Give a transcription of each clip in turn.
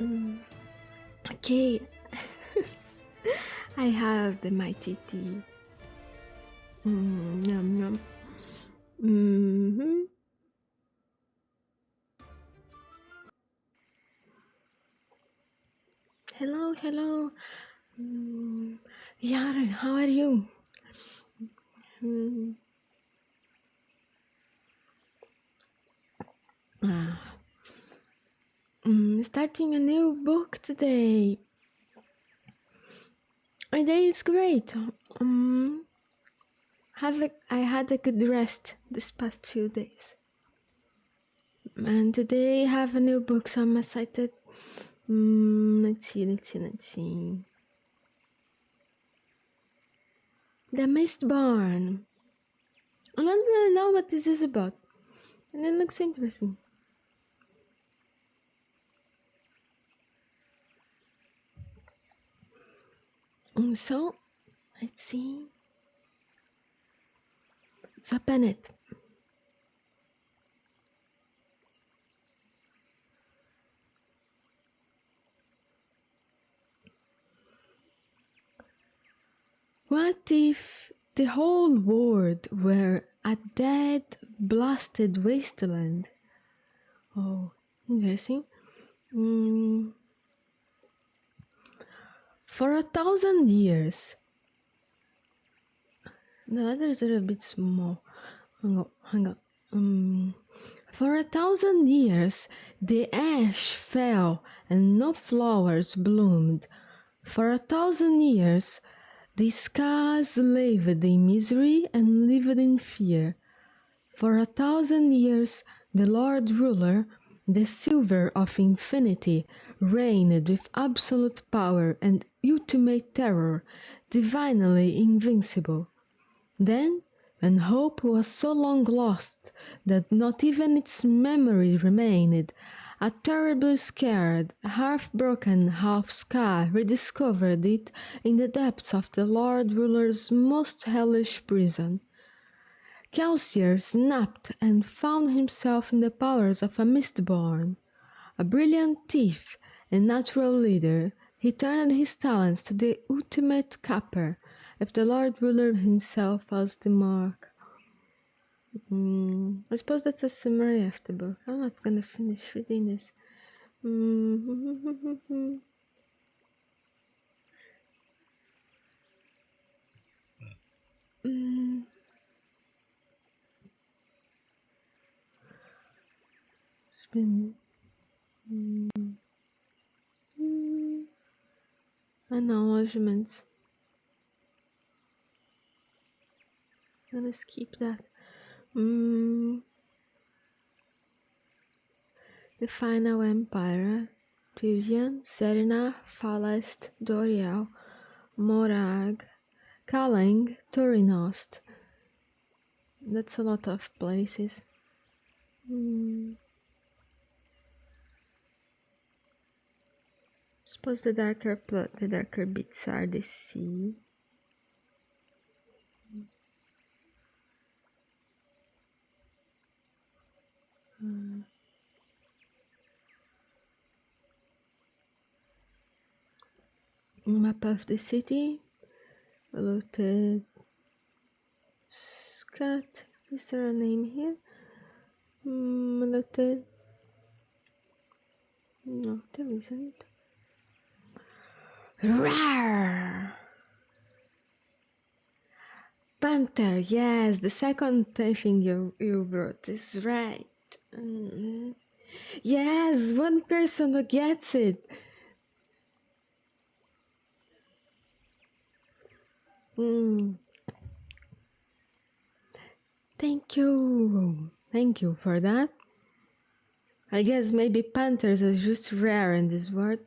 Okay, I have the mighty tea. Yum yum. Mm-hmm. Hello, hello. Yaren, how are you? Mm. Ah. Starting a new book today. My day is great. I had a good rest this past few days. And today I have a new book, so I'm excited. Let's see. The Mistborn. I don't really know what this is about. And it looks interesting. So, let's see. Let's open it. What if the whole world were a dead, blasted wasteland? Oh, interesting. For 1,000 years. The others are a bit small. Hang on. For 1,000 years, the ash fell and no flowers bloomed. For 1,000 years, the skies lived in misery and lived in fear. For 1,000 years, the Lord Ruler, the Silver of Infinity, reigned with absolute power and ultimate terror, divinely invincible. Then, when hope was so long lost that not even its memory remained, a terribly scared, half-broken, half-scarred rediscovered it in the depths of the Lord Ruler's most hellish prison. Kelsier snapped and found himself in the powers of a mistborn. A brilliant thief and natural leader, he turned his talents to the ultimate capper, if the Lord Ruler himself was the mark. I suppose that's a summary of the book. I'm not gonna finish reading this. It's been acknowledgements. I'm gonna skip that. The Final Empire, Tyrion, Serena, Falest, Doriel, Morag, Kaling, Torinost. That's a lot of places. Suppose the darker bits are the sea. Map of the city. Looted. Scott. Is there a name here? Looted. No, there isn't. Rawr! Panther, yes, the second thing you brought is right. Yes, one person who gets it. Thank you for that. I guess maybe panthers is just rare in this world.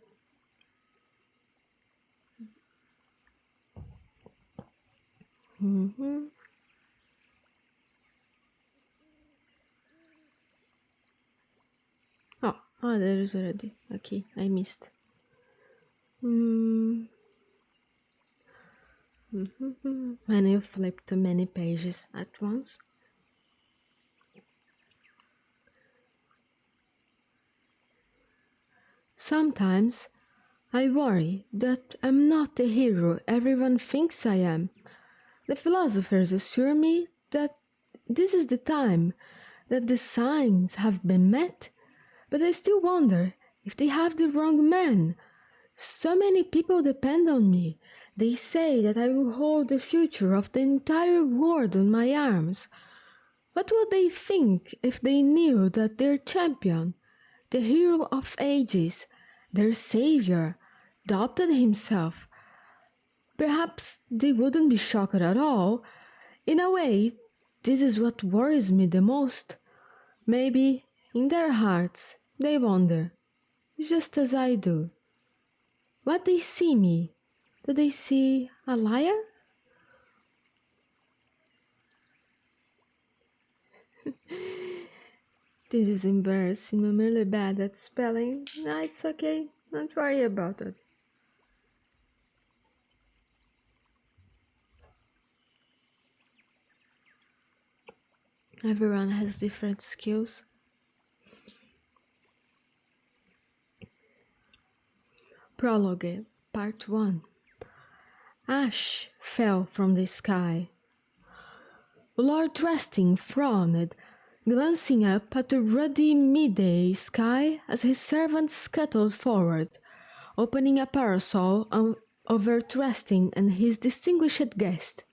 Oh, there is already. Okay, I missed. When you flip to many pages at once. Sometimes I worry that I'm not the hero everyone thinks I am. The philosophers assure me that this is the time, that the signs have been met, but I still wonder if they have the wrong man. So many people depend on me. They say that I will hold the future of the entire world on my arms. What would they think if they knew that their champion, the hero of ages, their savior, doubted himself? Perhaps they wouldn't be shocked at all. In a way, this is what worries me the most. Maybe, in their hearts, they wonder, just as I do. What they see me? Do they see a liar? This is embarrassing. I'm really bad at spelling. No, it's okay. Don't worry about it. Everyone has different skills. Prologue, Part 1. Ash fell from the sky. Lord Resting frowned, glancing up at the ruddy midday sky as his servant scuttled forward, opening a parasol over Resting and his distinguished guest.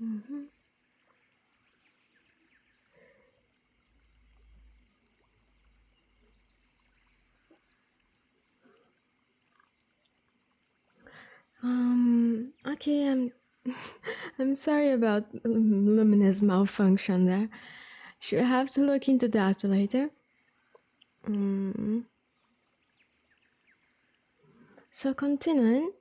Mm-hmm. Okay, I'm sorry about Lumina's malfunction there. Should have to look into that later. So continuing.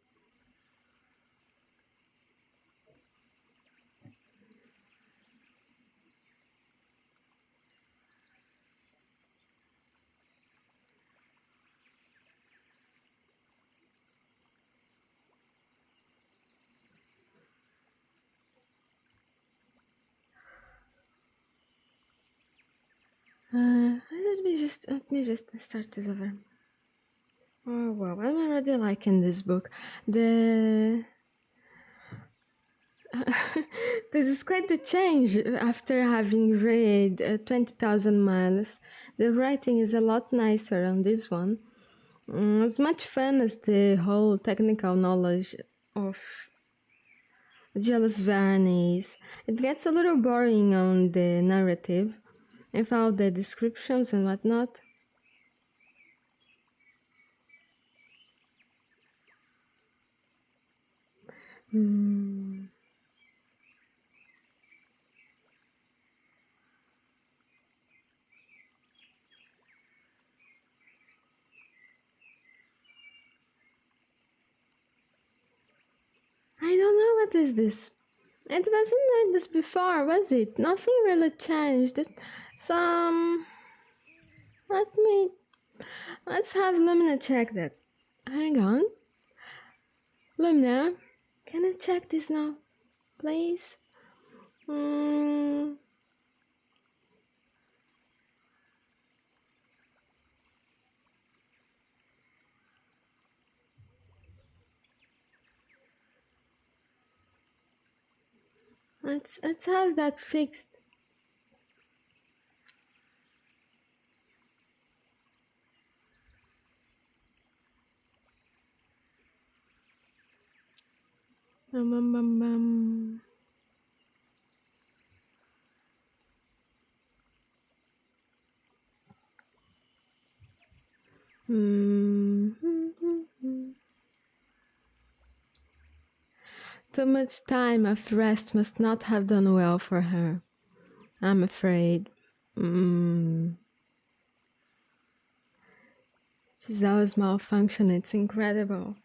Let me just start this over. Oh wow, I'm already liking this book. This is quite the change after having read 20,000 Miles. The writing is a lot nicer on this one. As much fun as the whole technical knowledge of Jealous Verne. It gets a little boring on the narrative, with all the descriptions and whatnot. I don't know what is this. It wasn't like this before, was it? Nothing really changed. Some. Let's have Lumina check that. Hang on. Lumina, can you check this now, please? Let's have that fixed. Um, um, um, um. Hmm. Too much time of rest must not have done well for her, I'm afraid. Mm. She's always malfunctioning, it's incredible.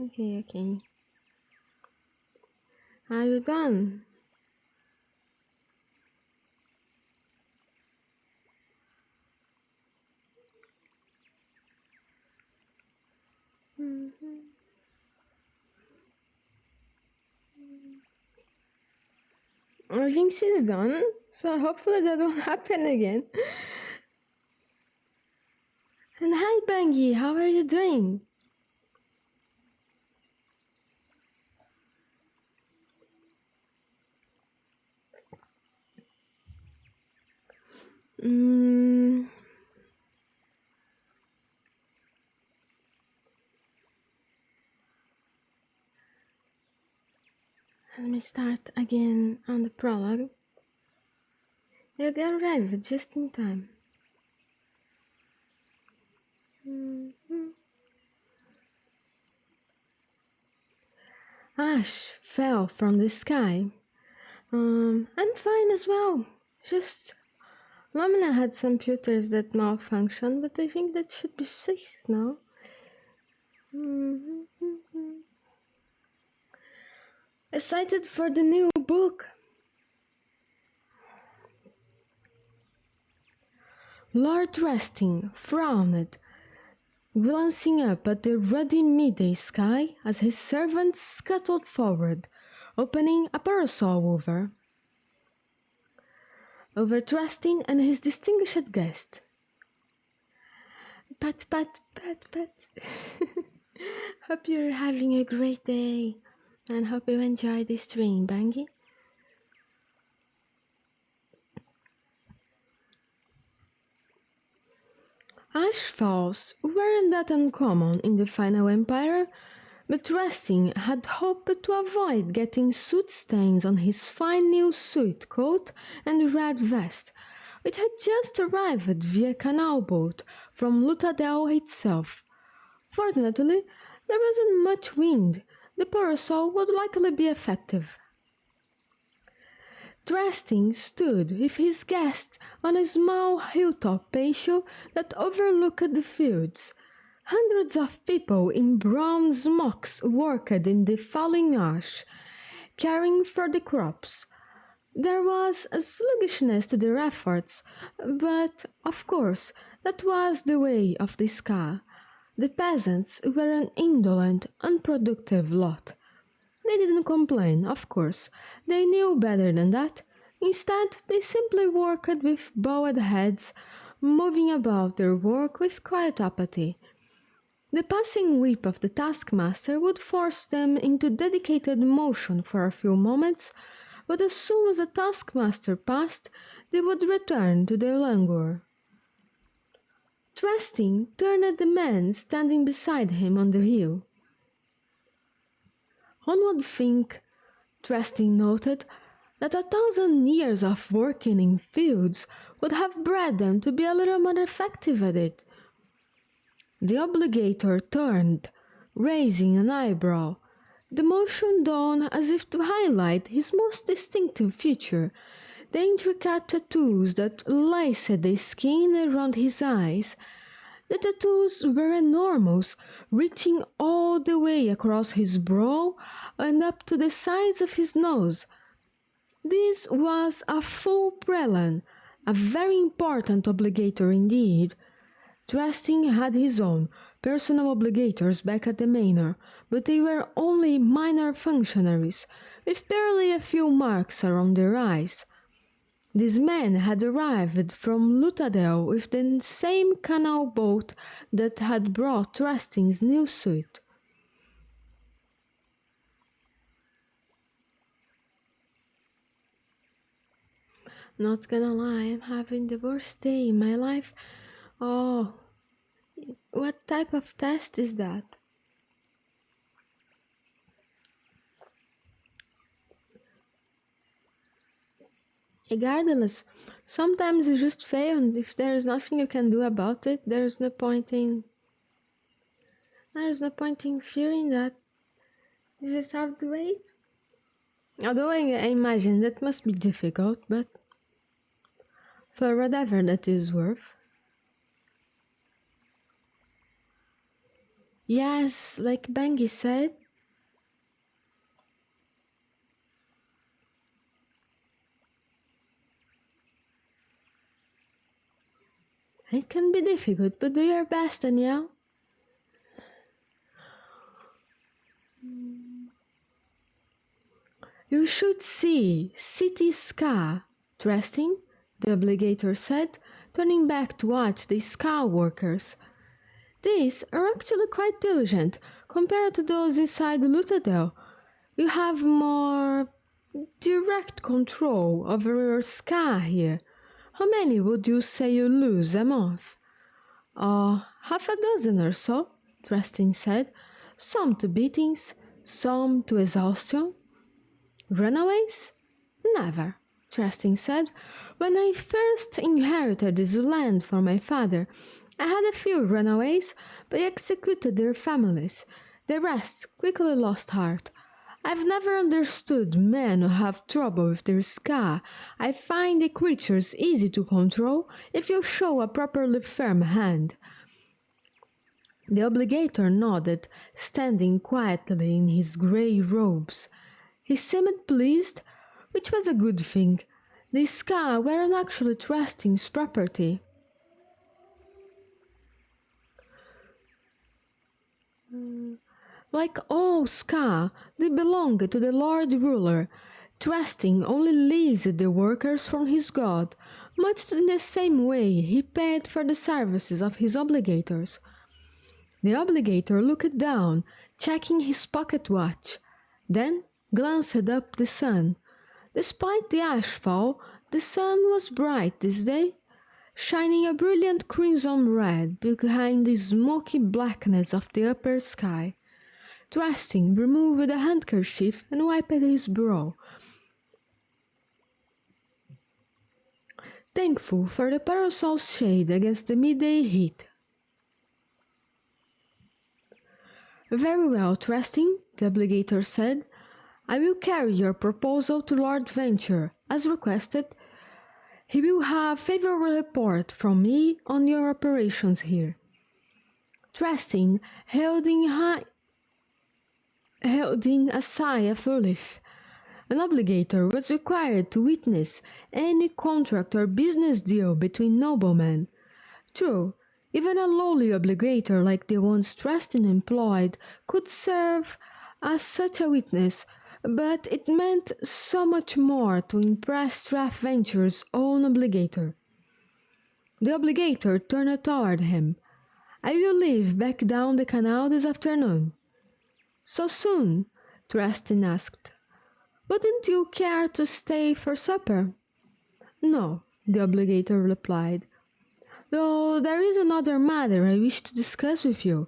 Okay, okay. Are you done? I think she's done, so hopefully that won't happen again. And hi, Bangi, how are you doing? Mm, let me start again on the prologue. You arrived just in time. Ash fell from the sky. I'm fine as well. Just Lamina had some computers that malfunctioned, but I think that should be fixed now. Excited for the new book. Lord Resting frowned, glancing up at the ruddy midday sky as his servants scuttled forward, opening a parasol over Trustin and his distinguished guest. Pat. Hope you're having a great day, and hope you enjoy this stream, Bangi. Ashfalls weren't that uncommon in the final empire, but Rustin had hoped to avoid getting soot stains on his fine new suit coat and red vest, which had just arrived via canal boat from Lutadel itself. Fortunately, there wasn't much wind. The parasol would likely be effective. Trusting stood with his guest on a small hilltop patio that overlooked the fields. Hundreds of people in brown smocks worked in the falling ash, caring for the crops. There was a sluggishness to their efforts, but of course that was the way of the Ska. The peasants were an indolent, unproductive lot. They didn't complain, of course. They knew better than that. Instead, they simply worked with bowed heads, moving about their work with quiet apathy. The passing whip of the taskmaster would force them into dedicated motion for a few moments, but as soon as the taskmaster passed, they would return to their languor. Trusting turned at the man standing beside him on the hill. One would think, Trusting noted, that 1,000 years of working in fields would have bred them to be a little more effective at it. The obligator turned, raising an eyebrow, the motion done as if to highlight his most distinctive feature, the intricate tattoos that laced the skin around his eyes. The tattoos were enormous, reaching all the way across his brow and up to the sides of his nose. This was a full prelate, a very important obligator indeed. Trusting had his own personal obligators back at the manor, but they were only minor functionaries, with barely a few marks around their eyes. This man had arrived from Lutadel with the same canal boat that had brought Trusting's new suit. Not gonna lie, I'm having the worst day in my life. Oh, what type of test is that? Regardless, sometimes you just fail, and if there is nothing you can do about it, there's no point in fearing that. You just have to wait. Although I imagine that must be difficult, but for whatever that is worth. Yes, like Bengi said, it can be difficult, but do your best, Danielle. You should see City Ska, Trusting, the obligator said, turning back to watch the Ska workers. These are actually quite diligent compared to those inside the Lutadel. You have more direct control over your Ska here. How many would you say you lose a month? Half a dozen or so, Trusting said. Some to beatings, some to exhaustion. Runaways? Never, Trusting said. When I first inherited this land from my father, I had a few runaways, but I executed their families. The rest quickly lost heart. I've never understood men who have trouble with their ska. I find the creatures easy to control if you show a properly firm hand. The obligator nodded, standing quietly in his grey robes. He seemed pleased, which was a good thing. The ska weren't actually Trusting's property. Like all ska, they belonged to the Lord Ruler. Trusting only leased the workers from his god, much in the same way he paid for the services of his obligators. The obligator looked down, checking his pocket watch, then glanced up the sun. Despite the ashfall, the sun was bright this day, shining a brilliant crimson red behind the smoky blackness of the upper sky. Trusting removed a handkerchief and wiped his brow. Thankful for the parasol's shade against the midday heat. Very well, Trusting, the obligator said. I will carry your proposal to Lord Venture, as requested. He will have favorable report from me on your operations here. Trusting held in a sigh of relief. An obligator was required to witness any contract or business deal between noblemen. True, even a lowly obligator like the ones Trusting employed could serve as such a witness, but it meant so much more to impress Venture's own obligator. The obligator turned toward him. I will leave back down the canal this afternoon. So soon? Trusting asked. Wouldn't you care to stay for supper? No, the obligator replied. Though there is another matter I wish to discuss with you.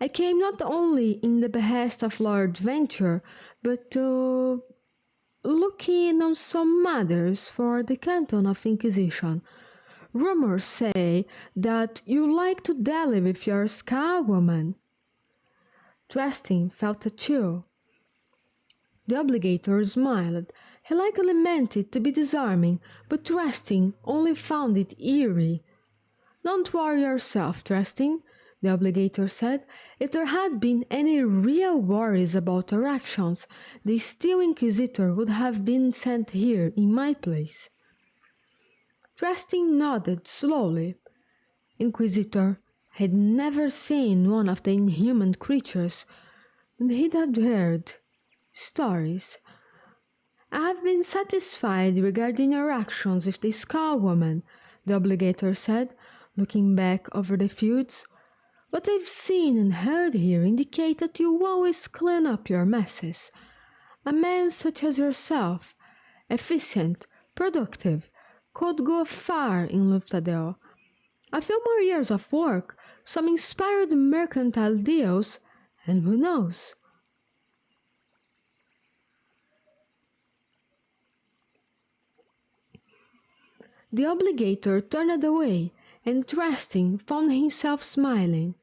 I came not only in the behest of Lord Venture, but to look in on some matters for the Canton of Inquisition. Rumors say that you like to dally with your ska woman. Trusting felt a chill. The obligator smiled. He likely meant it to be disarming, but Trusting only found it eerie. Don't worry yourself, Trusting, the obligator said. If there had been any real worries about our actions, the Steel Inquisitor would have been sent here in my place. Trusting nodded slowly. Inquisitor had never seen one of the inhuman creatures, and he had heard stories. I have been satisfied regarding your actions with the Skull Woman, the obligator said, looking back over the fields. What I've seen and heard here indicate that you always clean up your messes. A man such as yourself, efficient, productive, could go far in Luftadel. A few more years of work, some inspired mercantile deals, and who knows? The obligator turned away, and Trusting found himself smiling.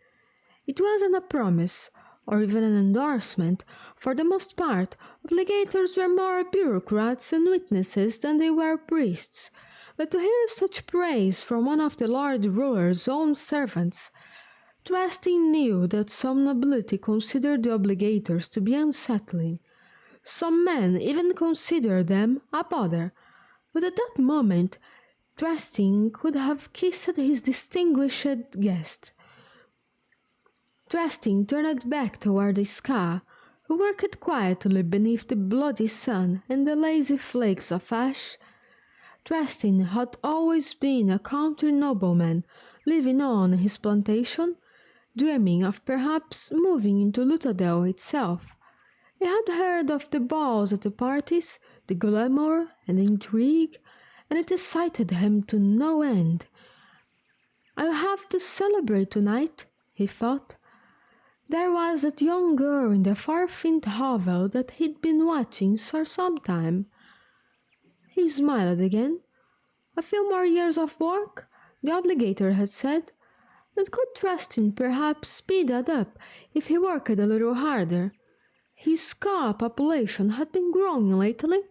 It wasn't a promise, or even an endorsement. For the most part, obligators were more bureaucrats and witnesses than they were priests. But to hear such praise from one of the Lord Ruler's own servants, Trusting knew that some nobility considered the obligators to be unsettling. Some men even considered them a bother. But at that moment, Trusting could have kissed his distinguished guest. Trusting turned back toward the Ska, who worked quietly beneath the bloody sun and the lazy flakes of ash. Trusting had always been a country nobleman, living on his plantation, dreaming of perhaps moving into Luthadel itself. He had heard of the balls at the parties, the glamour and the intrigue, and it excited him to no end. "I'll have to celebrate tonight," he thought. There was that young girl in the far-famed hovel that he'd been watching for some time. He smiled again. A few more years of work, the obligator had said, and could Trusting perhaps speed that up if he worked a little harder. His Ska population had been growing lately.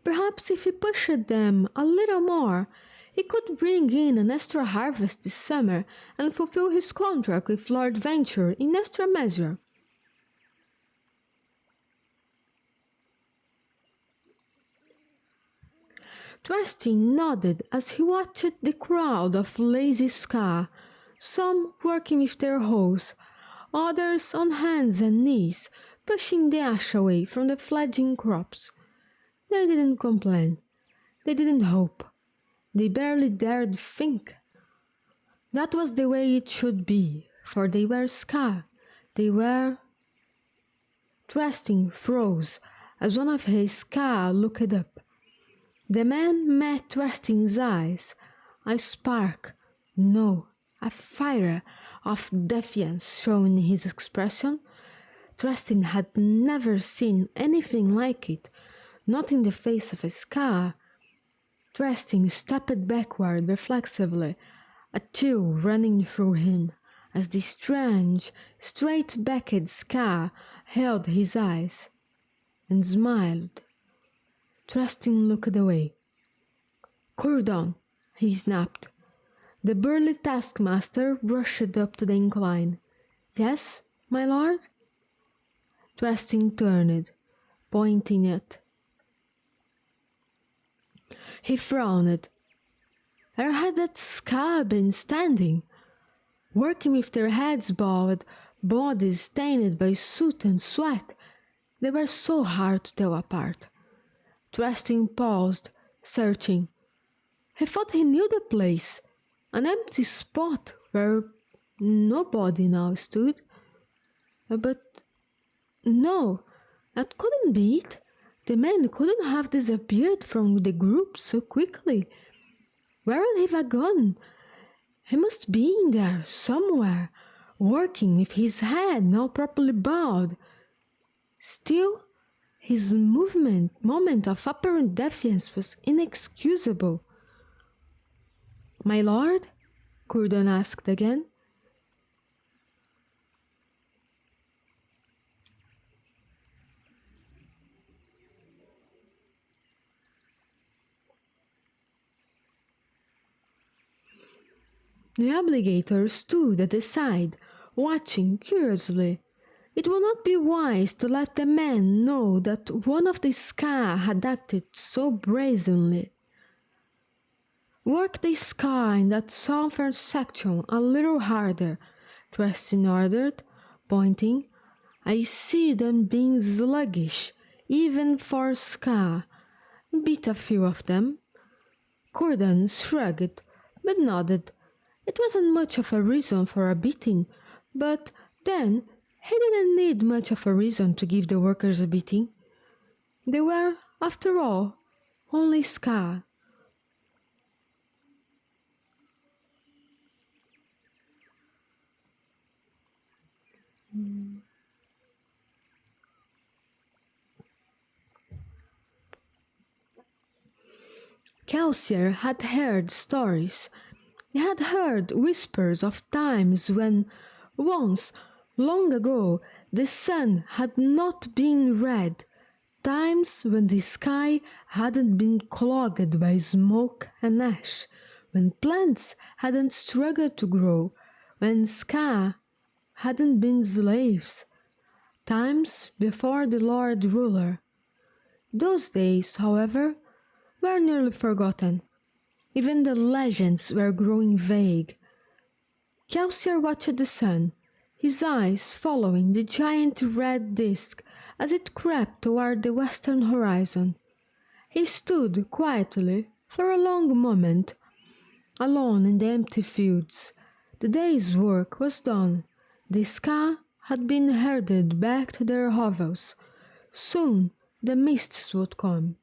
Perhaps if he pushed them a little more, he could bring in an extra harvest this summer and fulfill his contract with Lord Venture in extra measure. Trusting nodded as he watched the crowd of lazy Ska, some working with their hoes, others on hands and knees, pushing the ash away from the fledgling crops. They didn't complain. They didn't hope. They barely dared think. That was the way it should be, for they were Ska. They were... Trusting froze as one of his Ska looked up. The man met Trusting's eyes, a spark, no, a fire of defiance showing in his expression. Trusting had never seen anything like it, not in the face of a Ska. Trusting stepped backward reflexively, a chill running through him, as the strange, straight-backed Ska held his eyes, and smiled. Trusting looked away. "Cordon," he snapped. The burly taskmaster rushed up to the incline. "Yes, my lord?" Trusting turned, pointing it. He frowned. Where had that Ska been standing? Working with their heads bowed, bodies stained by soot and sweat. They were so hard to tell apart. Trusting paused, searching. He thought he knew the place, an empty spot where nobody now stood. But no, that couldn't be it. The man couldn't have disappeared from the group so quickly. Where would he have gone? He must be in there, somewhere, working with his head now properly bowed. Still, his moment of apparent defiance was inexcusable. "My lord?" Cordon asked again. The obligator stood at the side, watching curiously. It would not be wise to let the man know that one of the Ska had acted so brazenly. "Work the Ska in that southern section a little harder," Trusting ordered, pointing. "I see them being sluggish, even for Ska. Beat a few of them." Cordon shrugged, but nodded. It wasn't much of a reason for a beating, but then he didn't need much of a reason to give the workers a beating. They were, after all, only Ska. Kelsier had heard stories. He had heard whispers of times when, once, long ago, the sun had not been red, times when the sky hadn't been clogged by smoke and ash, when plants hadn't struggled to grow, when Ska hadn't been slaves, times before the Lord Ruler. Those days, however, were nearly forgotten. Even the legends were growing vague. Kelsier watched the sun, his eyes following the giant red disk as it crept toward the western horizon. He stood quietly for a long moment, alone in the empty fields. The day's work was done. The Ska had been herded back to their hovels. Soon the mists would come.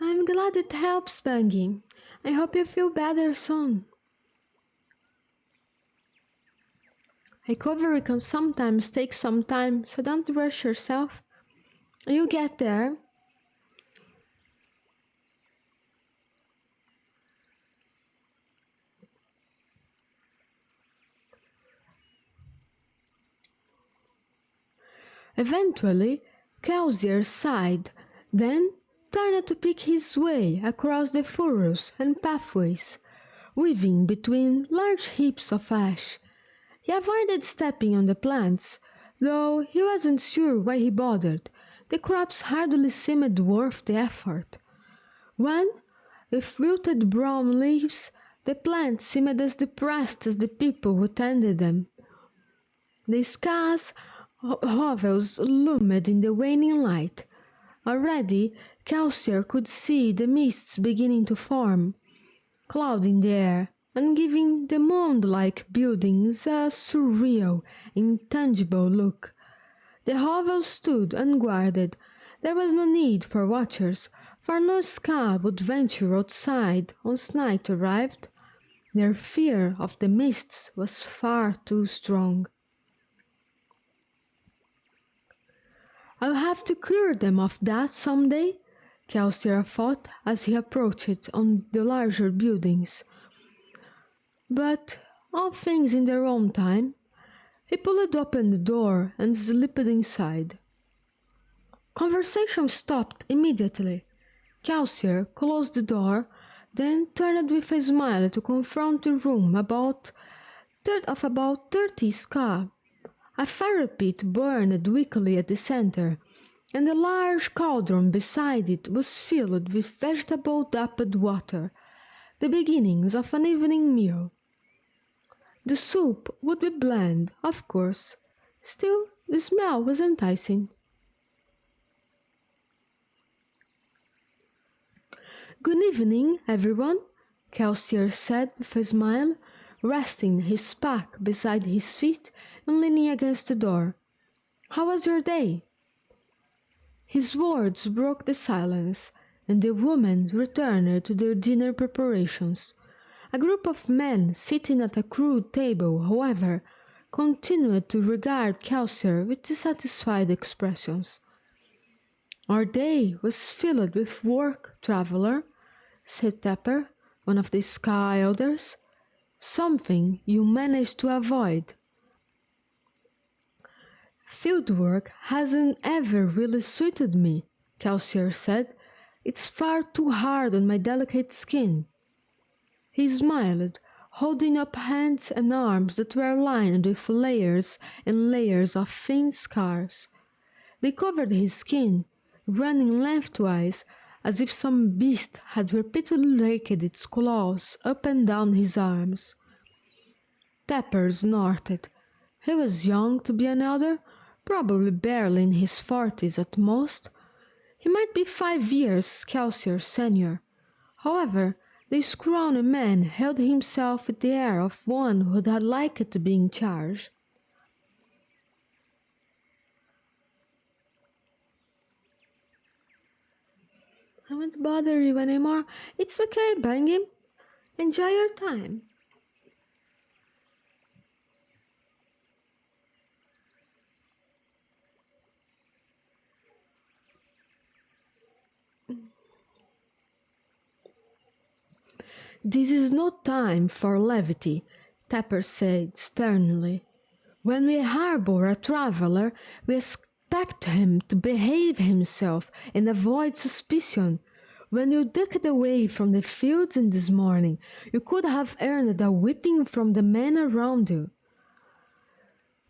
I'm glad it helps, Bungie. I hope you feel better soon. Recovery can sometimes take some time, so don't rush yourself. You'll get there. Eventually, Kelsier sighed, then turned to pick his way across the furrows and pathways, weaving between large heaps of ash. He avoided stepping on the plants, though he wasn't sure why he bothered. The crops hardly seemed worth the effort. When, with wilted brown leaves, the plants seemed as depressed as the people who tended them. The scarce hovels loomed in the waning light. Already, Kelsier could see the mists beginning to form, clouding the air and giving the mound-like buildings a surreal, intangible look. The hovel stood unguarded. There was no need for watchers, for no Ska would venture outside once night arrived. Their fear of the mists was far too strong. I'll have to cure them of that some day, Kelsier thought as he approached on the larger buildings. But all things in their own time. He pulled open the door and slipped inside. Conversation stopped immediately. Kelsier closed the door, then turned with a smile to confront the room of about 30 Ska. A fire pit burned weakly at the center, and a large cauldron beside it was filled with vegetable-dapped water, the beginnings of an evening meal. The soup would be bland, of course. Still, the smell was enticing. "Good evening, everyone," Kelsier said with a smile, resting his pack beside his feet and leaning against the door. "How was your day?" His words broke the silence, and the women returned to their dinner preparations. A group of men sitting at a crude table, however, continued to regard Kelsier with dissatisfied expressions. "Our day was filled with work, traveler," said Tepper, one of the Ska elders. "Something you managed to avoid." "Fieldwork hasn't ever really suited me," Kelsier said. "It's far too hard on my delicate skin." He smiled, holding up hands and arms that were lined with layers and layers of thin scars. They covered his skin, running lengthwise as if some beast had repeatedly raked its claws up and down his arms. Tepper snorted. He was young to be an elder, probably barely in his 40s at most. He might be 5 years Kelsier's senior. However, the scrawny man held himself with the air of one who had liked to be in charge. "I won't bother you anymore. It's okay, Bungie. Enjoy your time." "This is no time for levity," Tapper said sternly. "When we harbour a traveller, we expect him to behave himself and avoid suspicion. When you ducked away from the fields this morning, you could have earned a whipping from the men around you."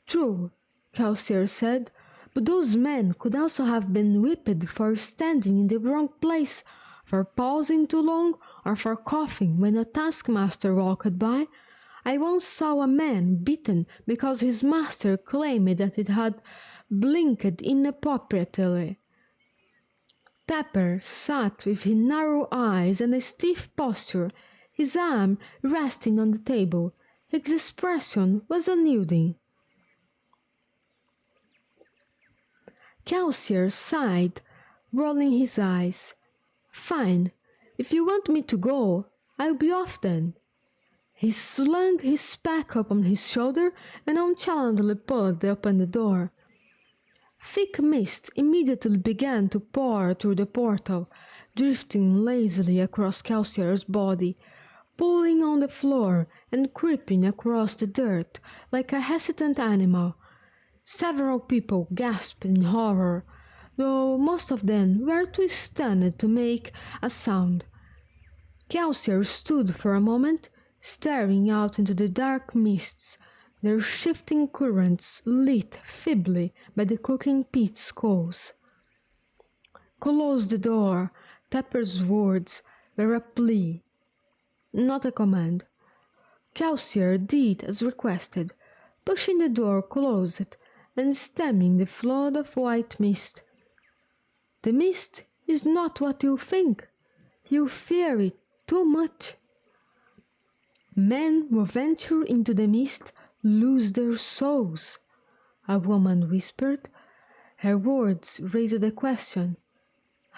"True," Kelsier said, "but those men could also have been whipped for standing in the wrong place, for pausing too long, or for coughing when a taskmaster walked by. I once saw a man beaten because his master claimed that it had blinked inappropriately." Tapper sat with his narrow eyes and a stiff posture, his arm resting on the table. His expression was unyielding. Kelsier sighed, rolling his eyes. "Fine. If you want me to go, I'll be off then." He slung his pack upon his shoulder and nonchalantly pulled open the door. Thick mist immediately began to pour through the portal, drifting lazily across Kelsier's body, pulling on the floor and creeping across the dirt like a hesitant animal. Several people gasped in horror, though most of them were too stunned to make a sound. Kelsier stood for a moment, staring out into the dark mists, their shifting currents lit feebly by the cooking pit's coals. "Close the door," Tapper's words were a plea, not a command. Kelsier did as requested, pushing the door closed and stemming the flood of white mist. "The mist is not what you think. You fear it too much." "Men who venture into the mist lose their souls," a woman whispered. Her words raised a question.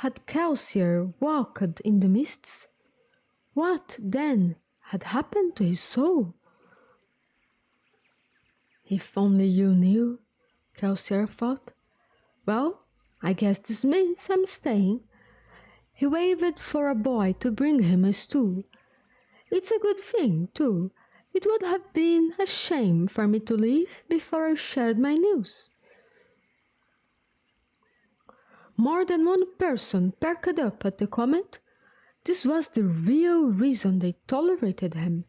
Had Kelsier walked in the mists? What, then, had happened to his soul? "If only you knew," Kelsier thought. "Well, I guess this means I'm staying." He waved for a boy to bring him a stool. "It's a good thing, too. It would have been a shame for me to leave before I shared my news." More than one person perked up at the comment. This was the real reason they tolerated him,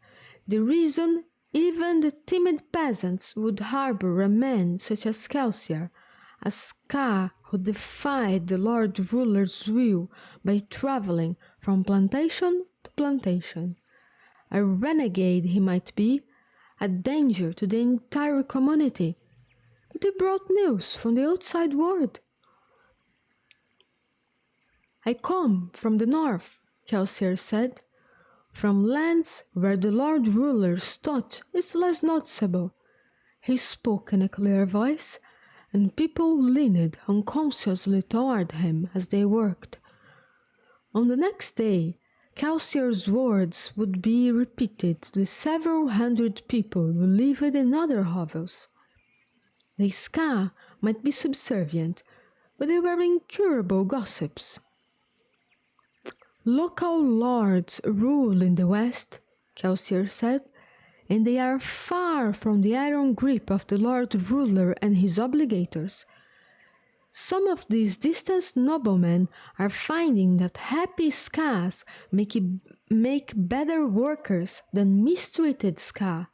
the reason even the timid peasants would harbor a man such as Kelsier, a Ska who defied the Lord Ruler's will by traveling from plantation to plantation. A renegade he might be, a danger to the entire community, but he brought news from the outside world. "I come from the north," Kelsier said, "from lands where the Lord Ruler's touch is less noticeable." He spoke in a clear voice, and people leaned unconsciously toward him as they worked. On the next day, Kelsier's words would be repeated to the several hundred people who lived in other hovels. The Ska might be subservient, but they were incurable gossips. "Local lords rule in the West," Kelsier said, "and they are far from the iron grip of the Lord Ruler and his obligators. Some of these distant noblemen are finding that happy Skas make better workers than mistreated Ska.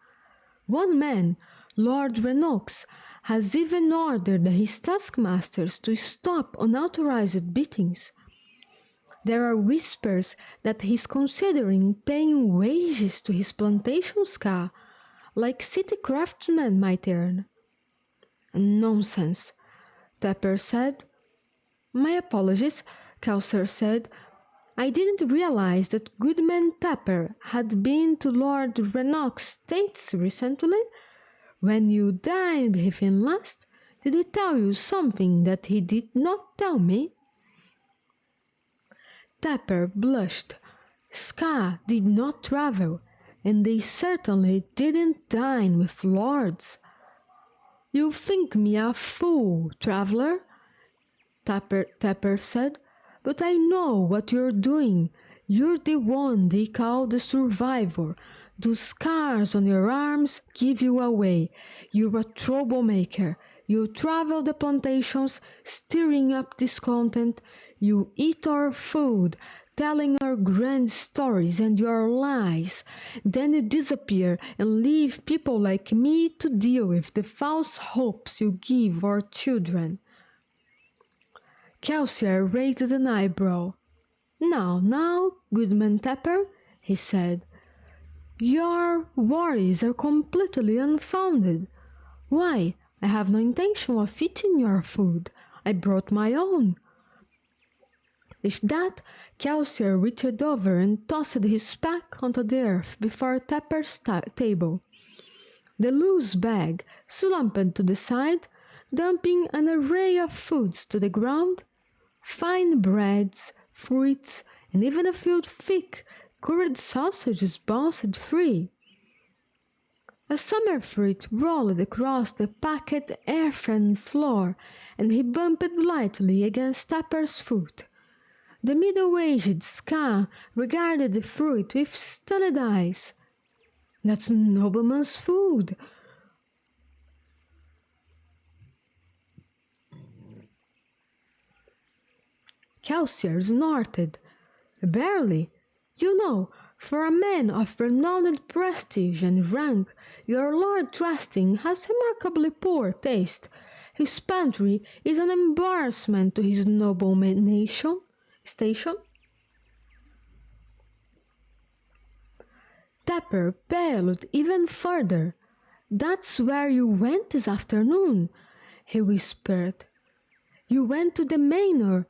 One man, Lord Renox, has even ordered his taskmasters to stop unauthorized beatings. There are whispers that he's considering paying wages to his plantation Ska, like city craftsmen might earn." "Nonsense," Tapper said. "My apologies," Kelsier said. "I didn't realize that Goodman Tapper had been to Lord Renox's states recently. When you dined with him last, did he tell you something that he did not tell me?" Tapper blushed. Ska did not travel, and they certainly didn't dine with lords. "You think me a fool, traveler," Tapper said, "but I know what you're doing. You're the one they call the survivor. Those scars on your arms give you away. You're a troublemaker. You travel the plantations, stirring up discontent. You eat our food, telling our grand stories and your lies. Then you disappear and leave people like me to deal with the false hopes you give our children. Kelsier raised an eyebrow. Now, Goodman Tapper, he said, your worries are completely unfounded. Why, I have no intention of eating your food. I brought my own. With that, Kelsier reached over and tossed his pack onto the earth before Tapper's table. The loose bag slumped to the side, dumping an array of foods to the ground. Fine breads, fruits, and even a few thick, curried sausages bounced free. A summer fruit rolled across the packed earthen floor, and he bumped lightly against Tapper's foot. The middle-aged Ska regarded the fruit with stunned eyes. That's nobleman's food. Kelsier snorted. Barely. You know, for a man of renowned prestige and rank, your Lord Trusting has remarkably poor taste. His pantry is an embarrassment to his noble station. Tapper paled even further. That's where you went this afternoon, he whispered. You went to the manor.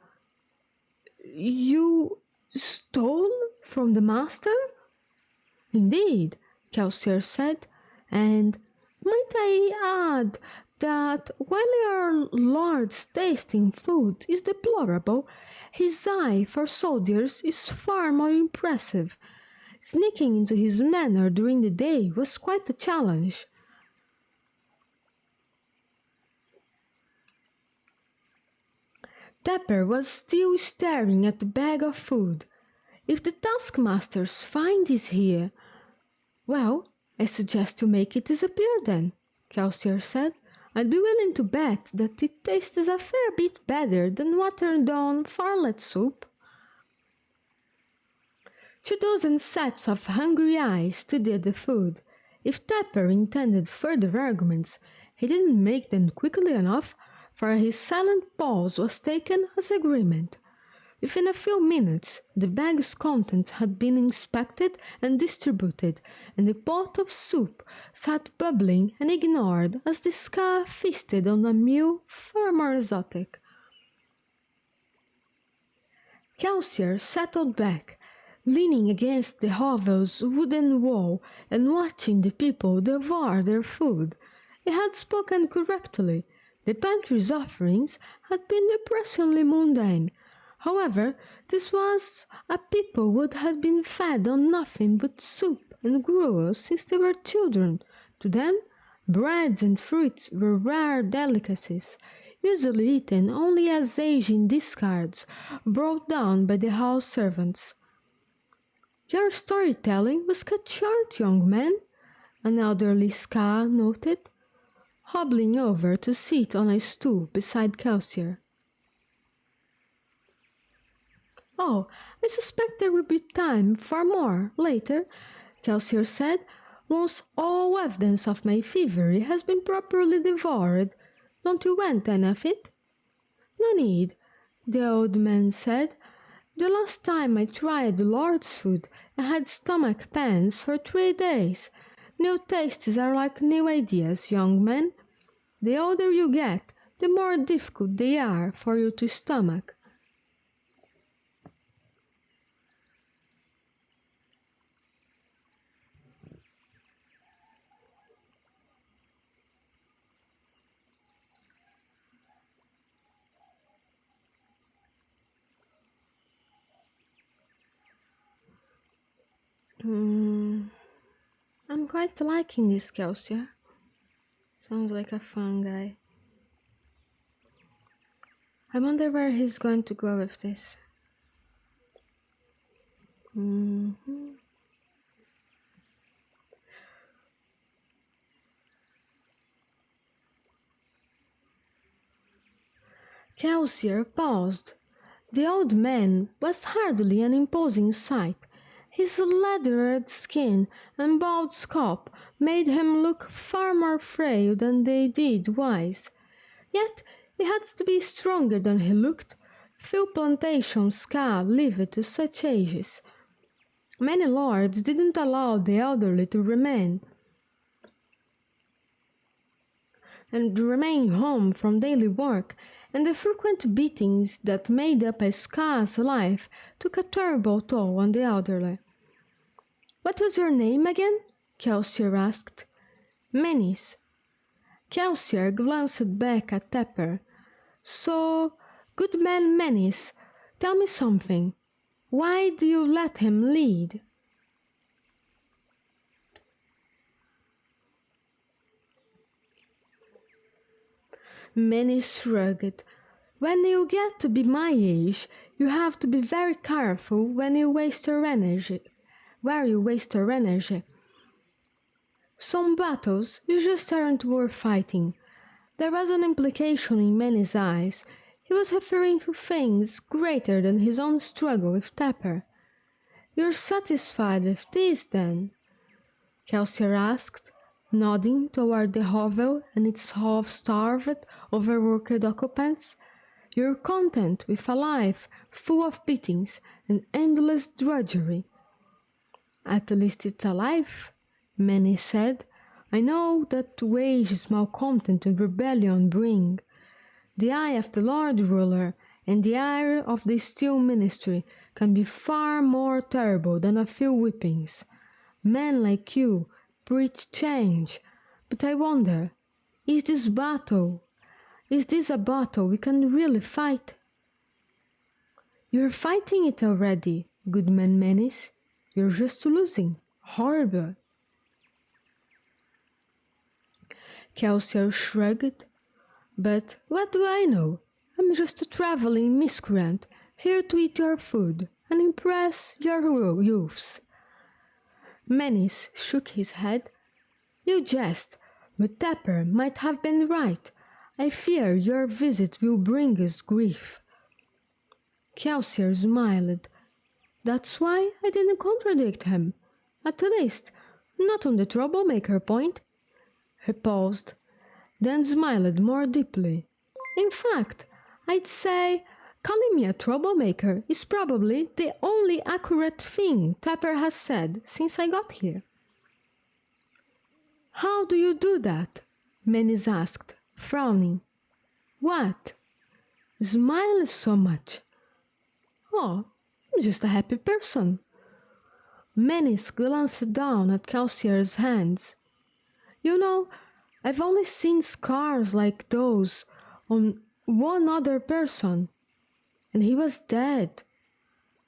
You stole from the master? Indeed, Kelsier said, and might I add that while your lord's taste in food is deplorable, his eye for soldiers is far more impressive. Sneaking into his manor during the day was quite a challenge. Tapper was still staring at the bag of food. If the taskmasters find this here, well, I suggest you make it disappear then, Kelsier said. I'd be willing to bet that it tastes a fair bit better than watered-down farlet soup. 2 dozen sets of hungry eyes studied the food. If Tapper intended further arguments, he didn't make them quickly enough, for his silent pause was taken as agreement. Within a few minutes, the bag's contents had been inspected and distributed, and the pot of soup sat bubbling and ignored as the Ska feasted on a meal far more exotic. Kelsier settled back, leaning against the hovel's wooden wall and watching the people devour their food. He had spoken correctly. The pantry's offerings had been depressingly mundane. However, this was a people who had been fed on nothing but soup and gruel since they were children. To them, breads and fruits were rare delicacies, usually eaten only as aging discards brought down by the house servants. Your storytelling was cut short, young man, an elderly Ska noted, hobbling over to sit on a stool beside Kelsier. Oh, I suspect there will be time for more later, Kelsier said, once all evidence of my thievery has been properly devoured. Don't you want any of it? No need, the old man said. The last time I tried the Lord's food, I had stomach pains for 3 days. New tastes are like new ideas, young man. The older you get, the more difficult they are for you to stomach. I'm quite liking this Kelsier. Sounds like a fun guy. I wonder where he's going to go with this. Kelsier paused. The old man was hardly an imposing sight. His leathered skin and bald scalp made him look far more frail than they did wise. Yet he had to be stronger than he looked. Few plantations scar lived to such ages. Many lords didn't allow the elderly to remain home from daily work, and the frequent beatings that made up a scarce life took a terrible toll on the elderly. "What was your name again?" Kelsier asked. "Menis." Kelsier glanced back at Tepper. "So, good man Menis, tell me something. Why do you let him lead?" Menis shrugged. "When you get to be my age, you have to be very careful when you waste your energy. Where you waste your energy. Some battles you just aren't worth fighting." There was an implication in Manny's eyes. He was referring to things greater than his own struggle with Tepper. "You're satisfied with this, then?" Kelsier asked, nodding toward the hovel and its half-starved, overworked occupants. "You're content with a life full of beatings and endless drudgery?" "At least it's a life," Manny said. "I know that wage malcontent and rebellion bring. The eye of the Lord Ruler and the ire of the Steel Ministry can be far more terrible than a few whippings. Men like you preach change, but I wonder, is this a battle we can really fight?" "You're fighting it already, Goodman Menis. You're just losing. Horrible." Kelsier shrugged. "But what do I know? I'm just a traveling miscreant, here to eat your food and impress your youths." Menis shook his head. "You jest, but Tepper might have been right. I fear your visit will bring us grief." Kelsier smiled. "That's why I didn't contradict him. At least, not on the troublemaker point." He paused, then smiled more deeply. "In fact, I'd say calling me a troublemaker is probably the only accurate thing Tepper has said since I got here." "How do you do that?" Menis asked, frowning. "What? Smile so much?" "Oh, I'm just a happy person." Menis glanced down at Kelsier's hands. "You know, I've only seen scars like those on one other person, and he was dead.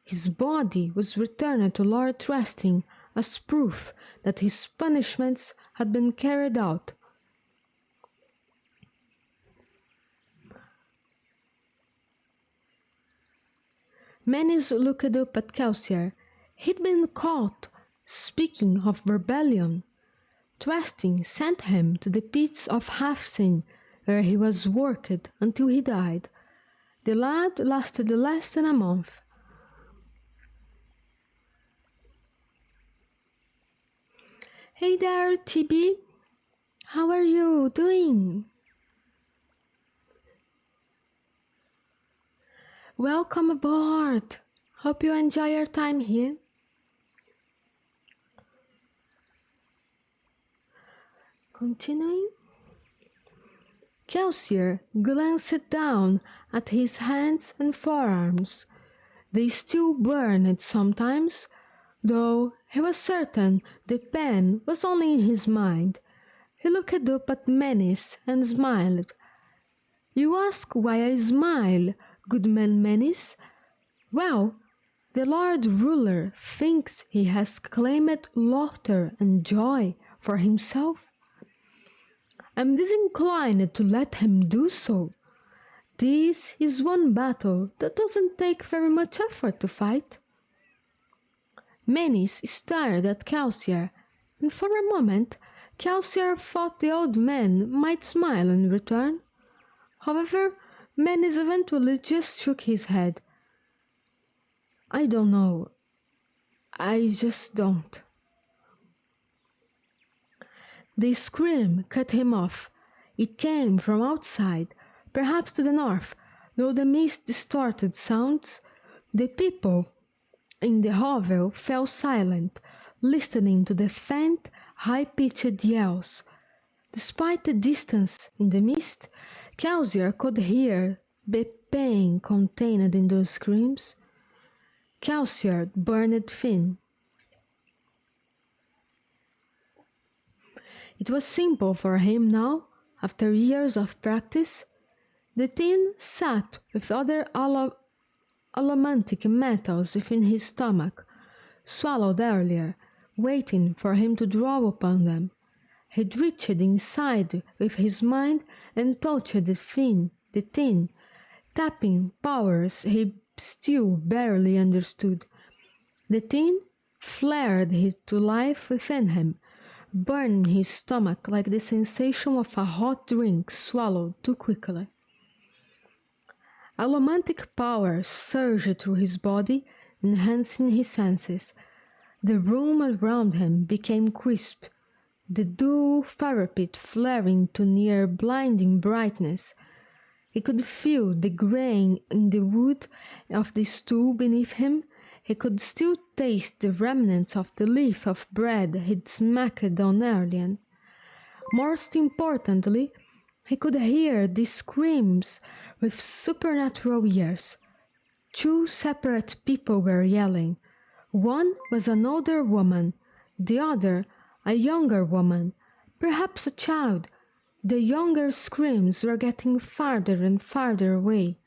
His body was returned to Lord Trusting as proof that his punishments had been carried out." Menis looked up at Kelsier. He'd been caught speaking of rebellion. Trusting sent him to the pits of Halfsin, where he was worked until he died. The lad lasted less than a month. "Hey there, TB. How are you doing?" "Welcome aboard. Hope you enjoy your time here." Continuing, Kelsier glanced down at his hands and forearms. They still burned sometimes, though he was certain the pain was only in his mind. He looked up at Menis and smiled. "You ask why I smile, Goodman Menis? Well, the Lord Ruler thinks he has claimed laughter and joy for himself. I'm disinclined to let him do so. This is one battle that doesn't take very much effort to fight." Menis stared at Kelsier, and for a moment Kelsier thought the old man might smile in return. However, Menes eventually just shook his head. I don't know. I just don't. The scream cut him off. It came from outside, perhaps to the north, though the mist distorted sounds. The people in the hovel fell silent, listening to the faint, high-pitched yells. Despite the distance in the mist, Kelsier could hear the pain contained in those screams. Kelsier burned thin. It was simple for him now, after years of practice. The tin sat with other aromatic metals within his stomach, swallowed earlier, waiting for him to draw upon them. He reached inside with his mind and touched the tin, tapping powers he still barely understood. The tin flared to life within him, burning his stomach like the sensation of a hot drink swallowed too quickly. Allomantic power surged through his body, enhancing his senses. The room around him became crisp, the dull fire pit flaring to near blinding brightness. He could feel the grain in the wood of the stool beneath him. He could still taste the remnants of the leaf of bread he'd smacked on earlier. Most importantly, he could hear the screams with supernatural ears. Two separate people were yelling. One was an older woman, the other a younger woman, perhaps a child. The younger screams were getting farther and farther away.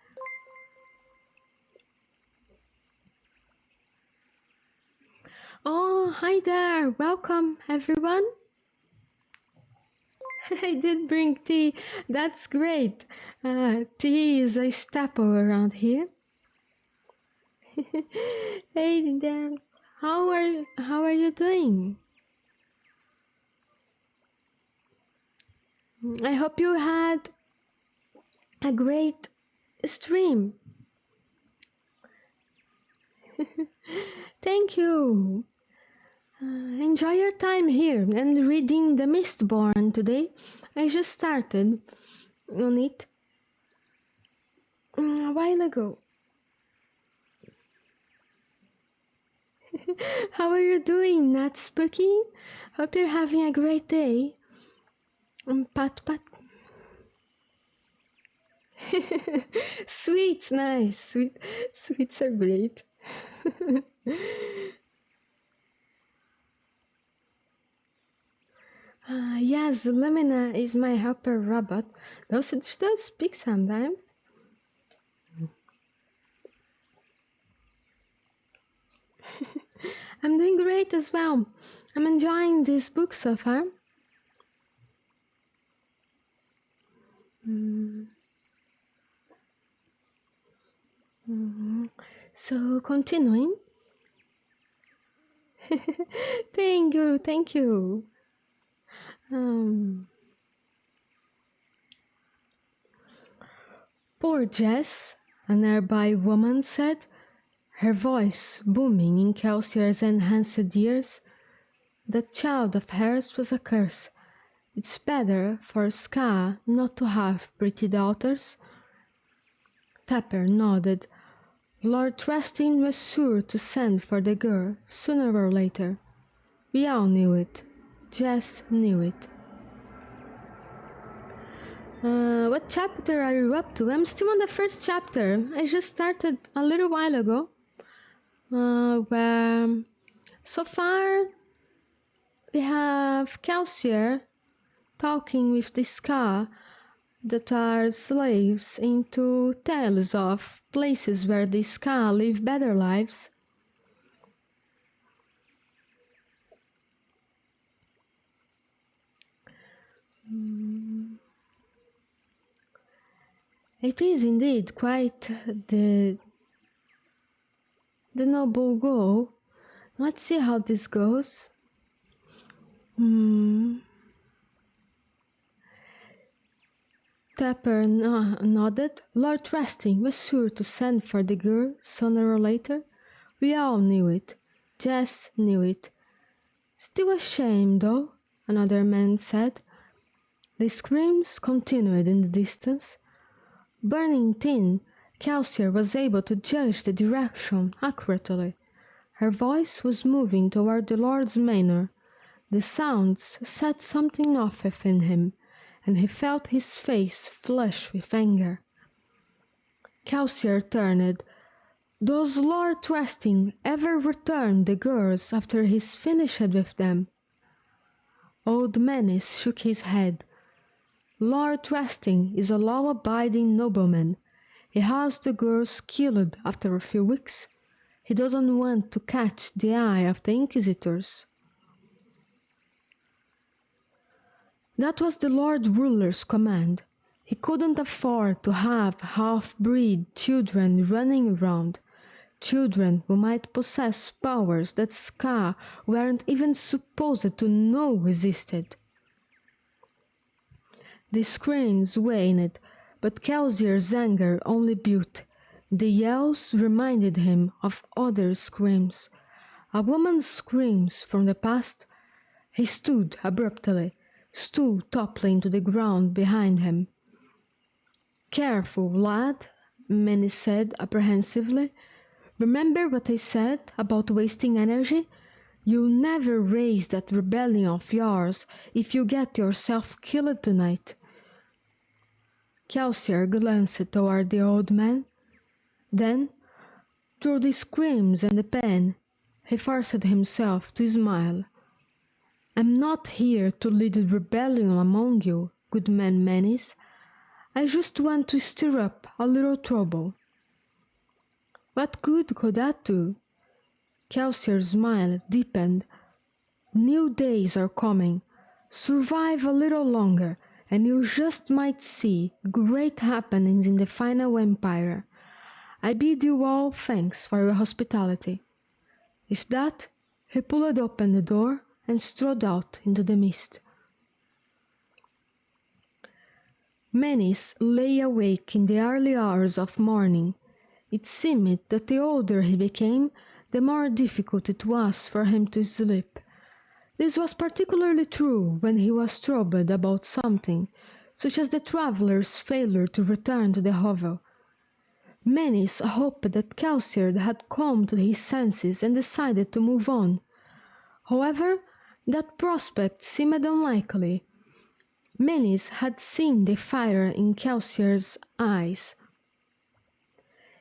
Oh, hi there! Welcome, everyone! I did bring tea. That's great. Tea is a staple around here. Hey there. How are you doing? I hope you had a great stream. Thank you. Enjoy your time here and reading The Mistborn today. I just started on it a while ago. How are you doing, Nat Spooky? Hope you're having a great day. Pat pat. Sweets, nice. Sweets are great. Yes, Lumina is my helper robot. She does speak sometimes. I'm doing great as well. I'm enjoying this book so far. So, continuing. Thank you. Poor Jess, a nearby woman said, her voice booming in Kelsier's enhanced ears. That child of hers was a curse. It's better for Ska not to have pretty daughters. Tapper nodded. Lord Trustin was sure to send for the girl sooner or later. We all knew it. Jess knew it. What chapter are you up to? I'm still on the first chapter. I just started a little while ago. Where so far we have Kelsier talking with the Ska that are slaves into tales of places where the Ska live better lives. It is indeed quite the noble goal. Let's see how this goes. Tapper nodded. Lord Trusting was sure to send for the girl sooner or later. We all knew it. Jess knew it. Still a shame, though, another man said. The screams continued in the distance. Burning thin, Kelsier was able to judge the direction accurately. Her voice was moving toward the Lord's manor. The sounds set something off within him, and he felt his face flush with anger. Kelsier turned. Does Lord Trusting ever return the girls after he's finished with them? Old Menace shook his head. Lord Trusting is a law-abiding nobleman. He has the girls killed after a few weeks. He doesn't want to catch the eye of the Inquisitors. That was the Lord Ruler's command. He couldn't afford to have half-breed children running around. Children who might possess powers that Ska weren't even supposed to know existed. The screams waned, but Kelsier's anger only built. The yells reminded him of other screams. A woman's screams from the past. He stood abruptly, stool toppling to the ground behind him. Careful, lad, Manny said apprehensively. Remember what I said about wasting energy? You'll never raise that rebellion of yours if you get yourself killed tonight. Kelsier glanced toward the old man. Then, through the screams and the pain, he forced himself to smile. I'm not here to lead a rebellion among you, good man Menace. I just want to stir up a little trouble. What good could that do? Kelsier's smile deepened. New days are coming. Survive a little longer, and you just might see great happenings in the final empire. I bid you all thanks for your hospitality. With that, he pulled open the door and strode out into the mist. Menace lay awake in the early hours of morning. It seemed that the older he became, the more difficult it was for him to sleep. This was particularly true when he was troubled about something, such as the traveler's failure to return to the hovel. Menace hoped that Kelsier had come to his senses and decided to move on. However, that prospect seemed unlikely. Menace had seen the fire in Kelsier's eyes.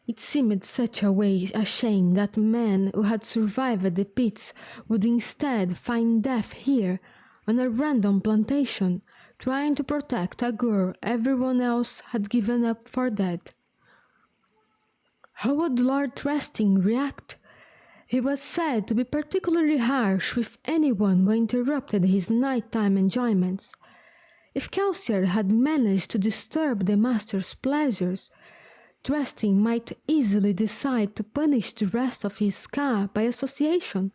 It seemed such a shame that men who had survived the pits would instead find death here, on a random plantation, trying to protect a girl everyone else had given up for dead. How would Lord Trusting react? He was said to be particularly harsh with anyone who interrupted his nighttime enjoyments. If Kelsier had managed to disturb the master's pleasures, Trusting might easily decide to punish the rest of his Ska by association.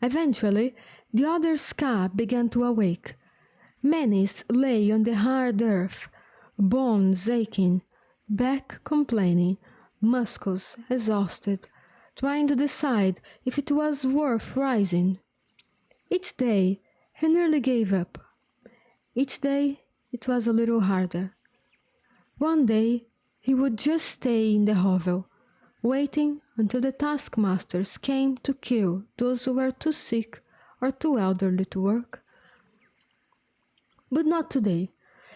Eventually, the other Ska began to awake. Menace lay on the hard earth, bones aching, back complaining, muscles exhausted, trying to decide if it was worth rising. Each day, he nearly gave up. Each day, it was a little harder. One day, he would just stay in the hovel, waiting until the taskmasters came to kill those who were too sick or too elderly to work. But not today.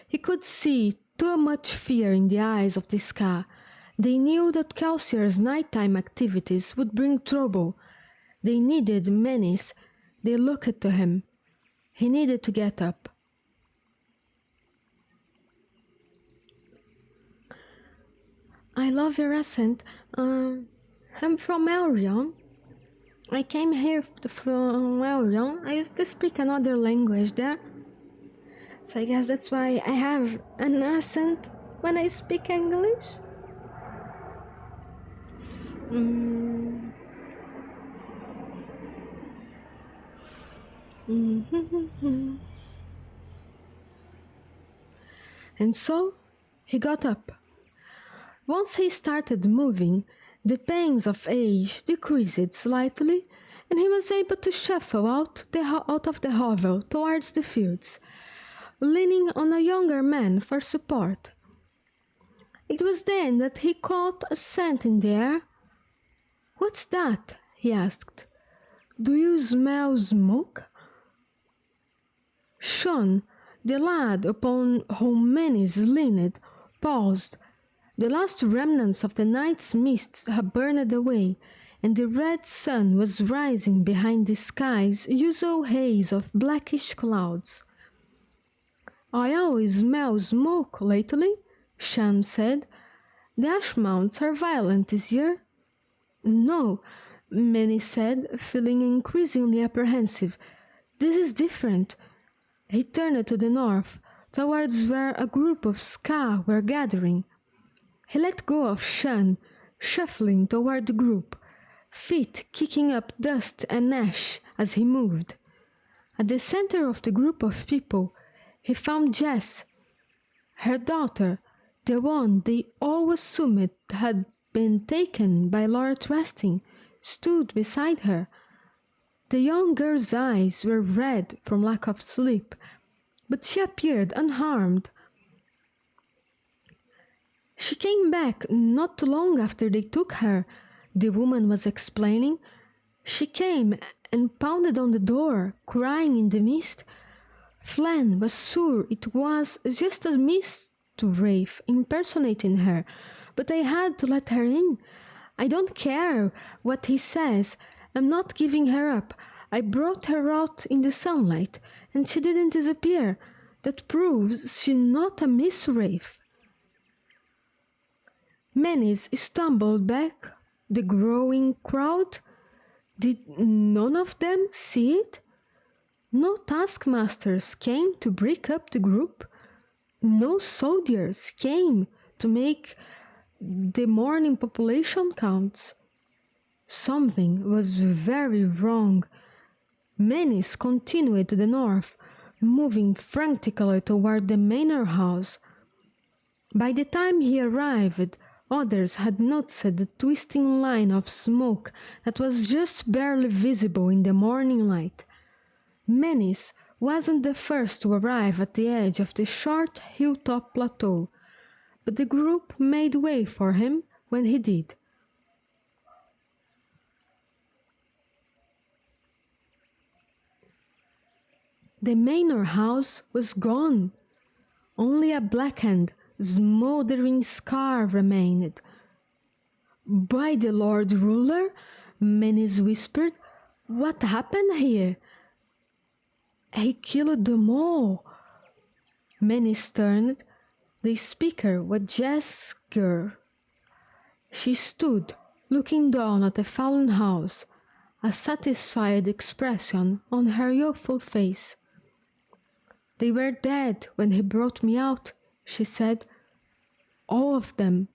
He could see too much fear in the eyes of the Ska. They knew that Kelsier's nighttime activities would bring trouble. They needed Menace. They looked to him. He needed to get up. I love your accent. I'm from Elrion. I came here from Elrion. I used to speak another language there. So I guess that's why I have an accent when I speak English. and so he got up. Once he started moving, the pangs of age decreased slightly, and he was able to shuffle out of the hovel towards the fields, leaning on a younger man for support. It was then that he caught a scent in the air. "What's that?" he asked. "Do you smell smoke?" Sean, the lad upon whom Menis leaned, paused. The last remnants of the night's mists had burned away, and the red sun was rising behind the sky's usual haze of blackish clouds. "I always smell smoke lately," Sean said. "The ash mounts are violent this year." "No," Menis said, feeling increasingly apprehensive. "This is different." He turned to the north, towards where a group of Ska were gathering. He let go of Sean, shuffling toward the group, feet kicking up dust and ash as he moved. At the center of the group of people, he found Jess. Her daughter, the one they all assumed had been taken by Lord Resting, stood beside her. The young girl's eyes were red from lack of sleep, but she appeared unharmed. "She came back not long after they took her," the woman was explaining. "She came and pounded on the door, crying in the mist. Flann was sure it was just a mist wraith impersonating her, but I had to let her in. I don't care what he says. I'm not giving her up. I brought her out in the sunlight, and she didn't disappear. That proves she's not a mist wraith." Menis stumbled back. The growing crowd. Did none of them see it? No taskmasters came to break up the group. No soldiers came to make the morning population counts. Something was very wrong. Menis continued to the north, moving frantically toward the manor house. By the time he arrived, others had noticed the twisting line of smoke that was just barely visible in the morning light. Menis wasn't the first to arrive at the edge of the short hilltop plateau, but the group made way for him when he did. The manor house was gone. Only a blackened, smoldering scar remained. "By the Lord Ruler," Menis whispered, "what happened here?" "He killed them all." Menis turned. The speaker was Jess' girl. She stood, looking down at the fallen house, a satisfied expression on her youthful face. "They were dead when he brought me out," she said. "All of them.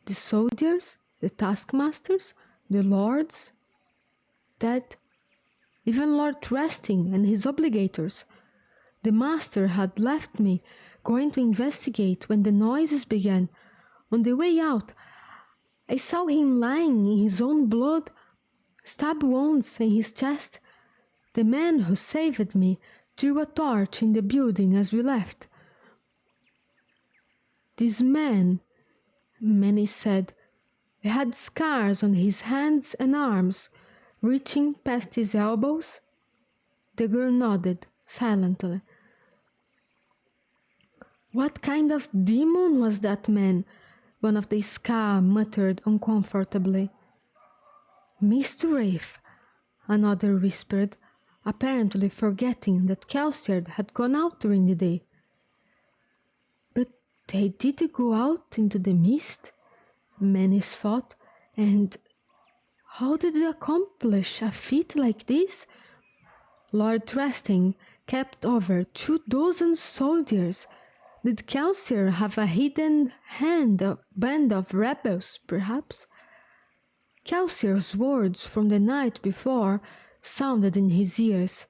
The soldiers, the taskmasters, the lords. Dead. Even Lord Resting and his obligators. The master had left me, going to investigate when the noises began. On the way out, I saw him lying in his own blood, stab wounds in his chest. The man who saved me threw a torch in the building as we left." "This man," Menis said, "had scars on his hands and arms, reaching past his elbows." The girl nodded silently. "What kind of demon was that man?" one of the Ska muttered uncomfortably. "Mist wraith," another whispered, apparently forgetting that Kelsier had gone out during the day. "But they did go out into the mist," Menis thought, "and how did they accomplish a feat like this? Lord Resting kept over 24 soldiers. Did Kelsier have a hidden band of rebels, perhaps?" Kelsier's words from the night before sounded in his ears.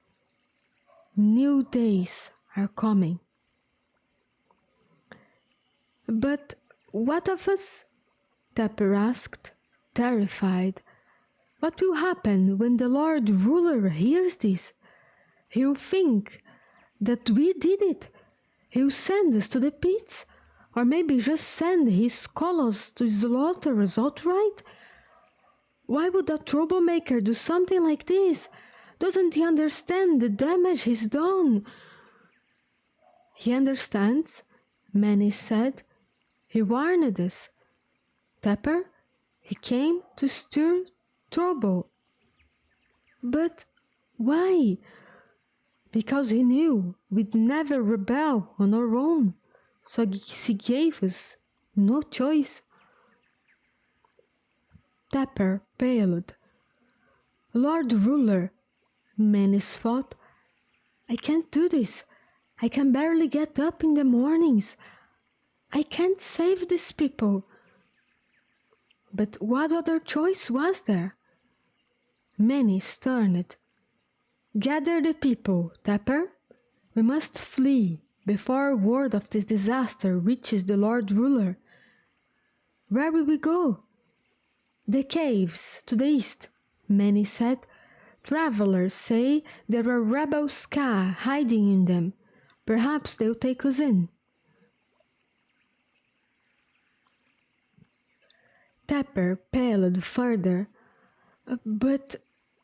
"New days are coming." But what of us? Tepper asked, terrified. What will happen when the Lord Ruler hears this? He'll think that we did it. He'll send us to the pits, or maybe just send his scholars to slaughter us outright. Why would a troublemaker do something like this? Doesn't he understand the damage he's done? He understands, Manny said. He warned us. Tepper, he came to stir trouble. But why? Because he knew we'd never rebel on our own, so he gave us no choice. Tepper paled. Lord Ruler, Manny's thought, I can't do this. I can barely get up in the mornings. I can't save these people. But what other choice was there? Manny sterned. Gather the people, Tepper. We must flee before word of this disaster reaches the Lord Ruler. Where will we go? The caves to the east, Manny said. Travelers say there are rebel Ska hiding in them. Perhaps they'll take us in. Tepper paled further. But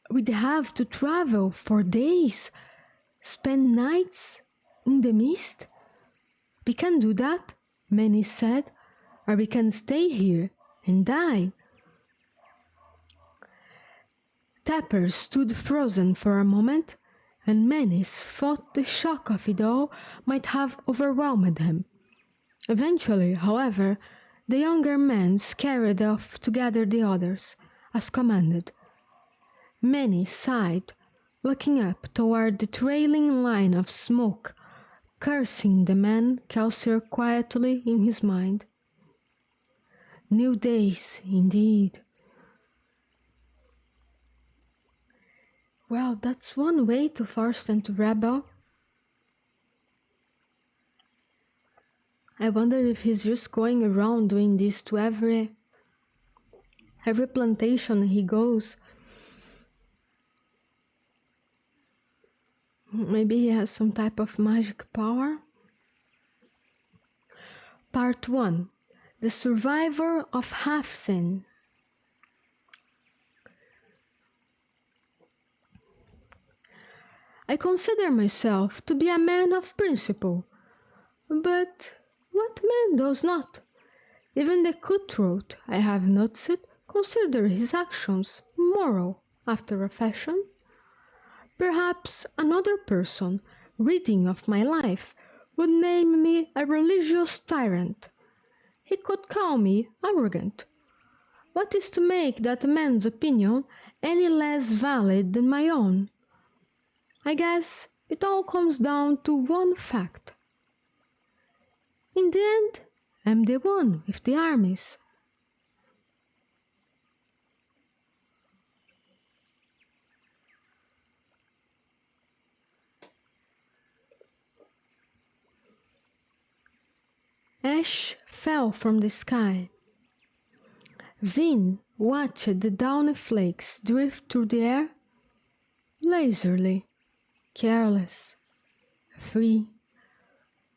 we'd have to travel for days, spend nights in the mist. We can do that, Manny said, or we can stay here and die. Tepper stood frozen for a moment, and Manny's thought the shock of it all might have overwhelmed him. Eventually, however, the younger man scurried off to gather the others, as commanded. Manny sighed, looking up toward the trailing line of smoke, cursing the man Kelsier quietly in his mind. New days, indeed. Well, that's one way to force them to rebel. I wonder if he's just going around doing this to every plantation he goes. Maybe he has some type of magic power. Part 1. The Survivor of Half-Sin. I consider myself to be a man of principle, but what man does not? Even the cutthroat, I have noticed, consider his actions moral after a fashion. Perhaps another person, reading of my life, would name me a religious tyrant. He could call me arrogant. What is to make that man's opinion any less valid than my own? I guess it all comes down to one fact. In the end, I'm the one with the armies. Ash fell from the sky. Vin watched the downy flakes drift through the air, lazily, careless, free.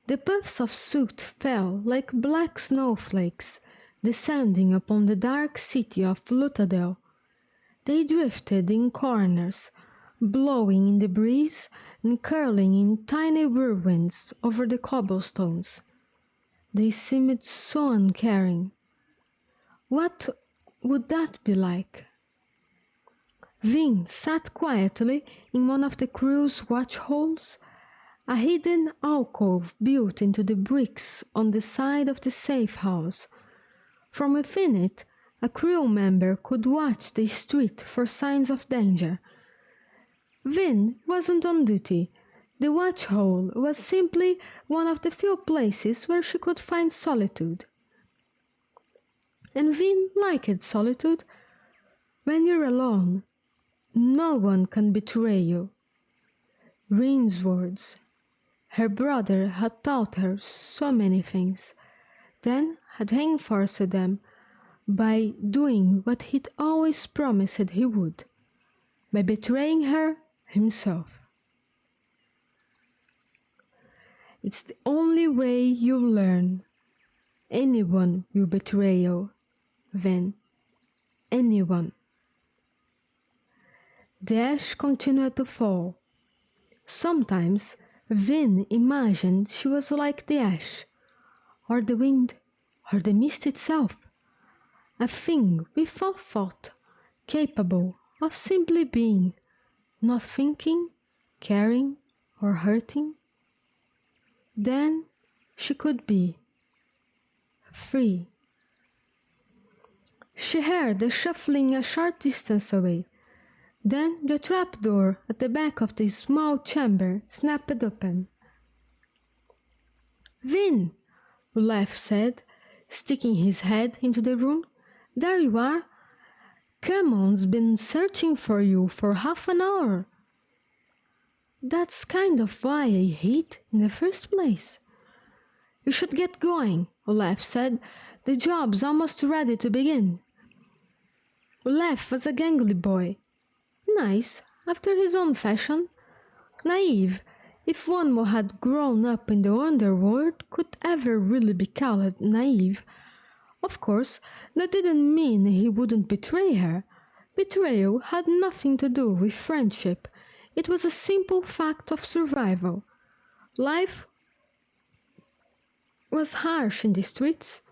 The puffs of soot fell like black snowflakes, descending upon the dark city of Luthadel. They drifted in corners, blowing in the breeze and curling in tiny whirlwinds over the cobblestones. They seemed so uncaring. What would that be like? Vin sat quietly in one of the crew's watch holes, a hidden alcove built into the bricks on the side of the safe house. From within it, a crew member could watch the street for signs of danger. Vin wasn't on duty. The watch hole was simply one of the few places where she could find solitude. And Vin liked solitude. When you're alone, no one can betray you. Rin's words. Her brother had taught her so many things. then had reinforced them by doing what he'd always promised he would, by betraying her himself. It's the only way you learn. Anyone will betray you, then. Anyone. The ash continued to fall. Sometimes Vin imagined she was like the ash, or the wind, or the mist itself, a thing without thought, capable of simply being, not thinking, caring, or hurting. Then she could be free. She heard the shuffling a short distance away. Then the trapdoor at the back of the small chamber snapped open. "Vin," Olaf said, sticking his head into the room. "There you are. Camon's been searching for you for half an hour." "That's kind of why I hid in the first place." "You should get going," Olaf said. "The job's almost ready to begin." Olaf was a gangly boy. Nice, after his own fashion. Naive, if one who had grown up in the underworld could ever really be called naive. Of course, that didn't mean he wouldn't betray her. Betrayal had nothing to do with friendship. It was a simple fact of survival. Life was harsh in the streets.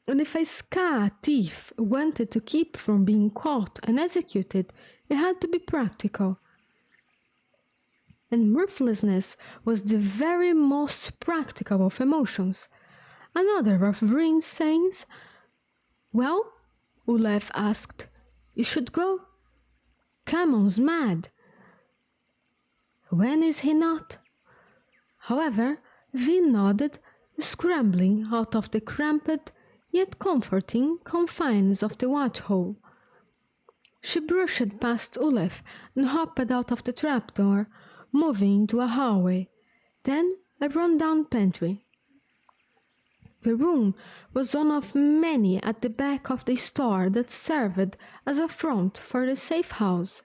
And if a ska thief wanted to keep from being caught and executed, it had to be practical. And ruthlessness was the very most practical of emotions. Another of Rin's sayings. "Well?" Olaf asked. "You should go." "Camon's mad." "When is he not?" However, Vin nodded, scrambling out of the cramped yet comforting confines of the watch-hole. She brushed past Olaf and hopped out of the trapdoor, moving into a hallway, then a run-down pantry. The room was one of many at the back of the store that served as a front for the safe house.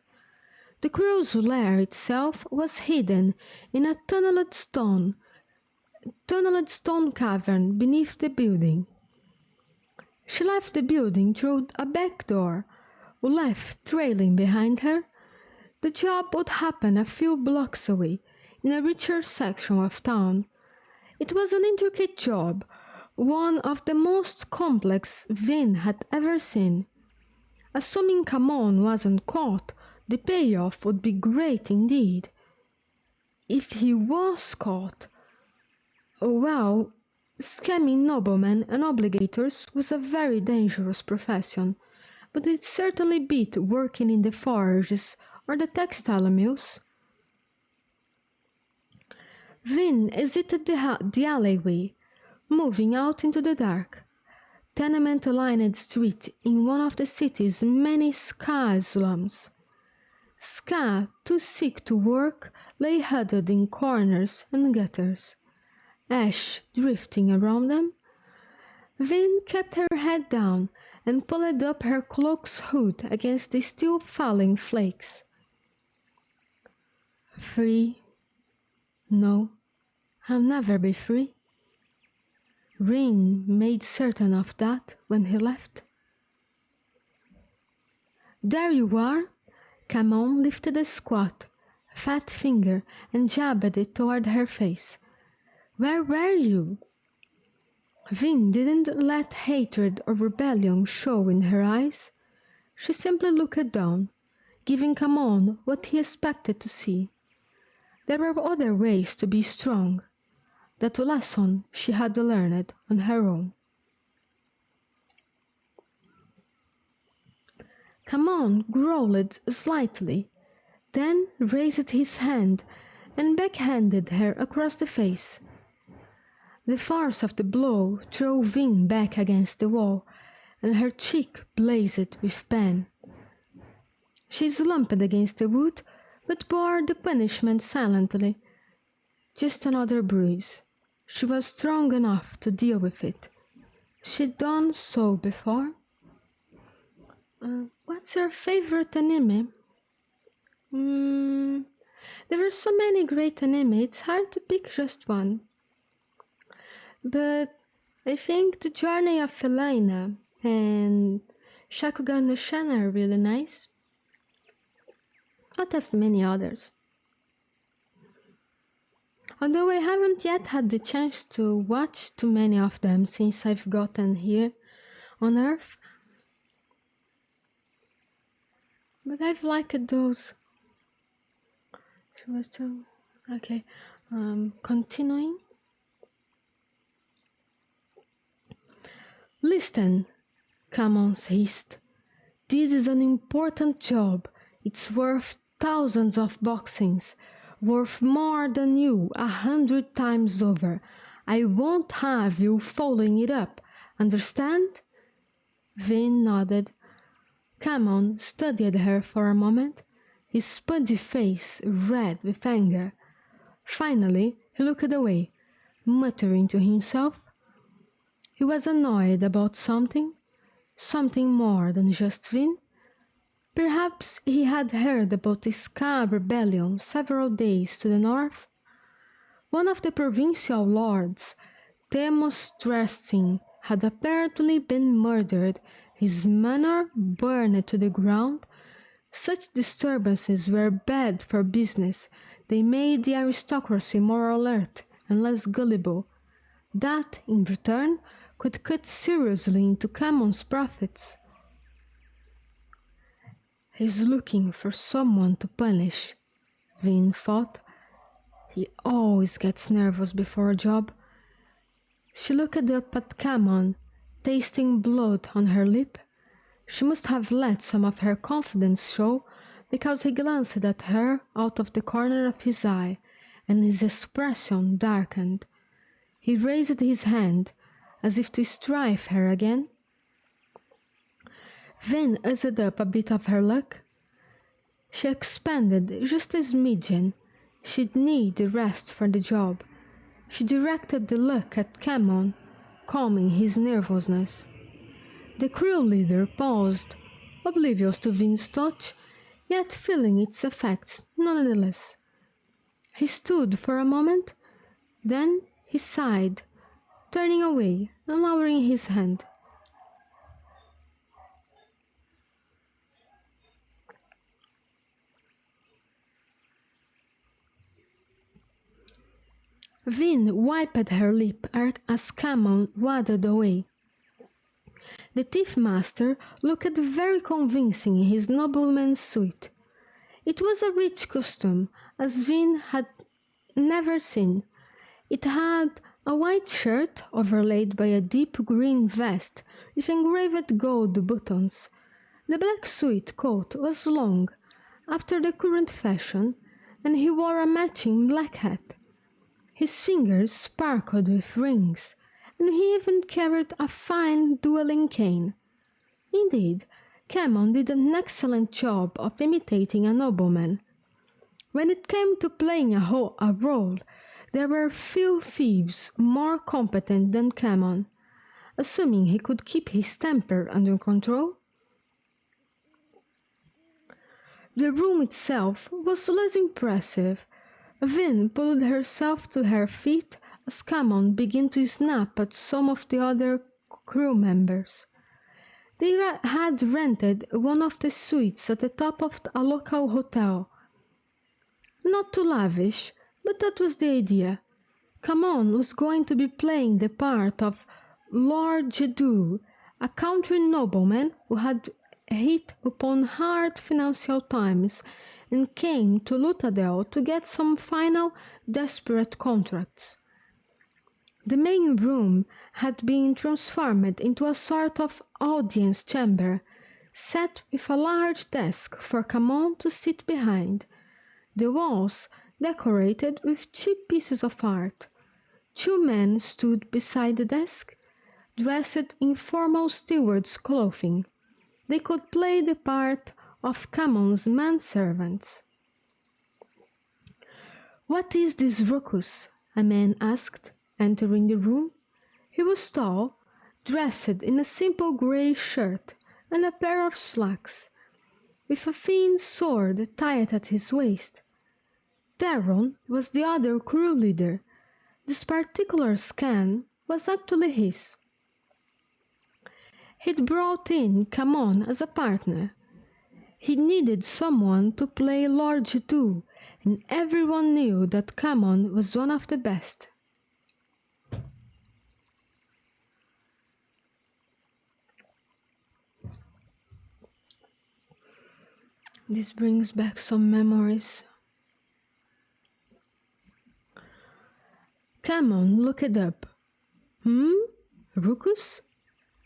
The crow's lair itself was hidden in a tunneled stone cavern beneath the building. She left the building through a back door, Olaf trailing behind her. The job would happen a few blocks away, in a richer section of town. It was an intricate job, one of the most complex Vin had ever seen. Assuming Camon wasn't caught, the payoff would be great indeed. If he was caught, well, scamming noblemen and obligators was a very dangerous profession, but it certainly beat working in the forges or the textile mills. Vin exited the alleyway, moving out into the dark, tenement-lined street in one of the city's many ska slums. Ska, too sick to work, lay huddled in corners and gutters, ash drifting around them. Vin kept her head down and pulled up her cloak's hood against the still falling flakes. Free? No, I'll never be free. Rin made certain of that when he left. "There you are!" Camon lifted a squat, fat finger and jabbed it toward her face. "Where were you?" Vin didn't let hatred or rebellion show in her eyes. She simply looked down, giving Camon what he expected to see. There were other ways to be strong. That lesson she had learned on her own. Camon growled slightly, then raised his hand and backhanded her across the face. The force of the blow drove Vin back against the wall, and her cheek blazed with pain. She slumped against the wood, but bore the punishment silently. Just another bruise. She was strong enough to deal with it. She'd done so before. What's your favorite anime? There are so many great anime, it's hard to pick just one. But I think The Journey of Felina and Shakugan no Shana are really nice. Not have many others. Although I haven't yet had the chance to watch too many of them since I've gotten here on Earth. But I've liked those. Okay, continuing. Listen, Camon's hissed. This is an important job. It's worth thousands of boxings, worth more than you 100 times over. I won't have you following it up, understand? Vin nodded. Camon studied her for a moment, his spudgy face red with anger. Finally, he looked away, muttering to himself. He was annoyed about something more than just Vin. Perhaps he had heard about the Ska rebellion several days to the north. One of the provincial lords, Temos Dressin, had apparently been murdered, his manor burned to the ground. Such disturbances were bad for business. They made the aristocracy more alert and less gullible. That, in return, could cut seriously into Camon's profits. He's looking for someone to punish, Vin thought. He always gets nervous before a job. She looked up at Camon, tasting blood on her lip. She must have let some of her confidence show, because he glanced at her out of the corner of his eye, and his expression darkened. He raised his hand, as if to strike her again. Vin used up a bit of her luck. She expanded just a smidgen. She'd need the rest for the job. She directed the look at Camon, calming his nervousness. The crew leader paused, oblivious to Vin's touch, yet feeling its effects nonetheless. He stood for a moment, then he sighed, turning away and lowering his hand. Vin wiped her lip as Camon waddled away. The thief master looked very convincing in his nobleman's suit. It was a rich costume, as Vin had never seen. It had a white shirt overlaid by a deep green vest with engraved gold buttons. The black suit coat was long, after the current fashion, and he wore a matching black hat. His fingers sparkled with rings, and he even carried a fine dueling cane. Indeed, Camon did an excellent job of imitating a nobleman. When it came to playing a role, there were few thieves more competent than Camon, assuming he could keep his temper under control. The room itself was less impressive. Vin pulled herself to her feet as Camon began to snap at some of the other crew members. They had rented one of the suites at the top of a local hotel. Not too lavish, but that was the idea. Camon was going to be playing the part of Lord Jeddu, a country nobleman who had hit upon hard financial times and came to Luthadel to get some final desperate contracts. The main room had been transformed into a sort of audience chamber, set with a large desk for Camon to sit behind, the walls decorated with cheap pieces of art. Two men stood beside the desk, dressed in formal steward's clothing. They could play the part of Camon's manservants. "What is this ruckus?" a man asked. entering the room. He was tall, dressed in a simple grey shirt and a pair of slacks, with a thin sword tied at his waist. Theron was the other crew leader. This particular scan was actually his. He'd brought in Camon as a partner. He needed someone to play Lord Jadu, and everyone knew that Camon was one of the best. This brings back some memories. Camon looked up. Rucus?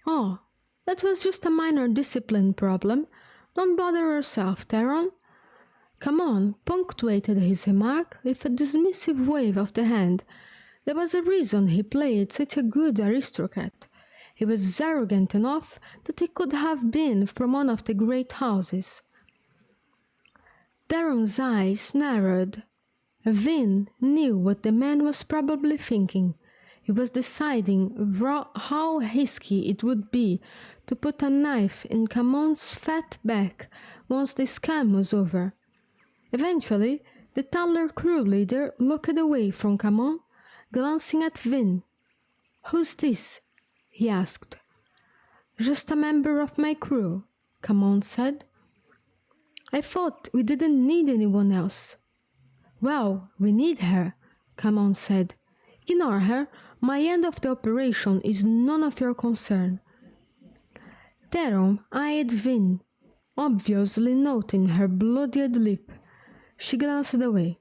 Oh, that was just a minor discipline problem. Don't bother yourself, Theron. Camon punctuated his remark with a dismissive wave of the hand. There was a reason he played such a good aristocrat. He was arrogant enough that he could have been from one of the great houses. Theron's eyes narrowed. Vin knew what the man was probably thinking. He was deciding how risky it would be to put a knife in Camon's fat back once the scam was over. Eventually, the taller crew leader looked away from Camon, glancing at Vin. "Who's this?" he asked. "Just a member of my crew," Camon said. "I thought we didn't need anyone else." "Well, we need her," Camon said. "Ignore her. My end of the operation is none of your concern." Theron eyed Vin, obviously noting her bloodied lip. She glanced away.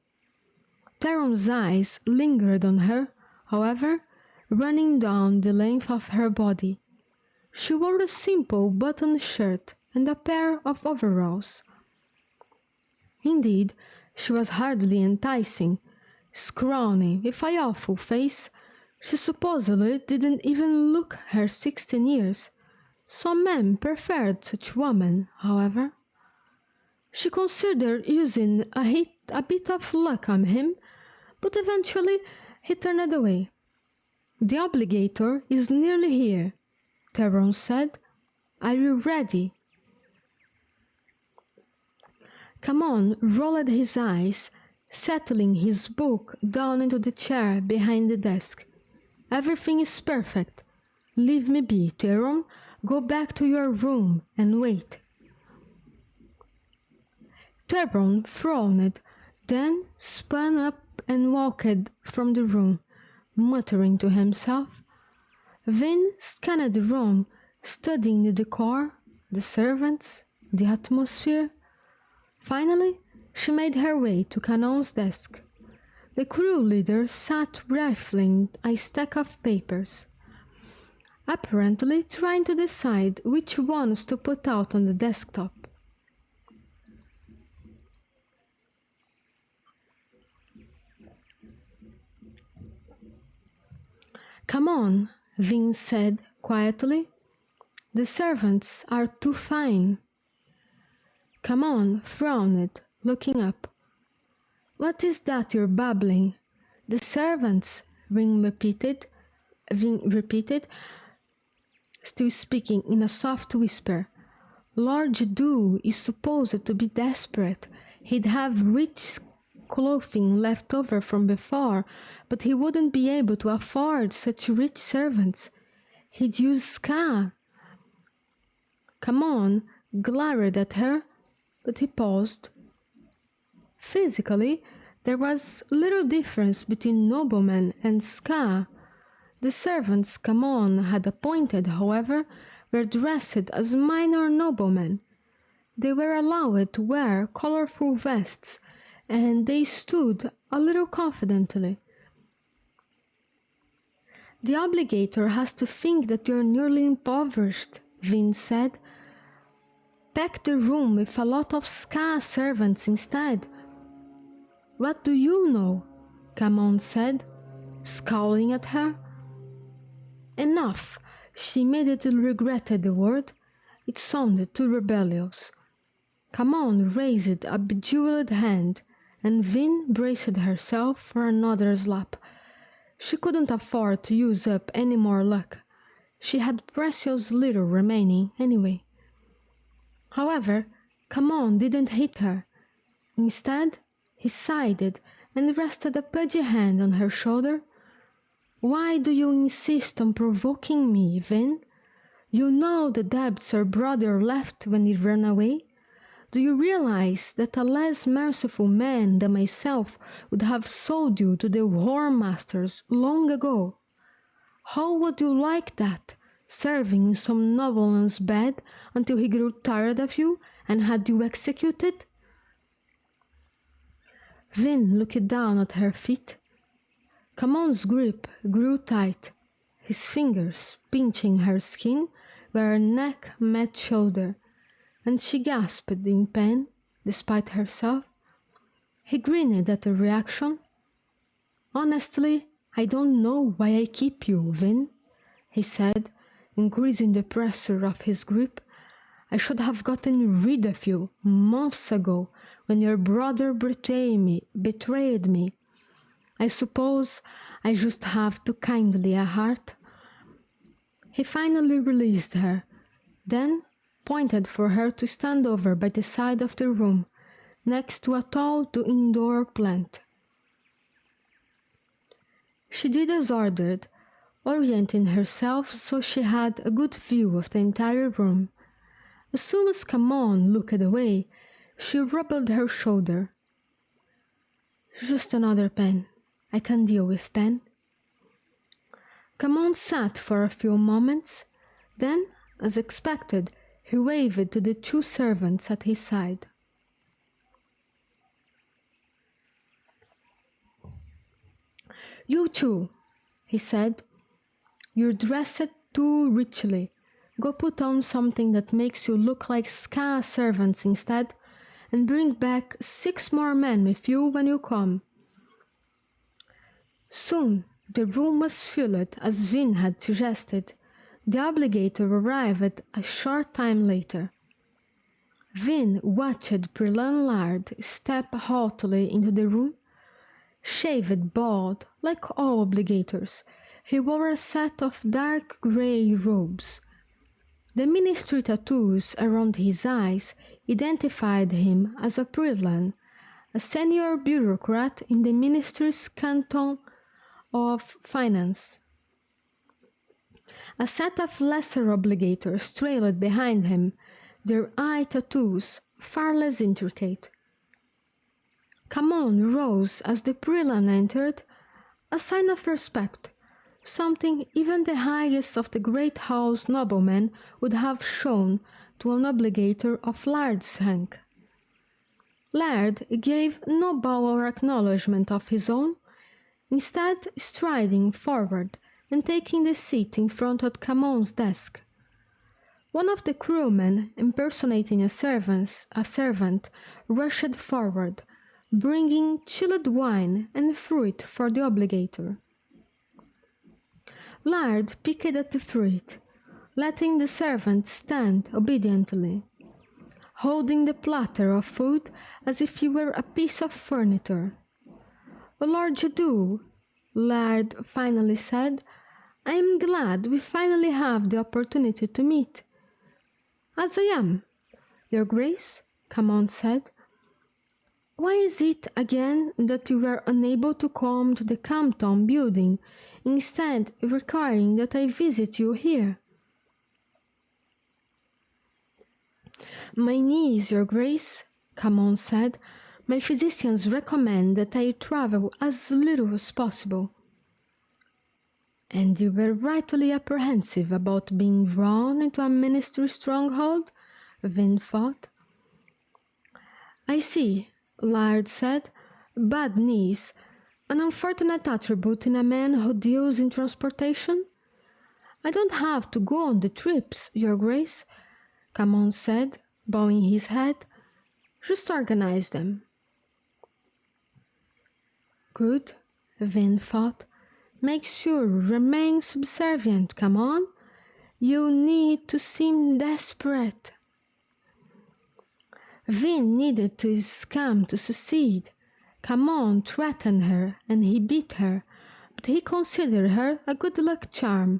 Theron's eyes lingered on her, however, running down the length of her body. She wore a simple button shirt and a pair of overalls. Indeed, she was hardly enticing. Scrawny, with a awful face, she supposedly didn't even look her 16 years. Some men preferred such women, however. She considered using a bit of luck on him, but eventually he turned away. "The obligator is nearly here," Theron said. "Are you ready?" Camon rolled his eyes, settling his book down into the chair behind the desk. "Everything is perfect. Leave me be, Theron. Go back to your room and wait." Theron frowned, then spun up and walked from the room, muttering to himself. Vin scanned the room, studying the decor, the servants, the atmosphere. Finally, she made her way to Camon's desk. The crew leader sat rifling a stack of papers, apparently trying to decide which ones to put out on the desktop. "Come on," Vin said quietly. "The servants are too fine." Camon frowned, looking up. "What is that you're babbling?" "The servants," Vin repeated, still speaking in a soft whisper. "Lord Jadu is supposed to be desperate. He'd have rich clothing left over from before, but he wouldn't be able to afford such rich servants. He'd use Ska." Camon glared at her, but he paused. Physically, there was little difference between noblemen and Ska. The servants Camon had appointed, however, were dressed as minor noblemen. They were allowed to wear colorful vests, and they stood a little confidently. "The obligator has to think that you're nearly impoverished," Vin said. "Pack the room with a lot of Ska servants instead." "What do you know?" Camon said, scowling at her. Enough. She immediately regretted the word. It sounded too rebellious. Camon raised a bejeweled hand, and Vin braced herself for another slap. She couldn't afford to use up any more luck. She had precious little remaining anyway. However, Camon didn't hit her. Instead, he sighed and rested a pudgy hand on her shoulder. "Why do you insist on provoking me, Vin? You know the debts your brother left when he ran away? Do you realize that a less merciful man than myself would have sold you to the whoremasters long ago? How would you like that, serving in some nobleman's bed until he grew tired of you and had you executed?" Vin looked down at her feet. Camon's grip grew tight, his fingers pinching her skin where her neck met shoulder, and she gasped in pain, despite herself. He grinned at the reaction. "Honestly, I don't know why I keep you, Vin," he said, increasing the pressure of his grip. "I should have gotten rid of you months ago when your brother betrayed me. I suppose I just have too kindly a heart." He finally released her, then pointed for her to stand over by the side of the room, next to a tall indoor plant. She did as ordered, orienting herself so she had a good view of the entire room. As soon as Camon looked away, she rubbed her shoulder. "Just another pen. I can deal with pen." Camon sat for a few moments, then, as expected, he waved to the two servants at his side. "You two," he said, "you're dressed too richly. Go put on something that makes you look like ska servants instead, and bring back 6 more men with you when you come." Soon the room was filled as Vin had suggested. The obligator arrived a short time later. Vin watched Brilliant Lard step haughtily into the room. Shaved bald, like all obligators, he wore a set of dark grey robes. The ministry tattoos around his eyes identified him as a Brilliant, a senior bureaucrat in the ministry's canton of finance. A set of lesser obligators trailed behind him, their eye tattoos far less intricate. Camon rose as the Brilliant entered, a sign of respect, something even the highest of the great house noblemen would have shown to an obligator of Lard's rank. Lard gave no bow or acknowledgment of his own, instead striding forward and taking the seat in front of Camon's desk. One of the crewmen, impersonating a servant, rushed forward, bringing chilled wine and fruit for the obligator. Lard picked at the fruit, letting the servant stand obediently, holding the platter of food as if it were a piece of furniture. "A large ado," Lard finally said. "I am glad we finally have the opportunity to meet." "As I am, Your Grace," Camon said. "Why is it again that you were unable to come to the Campton building, instead requiring that I visit you here?" "My knees, Your Grace," Camon said. "My physicians recommend that I travel as little as possible." "And you were rightfully apprehensive about being drawn into a ministry stronghold?" Vin thought. "I see," Lard said. "Bad knees, an unfortunate attribute in a man who deals in transportation?" "I don't have to go on the trips, Your Grace," Camon said, bowing his head. "Just organize them." "Good," Vin thought. "Make sure, remain subservient, come on. You need to seem desperate." Vin needed to scam to succeed. Camon threatened her and he beat her, but he considered her a good luck charm.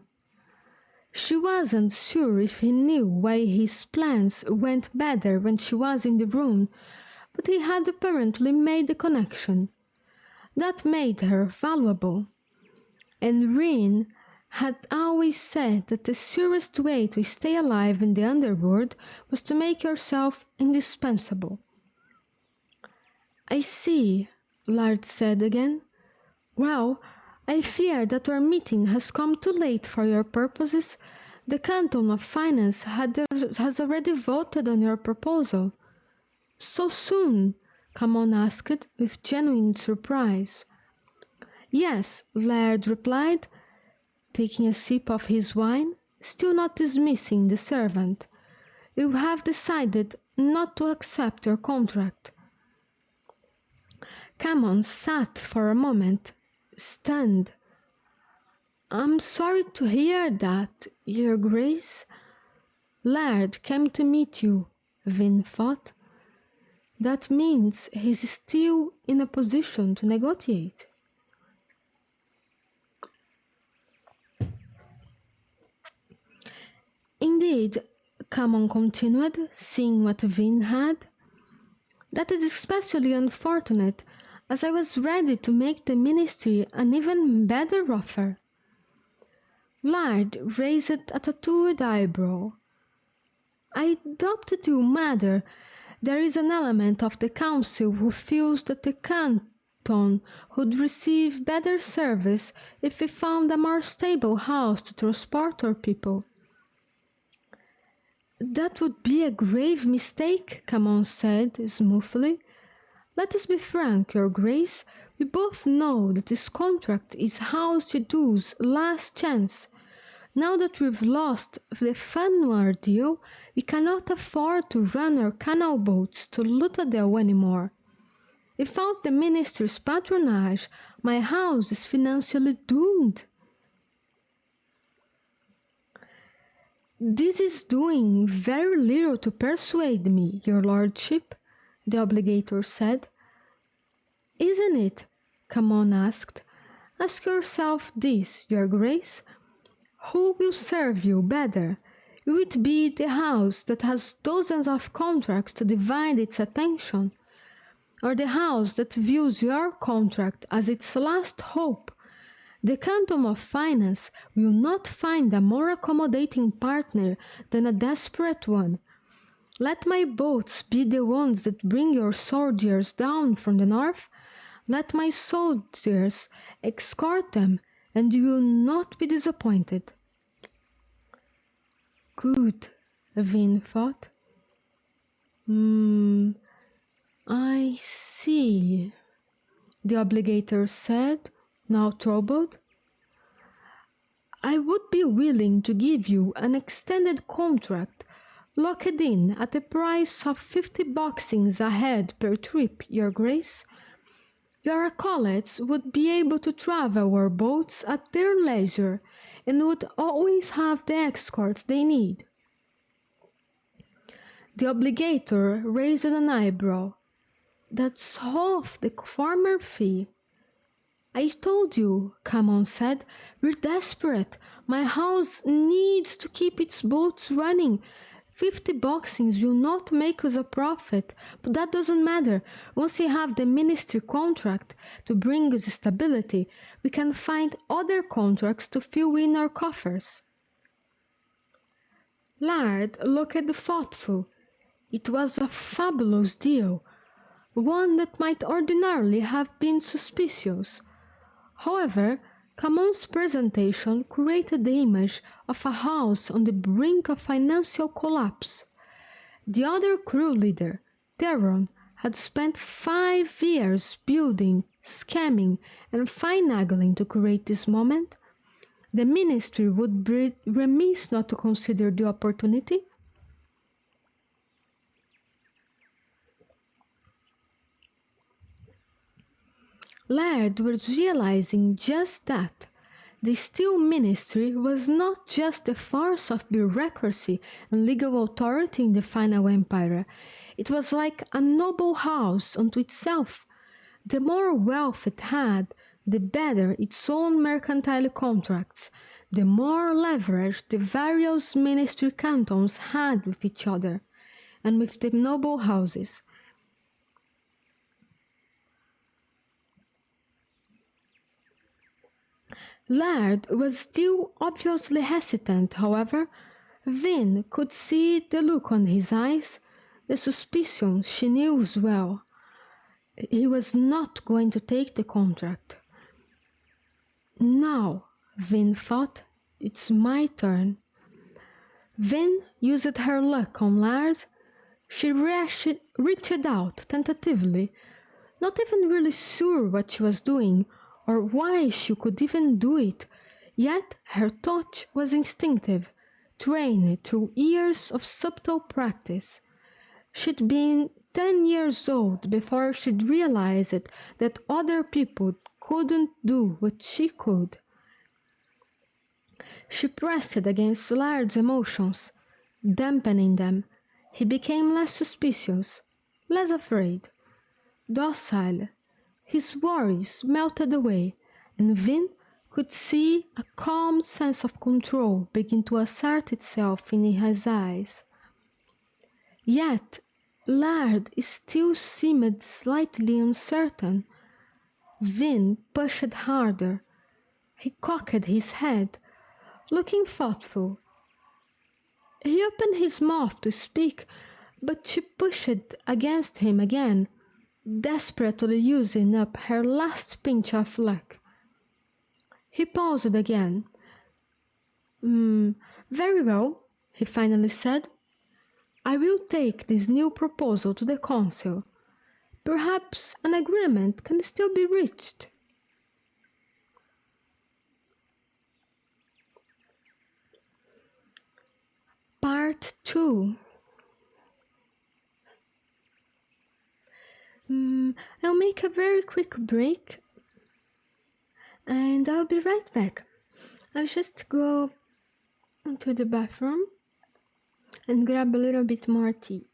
She wasn't sure if he knew why his plans went better when she was in the room, but he had apparently made the connection. That made her valuable. And Rin had always said that the surest way to stay alive in the underworld was to make yourself indispensable. "I see," Lard said again. "Well, I fear that our meeting has come too late for your purposes. The Canton of Finance has already voted on your proposal." "So soon?" Camon asked with genuine surprise. "Yes," Laird replied, taking a sip of his wine, still not dismissing the servant. "You have decided not to accept your contract." Camon sat for a moment, stunned. "I'm sorry to hear that, Your Grace." "Laird came to meet you," Vin thought. "That means he's still in a position to negotiate." "Indeed," Camon continued, seeing what Vin had. "That is especially unfortunate, as I was ready to make the Ministry an even better offer." Laird raised a tattooed eyebrow. "I doubt it will matter. There is an element of the Council who feels that the Canton would receive better service if we found a more stable house to transport our people." "That would be a grave mistake," Camon said smoothly. "Let us be frank, Your Grace. We both know that this contract is House Jedul's last chance. Now that we've lost the Fanwar deal, we cannot afford to run our canal boats to Luthadel anymore. Without the Ministry's patronage, my house is financially doomed." "This is doing very little to persuade me, Your Lordship," the obligator said. "Isn't it?" Camon asked. "Ask yourself this, Your Grace. Who will serve you better? Will it be the house that has dozens of contracts to divide its attention? Or the house that views your contract as its last hope? The Canton of Finance will not find a more accommodating partner than a desperate one. Let my boats be the ones that bring your soldiers down from the north. Let my soldiers escort them, and you will not be disappointed." "Good," Vin thought. I see," the obligator said, now troubled. "I would be willing to give you an extended contract, locked in at the price of 50 boxings a head per trip, Your Grace. Your acolytes would be able to travel our boats at their leisure and would always have the escorts they need." The obligator raised an eyebrow. "That's half the former fee." "I told you," Camon said, "we're desperate. My house needs to keep its boats running. 50 boxings will not make us a profit, but that doesn't matter. Once we have the Ministry contract to bring us stability, we can find other contracts to fill in our coffers." Laird looked thoughtful. It was a fabulous deal, one that might ordinarily have been suspicious. However, Camon's presentation created the image of a house on the brink of financial collapse. The other crew leader, Theron, had spent 5 years building, scamming, and finagling to create this moment. The Ministry would be remiss not to consider the opportunity. Laird was realizing just that. The Steel Ministry was not just a force of bureaucracy and legal authority in the final empire. It was like a noble house unto itself. The more wealth it had, the better its own mercantile contracts, the more leverage the various ministry cantons had with each other, and with the noble houses. Laird was still obviously hesitant, however. Vin could see the look on his eyes, the suspicion she knew well. He was not going to take the contract. Now, Vin thought, it's my turn. Vin used her luck on Laird. She reached out tentatively, not even really sure what she was doing or why she could even do it, yet her touch was instinctive, trained through years of subtle practice. She'd been 10 years old before she'd realized that other people couldn't do what she could. She pressed against Laird's emotions, dampening them. He became less suspicious, less afraid, docile. His worries melted away, and Vin could see a calm sense of control begin to assert itself in his eyes. Yet, Laird still seemed slightly uncertain. Vin pushed harder. He cocked his head, looking thoughtful. He opened his mouth to speak, but she pushed against him again, desperately using up her last pinch of luck. He paused again. Very well, he finally said. I will take this new proposal to the council. Perhaps an agreement can still be reached. Part 2. I'll make a very quick break and I'll be right back. I'll just go to the bathroom and grab a little bit more tea.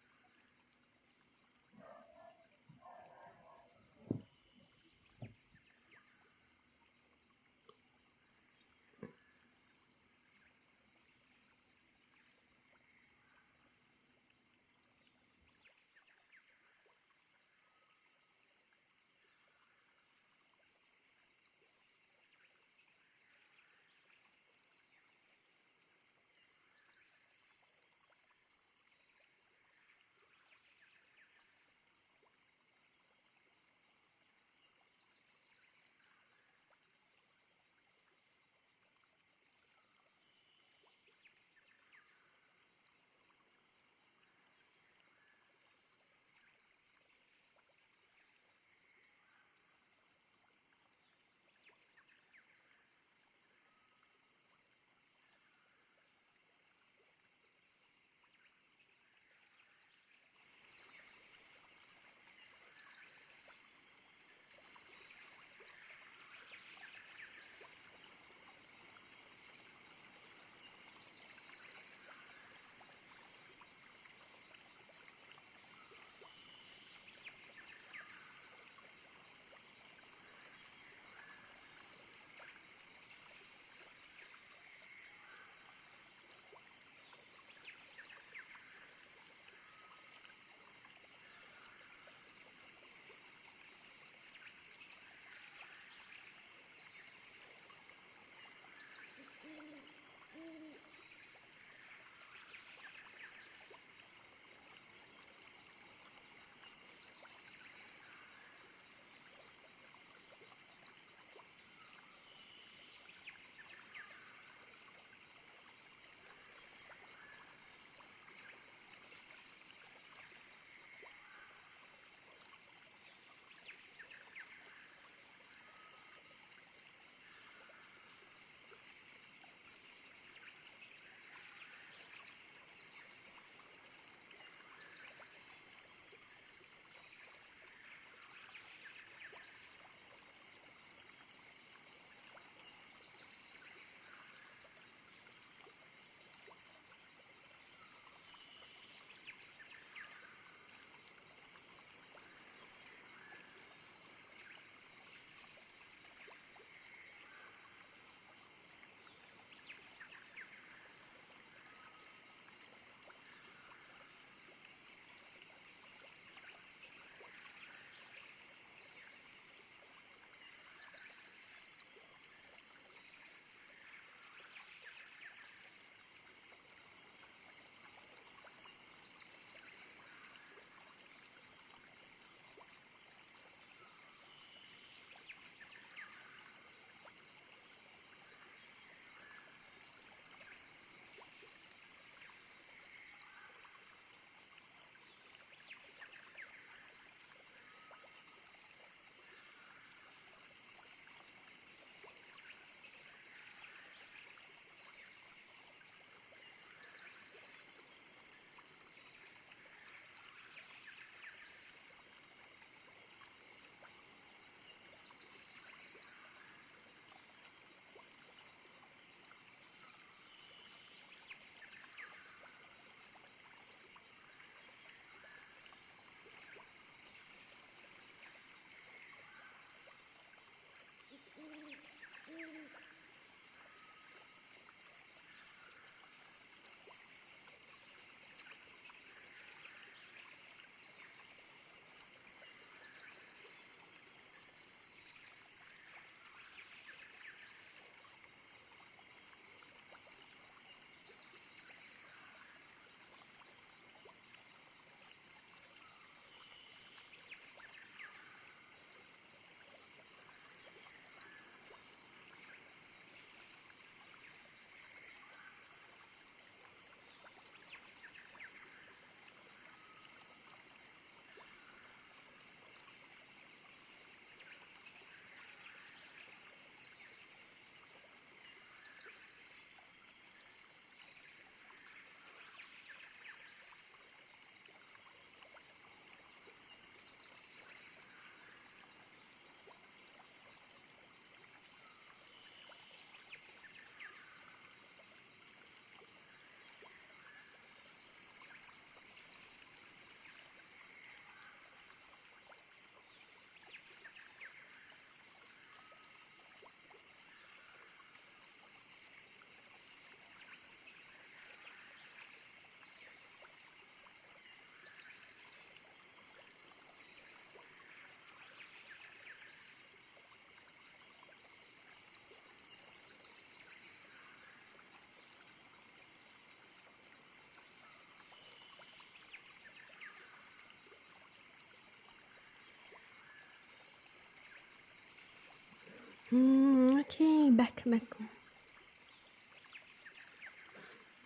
Okay, back.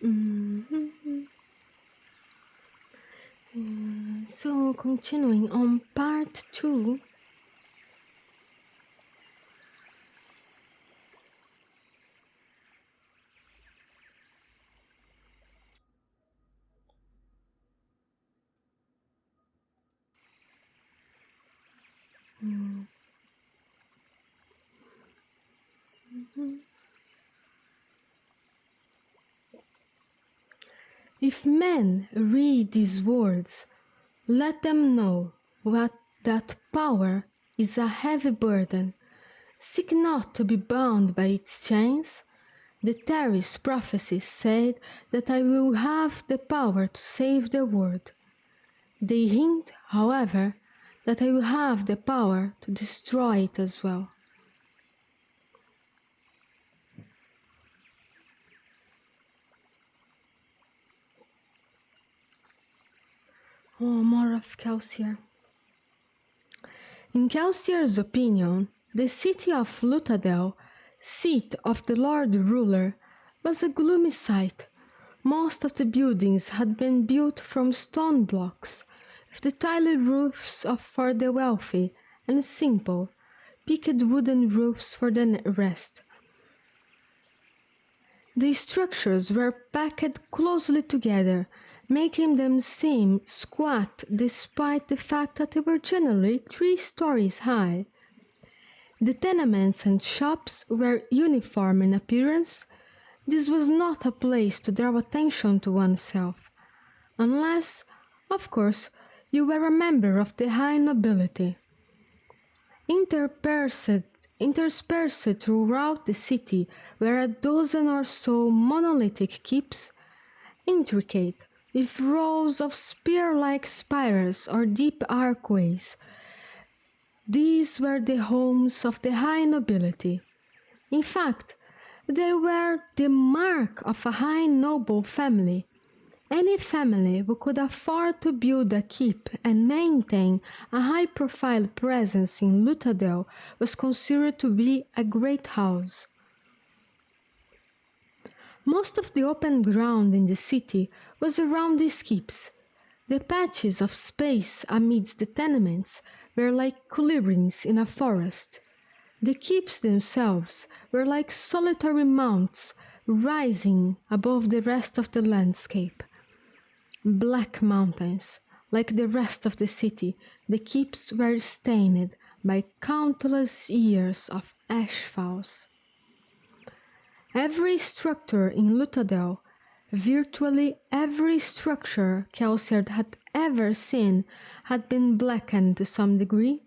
Mhm. So, continuing on part 2. Mm. Mhm. If men read these words, let them know what that power is a heavy burden. Seek not to be bound by its chains. The Terry's prophecies said that I will have the power to save the world. They hint, however, that I will have the power to destroy it as well. Oh, more of Kelsier. In Kelsier's opinion, the city of Luthadel, seat of the Lord Ruler, was a gloomy sight. Most of the buildings had been built from stone blocks, with the tiled roofs for the wealthy, and simple, peaked wooden roofs for the rest. The structures were packed closely together, making them seem squat despite the fact that they were generally 3 stories high. The tenements and shops were uniform in appearance. This was not a place to draw attention to oneself, unless, of course, you were a member of the high nobility. Interspersed throughout the city were a dozen or so monolithic keeps, intricate, with rows of spear-like spires or deep archways. These were the homes of the high nobility. In fact, they were the mark of a high noble family. Any family who could afford to build a keep and maintain a high-profile presence in Luthadel was considered to be a great house. Most of the open ground in the city was around these keeps. The patches of space amidst the tenements were like clearings in a forest. The keeps themselves were like solitary mounts rising above the rest of the landscape. Black mountains, like the rest of the city, the keeps were stained by countless years of ashfalls. Every structure in Luthadel, virtually every structure Kelsier had ever seen, had been blackened to some degree.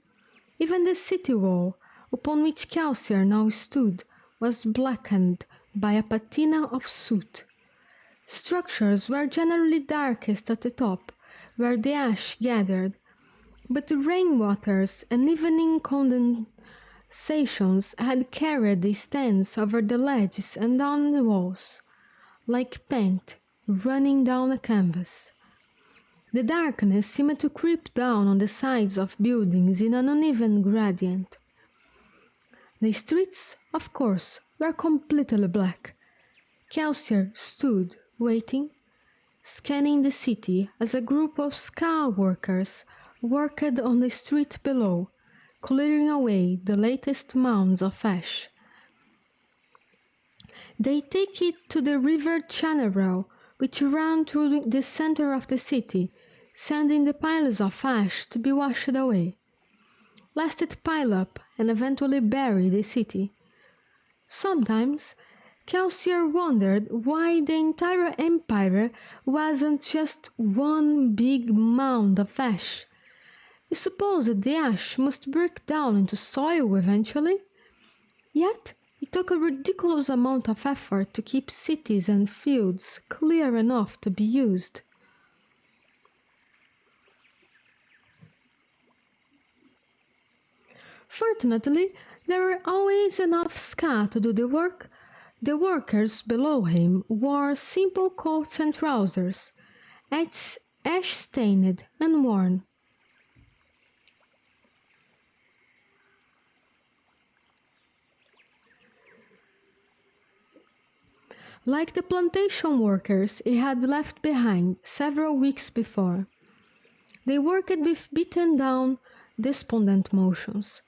Even the city wall, upon which Kelsier now stood, was blackened by a patina of soot. Structures were generally darkest at the top, where the ash gathered, but the rainwaters and evening condensations had carried the stands over the ledges and down the walls, like paint running down a canvas. The darkness seemed to creep down on the sides of buildings in an uneven gradient. The streets, of course, were completely black. Kelsier stood, waiting, scanning the city as a group of ska workers worked on the street below, clearing away the latest mounds of ash. They take it to the river Chanarel, which ran through the center of the city, sending the piles of ash to be washed away, lest it pile up and eventually bury the city. Sometimes, Kelsier wondered why the entire empire wasn't just one big mound of ash. He supposed the ash must break down into soil eventually. Yet, it took a ridiculous amount of effort to keep cities and fields clear enough to be used. Fortunately, there were always enough ska to do the work. The workers below him wore simple coats and trousers, ash-stained and worn. Like the plantation workers he had left behind several weeks before. They worked with beaten down, despondent motions.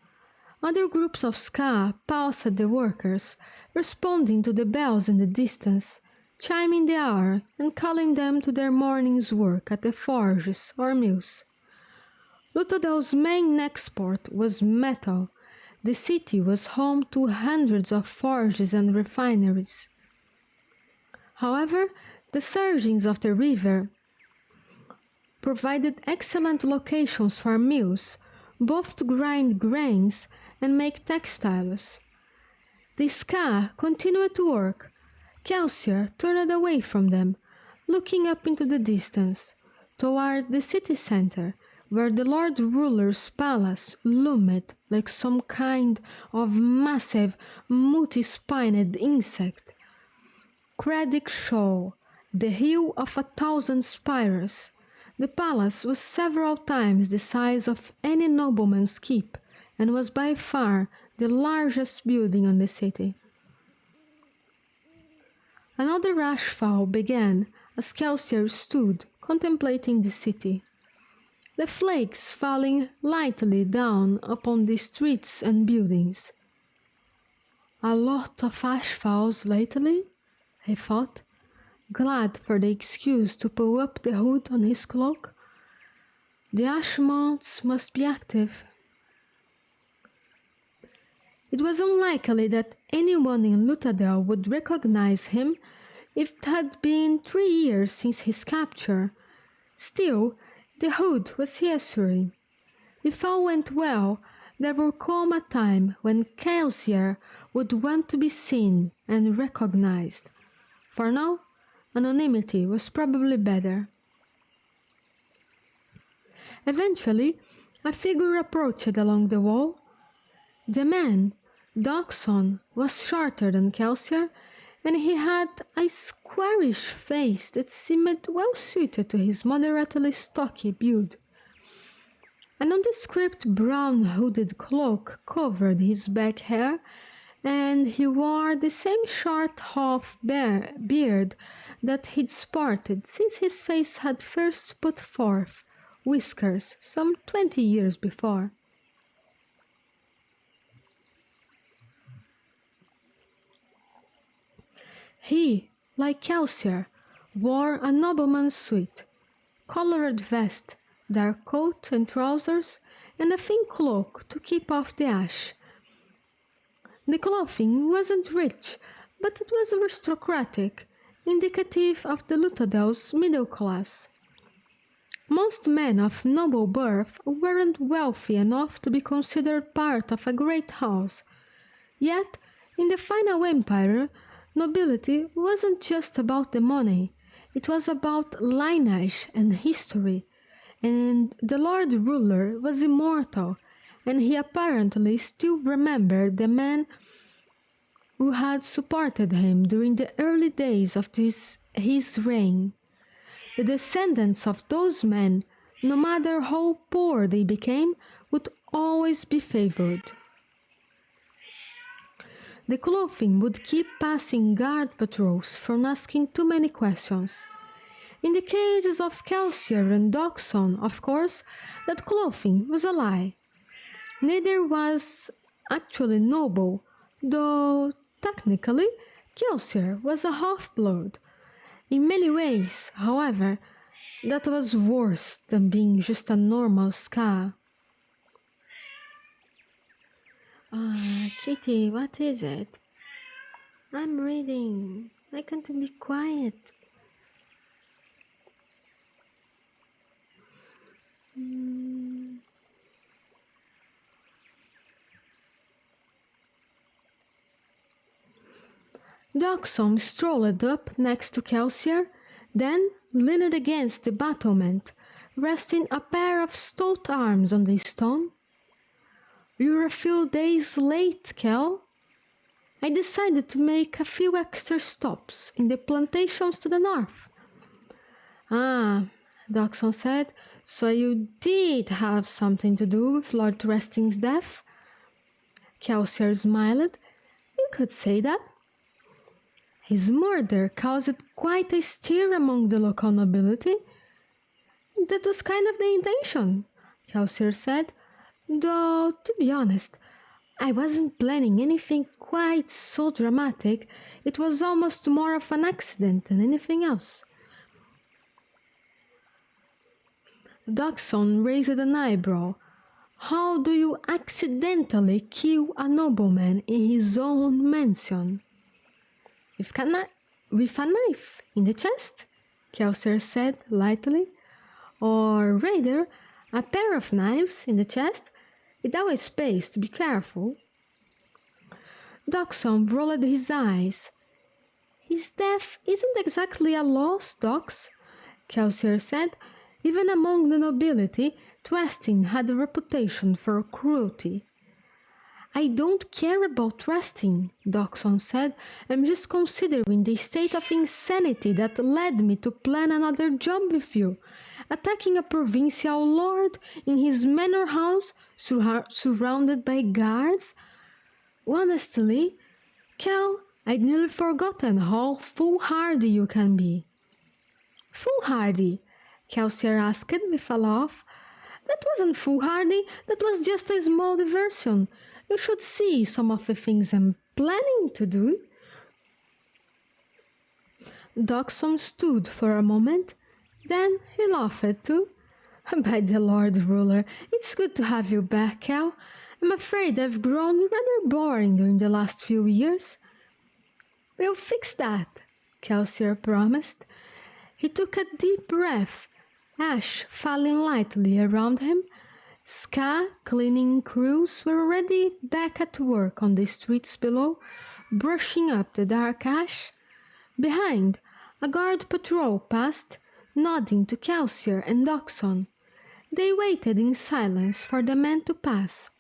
Other groups of ska passed the workers, responding to the bells in the distance, chiming the hour and calling them to their morning's work at the forges or mills. Luthadell's main export was metal. The city was home to hundreds of forges and refineries. However, the surgings of the river provided excellent locations for mills, both to grind grains and make textiles. The ska continued to work. Kelsier turned away from them, looking up into the distance, toward the city center, where the Lord Ruler's palace loomed like some kind of massive, multi-spined insect. Craddock Shaw, the hill of 1,000 spires. The palace was several times the size of any nobleman's keep, and was by far the largest building on the city. Another ashfall began as Kelsier stood contemplating the city. The flakes falling lightly down upon the streets and buildings. A lot of ashfalls lately, he thought, glad for the excuse to pull up the hood on his cloak. The ash mounds must be active. It was unlikely that anyone in Luthadel would recognize him if it had been 3 years since his capture. Still, the hood was reassuring. If all went well, there would come a time when Kelsier would want to be seen and recognized. For now, anonymity was probably better. Eventually, a figure approached along the wall. The man, Dawson, was shorter than Kelsier, and he had a squarish face that seemed well suited to his moderately stocky build. A nondescript brown hooded cloak covered his back hair, and he wore the same short half-beard that he'd sported since his face had first put forth whiskers some 20 years before. He, like Kelsier, wore a nobleman's suit, collared vest, dark coat and trousers, and a thin cloak to keep off the ash. The clothing wasn't rich, but it was aristocratic, indicative of the Luthadel's middle class. Most men of noble birth weren't wealthy enough to be considered part of a great house, yet In the final empire, nobility wasn't just about the money, it was about lineage and history, and the Lord Ruler was immortal, and he apparently still remembered the men who had supported him during the early days of his reign. The descendants of those men, no matter how poor they became, would always be favored. The clothing would keep passing guard patrols from asking too many questions. In the cases of Kelsier and Doxon, of course, that clothing was a lie. Neither was actually noble, though technically Kelsier was a half-blood. In many ways, however, that was worse than being just a normal Ska. Kitty, what is it? I'm reading. I can't be quiet. Doxon strolled up next to Kelsier, then leaned against the battlement, resting a pair of stout arms on the stone. You're a few days late, Kel. I decided to make a few extra stops in the plantations to the north. Ah, Doxon said, so you did have something to do with Lord Resting's death? Kelsier smiled. You could say that. His murder caused quite a stir among the local nobility. That was kind of the intention, Kelsier said, though, to be honest, I wasn't planning anything quite so dramatic. It was almost more of an accident than anything else. Doxon raised an eyebrow. How do you accidentally kill a nobleman in his own mansion? With a knife in the chest, Kelsier said lightly. Or rather, a pair of knives in the chest, with always space to be careful. Doxon rolled his eyes. His death isn't exactly a loss, Dox, Kelsier said. Even among the nobility, Resting had a reputation for cruelty. I don't care about Resting, Doxon said. I'm just considering the state of insanity that led me to plan another job with you. Attacking a provincial lord in his manor house surrounded by guards. Honestly, Kel, I'd nearly forgotten how foolhardy you can be. Foolhardy? Kelsier asked with a laugh. That wasn't foolhardy, that was just a small diversion. You should see some of the things I'm planning to do. Doxon stood for a moment, then he laughed too. By the Lord Ruler, it's good to have you back, Kel. I'm afraid I've grown rather boring during the last few years. We'll fix that, Kelsier promised. He took a deep breath, ash falling lightly around him. Ska cleaning crews were already back at work on the streets below, brushing up the dark ash. Behind, a guard patrol passed, nodding to Kelsier and Doxon. They waited in silence for the men to pass.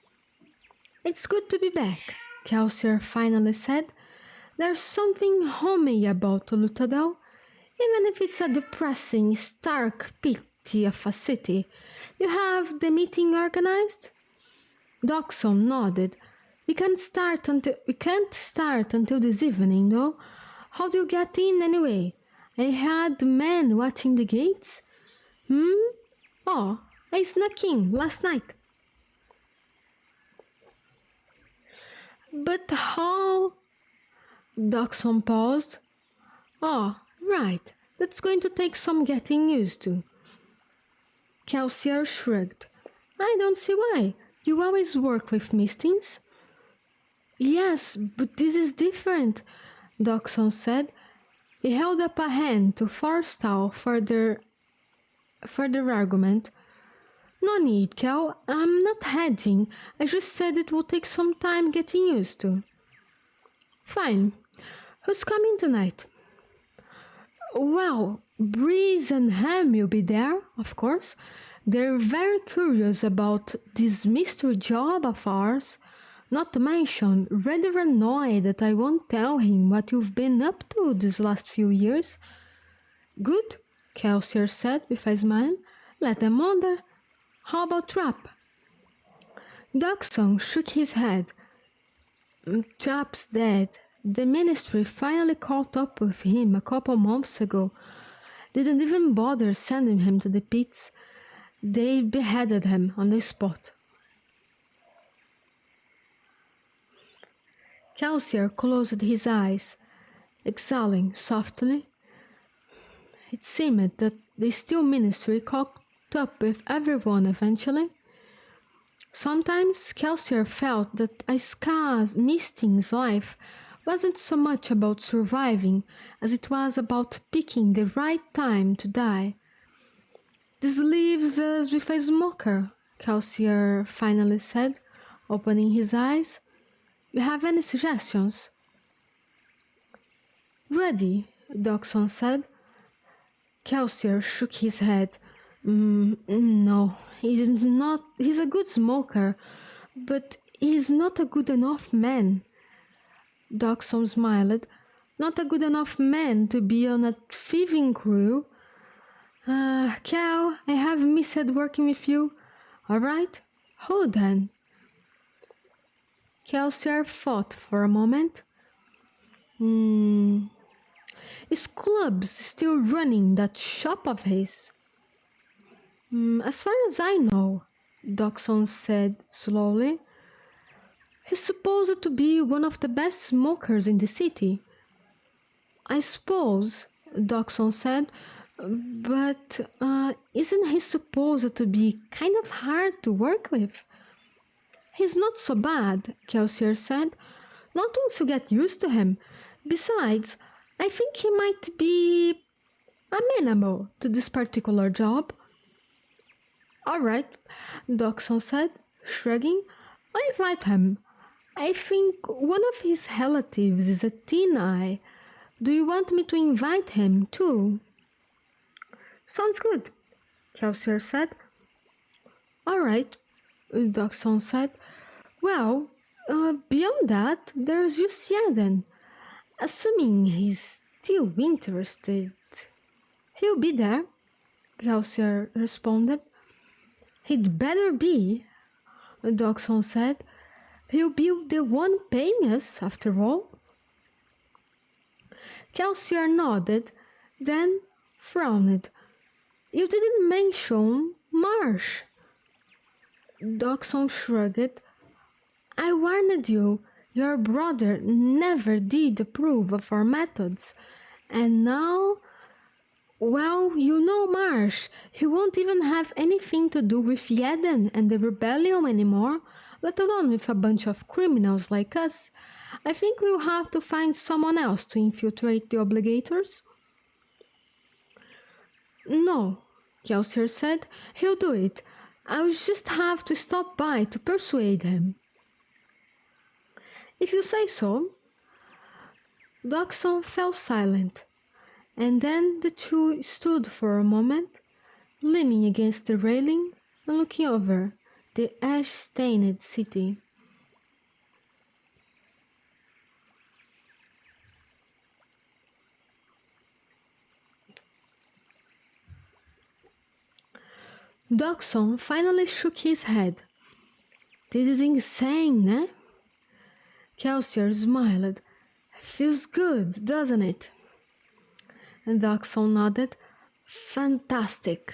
It's good to be back, Kelsier finally said. There's something homey about Lutadel, even if it's a depressing, stark pity of a city. You have the meeting organized? Doxon nodded. We can't start until this evening, though. How do you get in anyway? I had men watching the gates. Oh, I snuck in last night. But how? Doxon paused. Oh, right. That's going to take some getting used to. Kelsier shrugged. I don't see why. You always work with mistings. Yes, but this is different, Doxon said. He held up a hand to forestall further argument. No need, Kel. I'm not hedging. I just said it will take some time getting used to. Fine. Who's coming tonight? Well, Breeze and Ham will be there, of course. They're very curious about this mystery job of ours. Not to mention, rather annoyed that I won't tell him what you've been up to these last few years. Good, Kelsier said with a smile. Let them wonder. How about Trap? Dawson shook his head. Trap's dead. The ministry finally caught up with him a couple months ago. Didn't even bother sending him to the pits. They beheaded him on the spot. Kelsier closed his eyes, exhaling softly. It seemed that the Steel Ministry caught up with everyone eventually. Sometimes Kelsier felt that Iska's Misting's life wasn't so much about surviving as it was about picking the right time to die. This leaves us with a smoker, Kelsier finally said, opening his eyes. You have any suggestions? Ready, Dawson said. Kelsier shook his head. No, he's a good smoker, but he's not a good enough man. Dawson smiled. Not a good enough man to be on a thieving crew. Cal, I have missed working with you. All right, who then? Kelsier thought for a moment. Is Clubs still running that shop of his? As far as I know, Dawson said slowly, he's supposed to be one of the best smokers in the city. I suppose, Dawson said, but isn't he supposed to be kind of hard to work with? He's not so bad, Kelsier said. Not once you get used to him. Besides, I think he might be amenable to this particular job. All right, Dawson said, shrugging. I invite him. I think one of his relatives is a teen eye. Do you want me to invite him too? Sounds good, Kelsier said. All right, Dawson said. Well, beyond that, there's just Yaden. Assuming he's still interested. He'll be there, Kelsier responded. He'd better be, Dawson said. He'll be the one paying us, after all. Kelsier nodded, then frowned. You didn't mention Marsh. Dawson shrugged. I warned you, your brother never did approve of our methods. And now, well, you know Marsh. He won't even have anything to do with Yaden and the rebellion anymore, let alone with a bunch of criminals like us. I think we'll have to find someone else to infiltrate the obligators. No, Kelsier said. He'll do it. I'll just have to stop by to persuade him. If you say so. Dawson fell silent, and then the two stood for a moment, leaning against the railing and looking over the ash-stained city. Dawson finally shook his head. This is insane, eh? Kelsier smiled. Feels good, doesn't it? And Dawson nodded. Fantastic.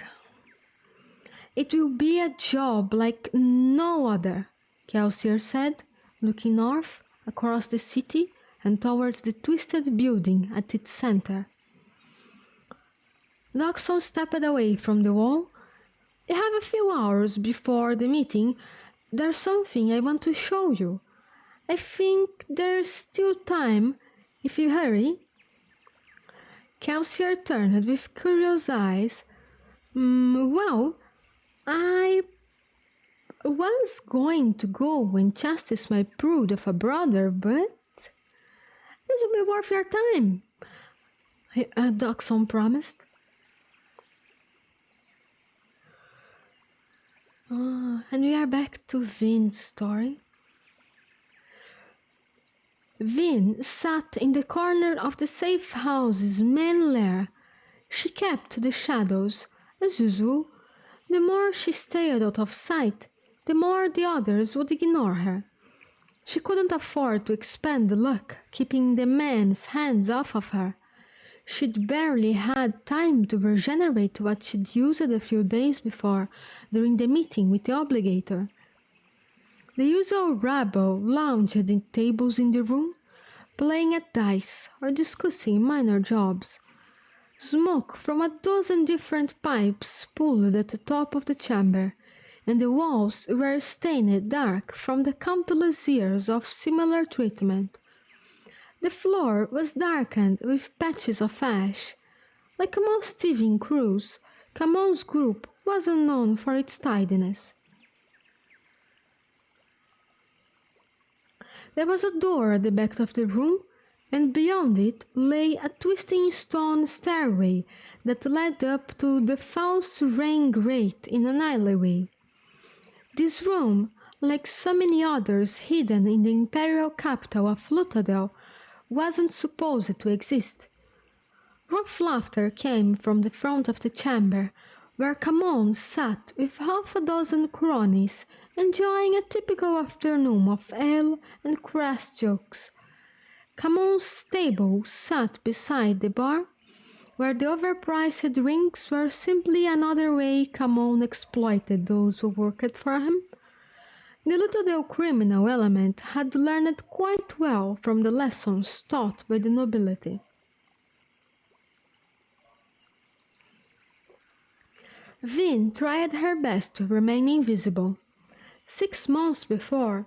It will be a job like no other, Kelsier said, looking north, across the city and towards the twisted building at its center. Dawson stepped away from the wall. I have a few hours before the meeting. There's something I want to show you. I think there's still time, if you hurry. Kelsier turned with curious eyes. Well, I was going to go and chastise my brood of a brother, but This will be worth your time, Dachshund promised. And we are back to Vin's story. Vin sat in the corner of the safe house's main lair. She kept to the shadows, as usual. The more she stayed out of sight, the more the others would ignore her. She couldn't afford to expend the luck keeping the men's hands off of her. She'd barely had time to regenerate what she'd used a few days before during the meeting with the obligator. The usual rabble lounged at tables in the room, playing at dice or discussing minor jobs. Smoke from a dozen different pipes pulled at the top of the chamber, and the walls were stained dark from the countless years of similar treatment. The floor was darkened with patches of ash. Like most evening crews, Camon's group wasn't known for its tidiness. There was a door at the back of the room, and beyond it lay a twisting stone stairway that led up to the false rain grate in an alleyway. This room, like so many others hidden in the imperial capital of Luthadel, wasn't supposed to exist. Rough laughter came from the front of the chamber, where Camon sat with half a dozen cronies, enjoying a typical afternoon of ale and crass jokes. Camon's table sat beside the bar, where the overpriced drinks were simply another way Camon exploited those who worked for him. The Luthadel criminal element had learned quite well from the lessons taught by the nobility. Vin tried her best to remain invisible. 6 months before,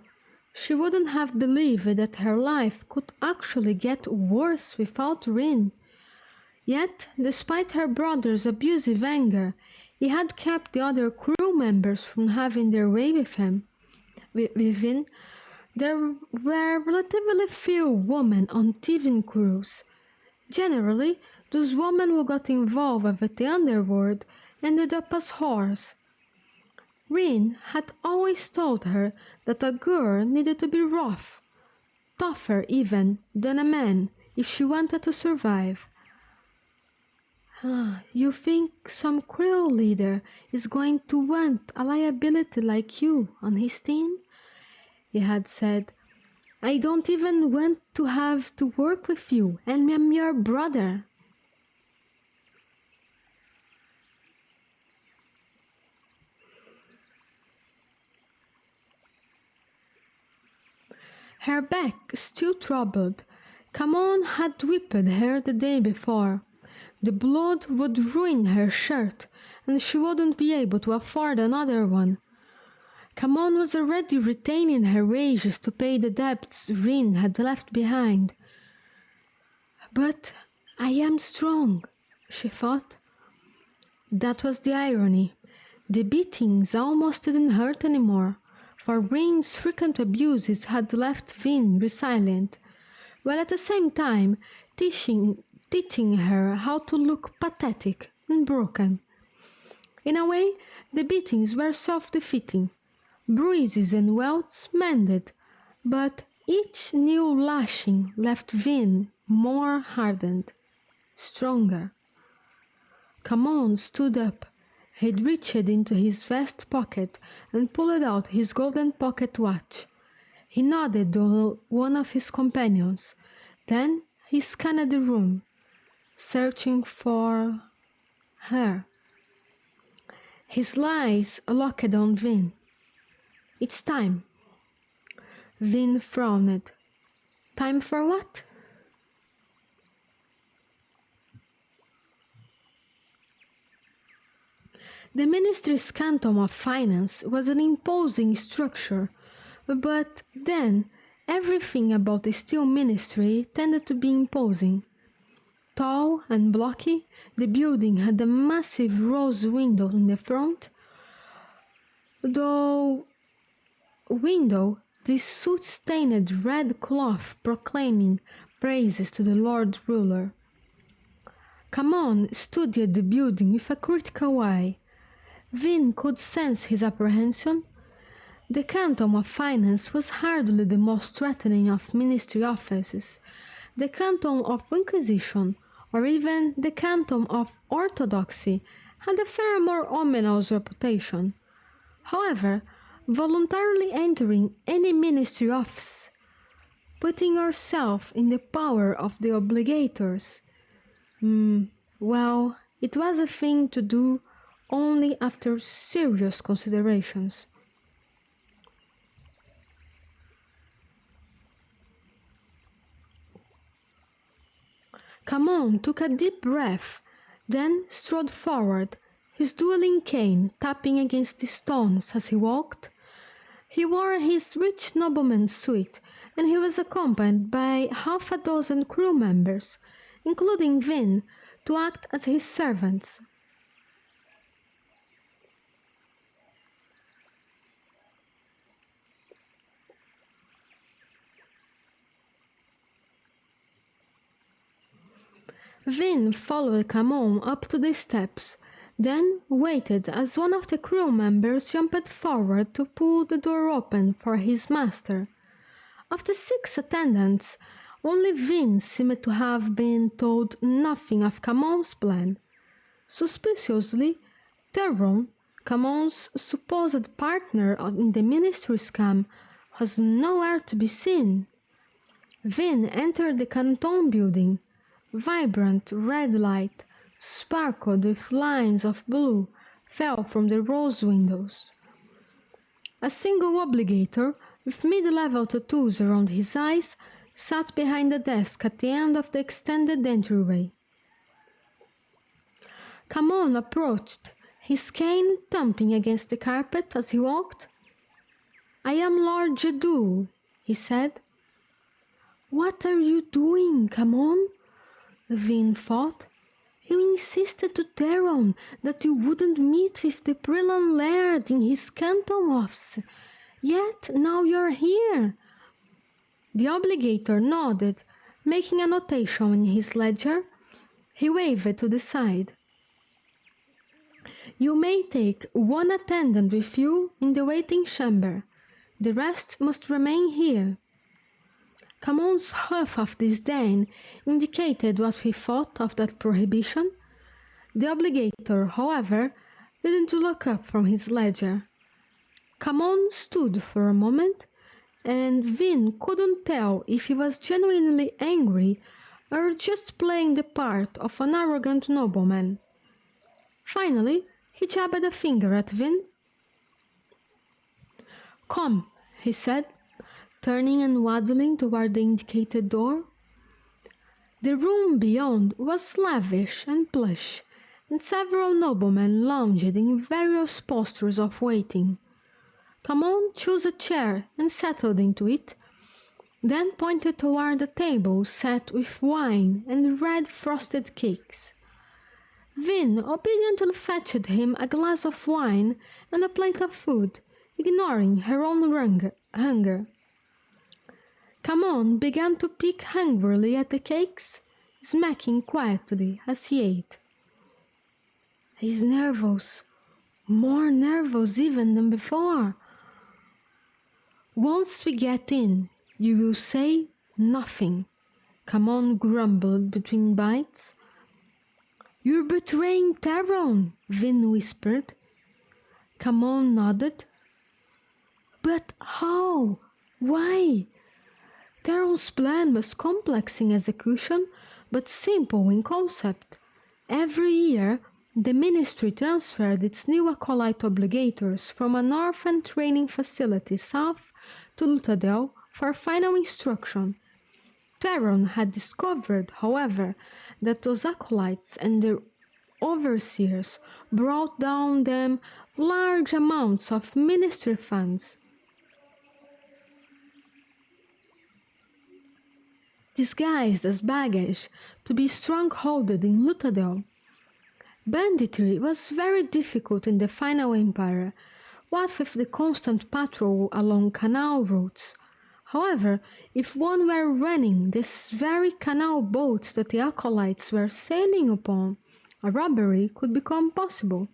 she wouldn't have believed that her life could actually get worse without Rin. Yet, despite her brother's abusive anger, he had kept the other crew members from having their way with him. Within, there were relatively few women on thieving crews. Generally, those women who got involved with the underworld ended up as whores. Rin had always told her that a girl needed to be rough, tougher even than a man if she wanted to survive. You think some crew leader is going to want a liability like you on his team? He had said, I don't even want to have to work with you, and I'm your brother. Her back still troubled. Camon had whipped her the day before. The blood would ruin her shirt, and she wouldn't be able to afford another one. Camon was already retaining her wages to pay the debts Rin had left behind. But I am strong, she thought. That was the irony. The beatings almost didn't hurt anymore, for Rin's frequent abuses had left Vin resilient, while at the same time teaching her how to look pathetic and broken. In a way, the beatings were self-defeating. Bruises and welts mended, but each new lashing left Vin more hardened, stronger. Camon stood up. He'd reached into his vest pocket and pulled out his golden pocket watch. He nodded to one of his companions. Then he scanned the room, searching for her. His eyes locked on Vin. It's time. Vin frowned. Time for what? The Ministry's Canton of Finance was an imposing structure, but then everything about the Steel Ministry tended to be imposing. Tall and blocky, the building had a massive rose window in the front, though the soot-stained red cloth proclaiming praises to the Lord Ruler. Camon studied the building with a critical eye. Vin could sense his apprehension. The Canton of Finance was hardly the most threatening of ministry offices. The Canton of Inquisition, or even the Canton of Orthodoxy, had a far more ominous reputation. However, voluntarily entering any ministry office, putting yourself in the power of the obligators, well, it was a thing to do only after serious considerations. Camon took a deep breath, then strode forward, his dueling cane tapping against the stones as he walked. He wore his rich nobleman's suit, and he was accompanied by half a dozen crew members, including Vin, to act as his servants. Vin followed Camon up to the steps, then waited as one of the crew members jumped forward to pull the door open for his master. Of the 6 attendants, only Vin seemed to have been told nothing of Camon's plan. Suspiciously, Theron, Camon's supposed partner in the ministry scam, was nowhere to be seen. Vin entered the Canton building. Vibrant red light, sparkled with lines of blue, fell from the rose windows. A single obligator, with mid-level tattoos around his eyes, sat behind the desk at the end of the extended entryway. Camon approached, his cane thumping against the carpet as he walked. "I am Lord Jadou," he said. "What are you doing, Camon?" Vin thought. "You insisted to Theron that you wouldn't meet with the Prologue Laird in his Canton office, yet now you're here." The obligator nodded, making a notation in his ledger. He waved to the side. "You may take 1 attendant with you in the waiting chamber. The rest must remain here." Camon's huff of disdain indicated what he thought of that prohibition. The obligator, however, didn't look up from his ledger. Camon stood for a moment, and Vin couldn't tell if he was genuinely angry or just playing the part of an arrogant nobleman. Finally, he jabbed a finger at Vin. "Come," he said, turning and waddling toward the indicated door. The room beyond was lavish and plush, and several noblemen lounged in various postures of waiting. Camon chose a chair and settled into it, then pointed toward a table set with wine and red frosted cakes. Vin obediently fetched him a glass of wine and a plate of food, ignoring her own hunger. Camon began to pick hungrily at the cakes, smacking quietly as he ate. "He's nervous, more nervous even than before." "Once we get in, you will say nothing," Camon grumbled between bites. "You're betraying Theron," Vin whispered. Camon nodded. "But how? Why?" Theron's plan was complex in execution, but simple in concept. Every year, the ministry transferred its new acolyte obligators from an orphan training facility south to Luthadel for final instruction. Theron had discovered, however, that those acolytes and their overseers brought down them large amounts of ministry funds. Disguised as baggage to be strongholded in Luthadel. Banditry was very difficult in the final empire, what with the constant patrol along canal routes. However, if one were running these very canal boats that the acolytes were sailing upon, a robbery could become possible.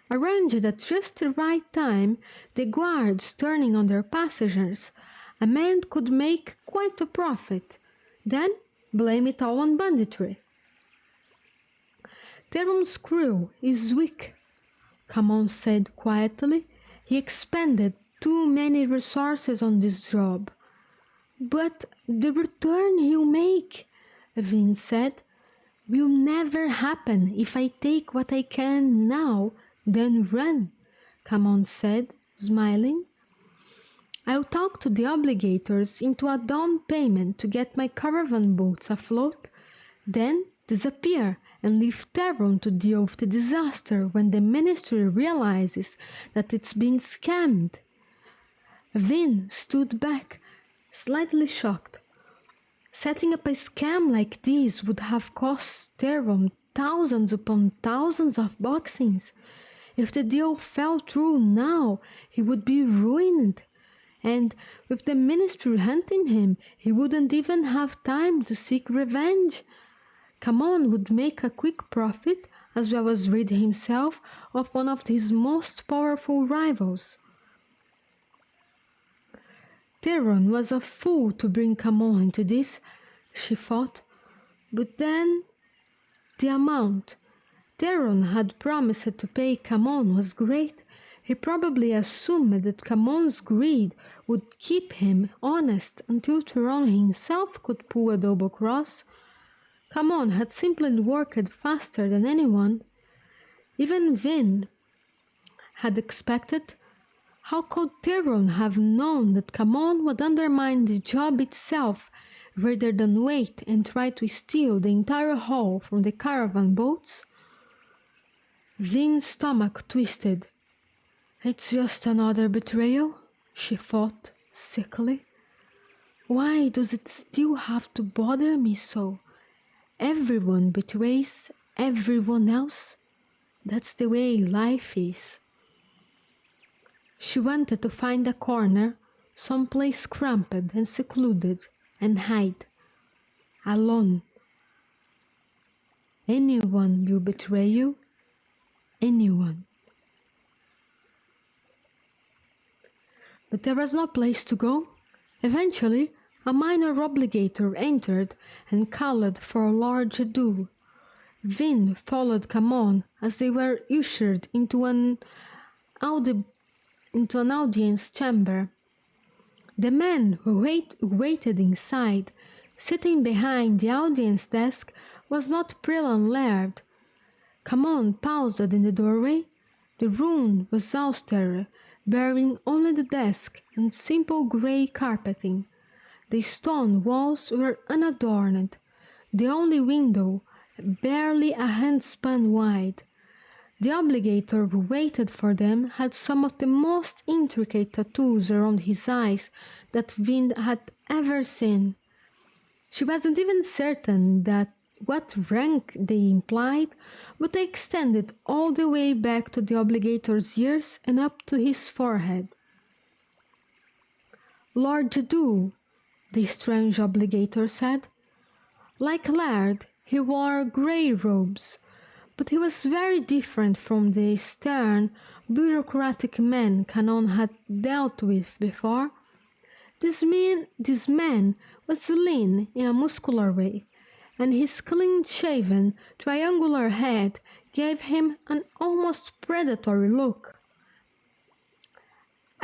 Arranged at just the right time, the guards turning on their passengers, a man could make quite a profit. Then blame it all on banditry. Theron's crew is weak, Camon said quietly. He expended too many resources on this job. But the return he'll make, Vin said, will never happen if I take what I can now, then run, Camon said, smiling. I'll talk to the obligators into a down payment to get my caravan boats afloat, then disappear and leave Theron to deal with the disaster when the ministry realizes that it's been scammed. Vin stood back, slightly shocked. Setting up a scam like this would have cost Theron thousands upon thousands of boxings. If the deal fell through now, he would be ruined. And with the ministry hunting him, he wouldn't even have time to seek revenge. Camon would make a quick profit, as well as rid himself of one of his most powerful rivals. Theron was a fool to bring Camon into this, she thought. But then, the amount Theron had promised to pay Camon was great. He probably assumed that Camon's greed would keep him honest until Theron himself could pull a double cross. Camon had simply worked faster than anyone. Even Vin had expected. How could Theron have known that Camon would undermine the job itself rather than wait and try to steal the entire haul from the caravan boats? Vin's stomach twisted. It's just another betrayal, she thought, sickly. Why does it still have to bother me so? Everyone betrays everyone else. That's the way life is. She wanted to find a corner, someplace cramped and secluded, and hide. Alone. Anyone will betray you. Anyone. But there was no place to go. Eventually, a minor obligator entered and called for Lord Jadu. Vin followed Camon as they were ushered into an audience chamber. The man who waited inside, sitting behind the audience desk, was not Prologue Laird. Camon paused in the doorway. The room was austere, bearing only the desk and simple grey carpeting. The stone walls were unadorned, the only window barely a handspan wide. The obligator who waited for them had some of the most intricate tattoos around his eyes that Vin had ever seen. She wasn't even certain that what rank they implied, but they extended all the way back to the obligator's ears and up to his forehead. Lord Jadu, the strange obligator said. Like Laird, he wore grey robes, but he was very different from the stern, bureaucratic man Canon had dealt with before. This man was lean in a muscular way, and his clean-shaven, triangular head gave him an almost predatory look.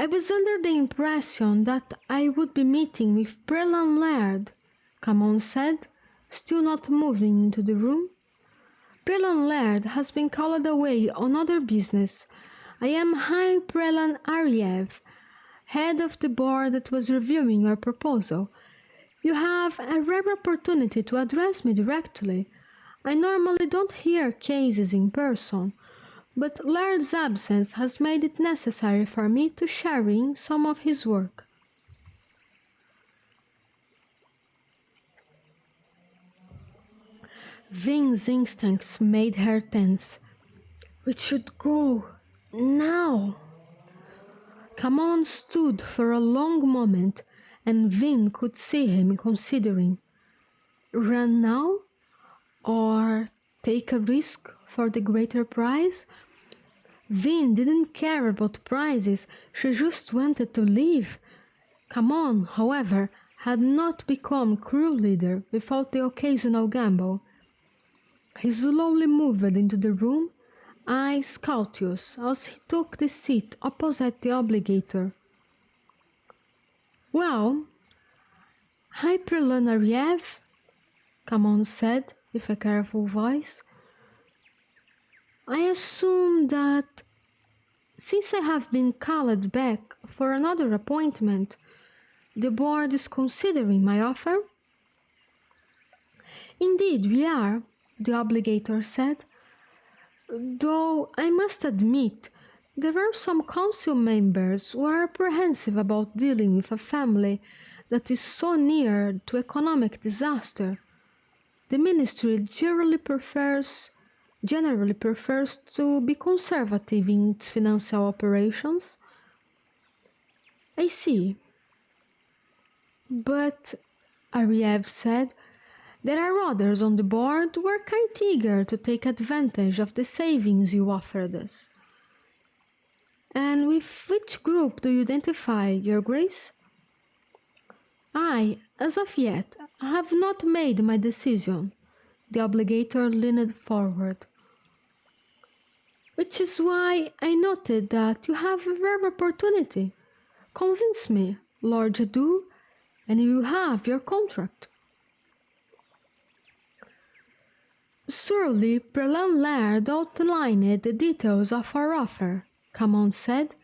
I was under the impression that I would be meeting with Prologue Laird, Camon said, still not moving into the room. Prologue Laird has been called away on other business. I am High Prologue Ariev, head of the board that was reviewing your proposal. You have a rare opportunity to address me directly. I normally don't hear cases in person, but Laird's absence has made it necessary for me to share in some of his work. Vin's instincts made her tense. We should go now. Camon stood for a long moment, and Vin could see him considering, run now or take a risk for the greater prize? Vin didn't care about prizes, she just wanted to live. Come on, however, had not become crew leader without the occasional gamble. He slowly moved into the room, eyes cautious as he took the seat opposite the obligator. Well, Hyperlunariev, Kamon said with a careful voice. I assume that since I have been called back for another appointment, the board is considering my offer? Indeed, we are, the obligator said. Though I must admit, there are some council members who are apprehensive about dealing with a family that is so near to economic disaster. The ministry generally prefers to be conservative in its financial operations. I see. But, Ariev said, there are others on the board who are quite eager to take advantage of the savings you offered us. And with which group do you identify, Your Grace? I, as of yet, have not made my decision. The obligator leaned forward. Which is why I noted that you have a rare opportunity. Convince me, Lord Jadu, and you have your contract. Surely Prelan Laird outlined the details of our offer, Kamon said.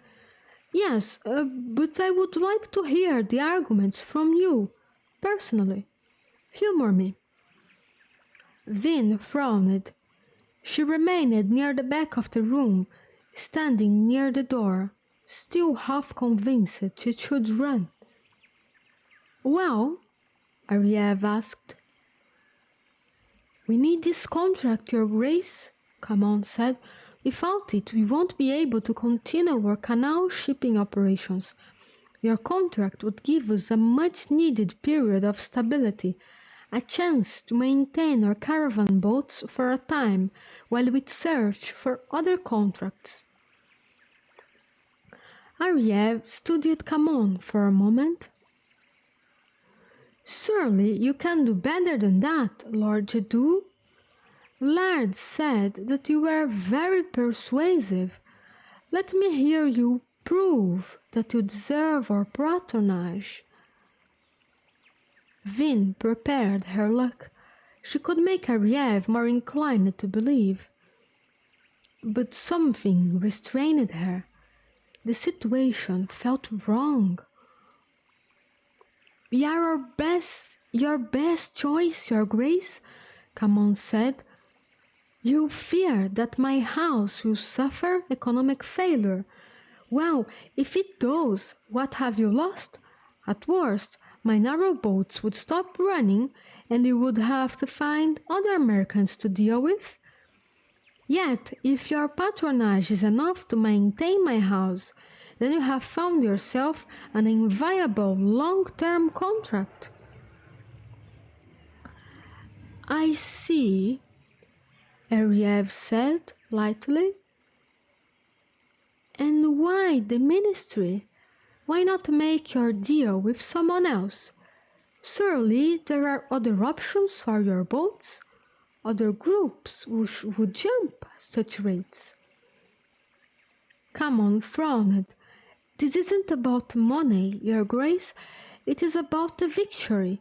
Yes, but I would like to hear the arguments from you, personally. Humor me. Vin frowned. She remained near the back of the room, standing near the door, still half convinced she should run. Well, Ariev asked. We need this contract, Your Grace, Kamon said. Without it, we won't be able to continue our canal shipping operations. Your contract would give us a much-needed period of stability, a chance to maintain our caravan boats for a time while we search for other contracts. Ariev studied Kamon for a moment. Surely you can do better than that, Lord Jadu. Laird said that you were very persuasive. Let me hear you prove that you deserve our patronage. Vin prepared her luck. She could make Ariev more inclined to believe. But something restrained her. The situation felt wrong. We are your best choice, Your Grace, Kamon said. You fear that my house will suffer economic failure. Well, if it does, what have you lost? At worst, my narrow boats would stop running and you would have to find other merchants to deal with. Yet, if your patronage is enough to maintain my house, then you have found yourself an inviolable long-term contract. I see, Ariev said lightly. And why the ministry? Why not make your deal with someone else? Surely there are other options for your boats, other groups which would jump such rates. Kamon frowned. This isn't about money, Your Grace. It is about the victory,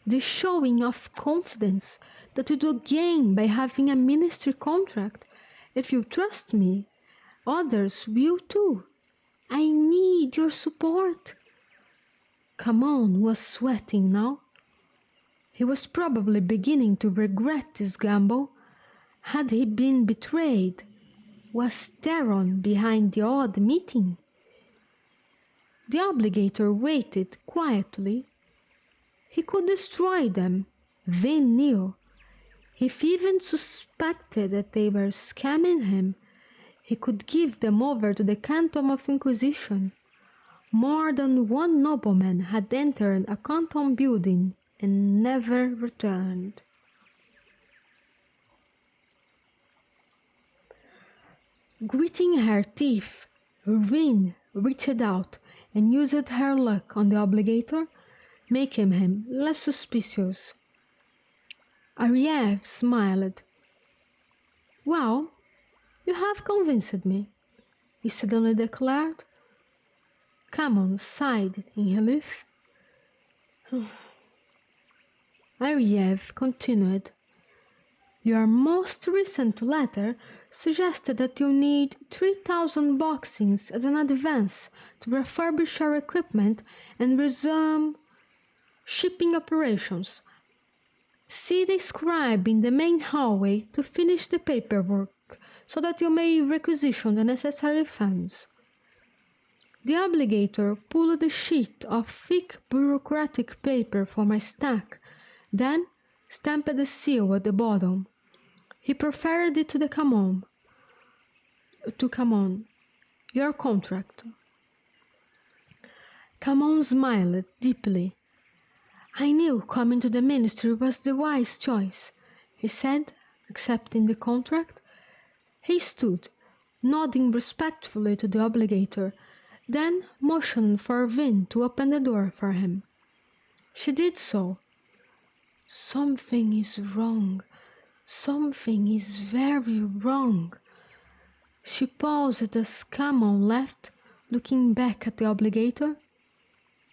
the showing of confidence that you do gain by having a ministry contract. If you trust me, others will too. I need your support. Kamon was sweating now. He was probably beginning to regret this gamble. Had he been betrayed? Was Theron behind the odd meeting? The obligator waited quietly. He could destroy them, Vin knew. If he even suspected that they were scamming him, he could give them over to the Canton of Inquisition. more than one nobleman had entered a canton building and never returned. Gritting her teeth, Rin reached out and used her luck on the obligator, making him less suspicious. Ariev smiled. "Well, you have convinced me," he suddenly declared. Camon sighed in relief. Ariev continued. "Your most recent letter suggested that you need 3,000 boxings as an advance to refurbish your equipment and resume shipping operations. See the scribe in the main hallway to finish the paperwork so that you may requisition the necessary funds." The obligator pulled a sheet of thick bureaucratic paper from a stack, then stamped the seal at the bottom. He proffered it to Camon. "Your contract." Camon smiled deeply. "I knew coming to the ministry was the wise choice," he said, accepting the contract. He stood, nodding respectfully to the obligator, then motioned for Vin to open the door for him. She did so. "Something is wrong. Something is very wrong." She paused as Camon left, looking back at the obligator.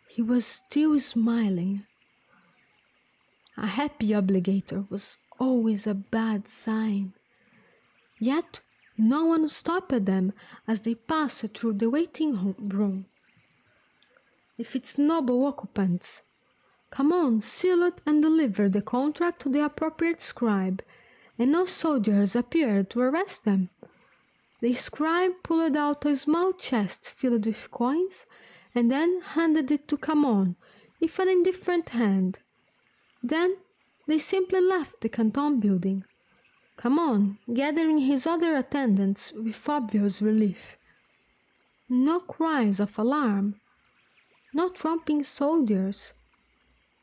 He was still smiling. A happy obligator was always a bad sign. Yet no one stopped them as they passed through the waiting room. With its noble occupants, Camon sealed and delivered the contract to the appropriate scribe, and no soldiers appeared to arrest them. The scribe pulled out a small chest filled with coins and then handed it to Camon with an indifferent hand. Then they simply left the canton building, Camon gathering his other attendants with obvious relief. No cries of alarm, no tramping soldiers.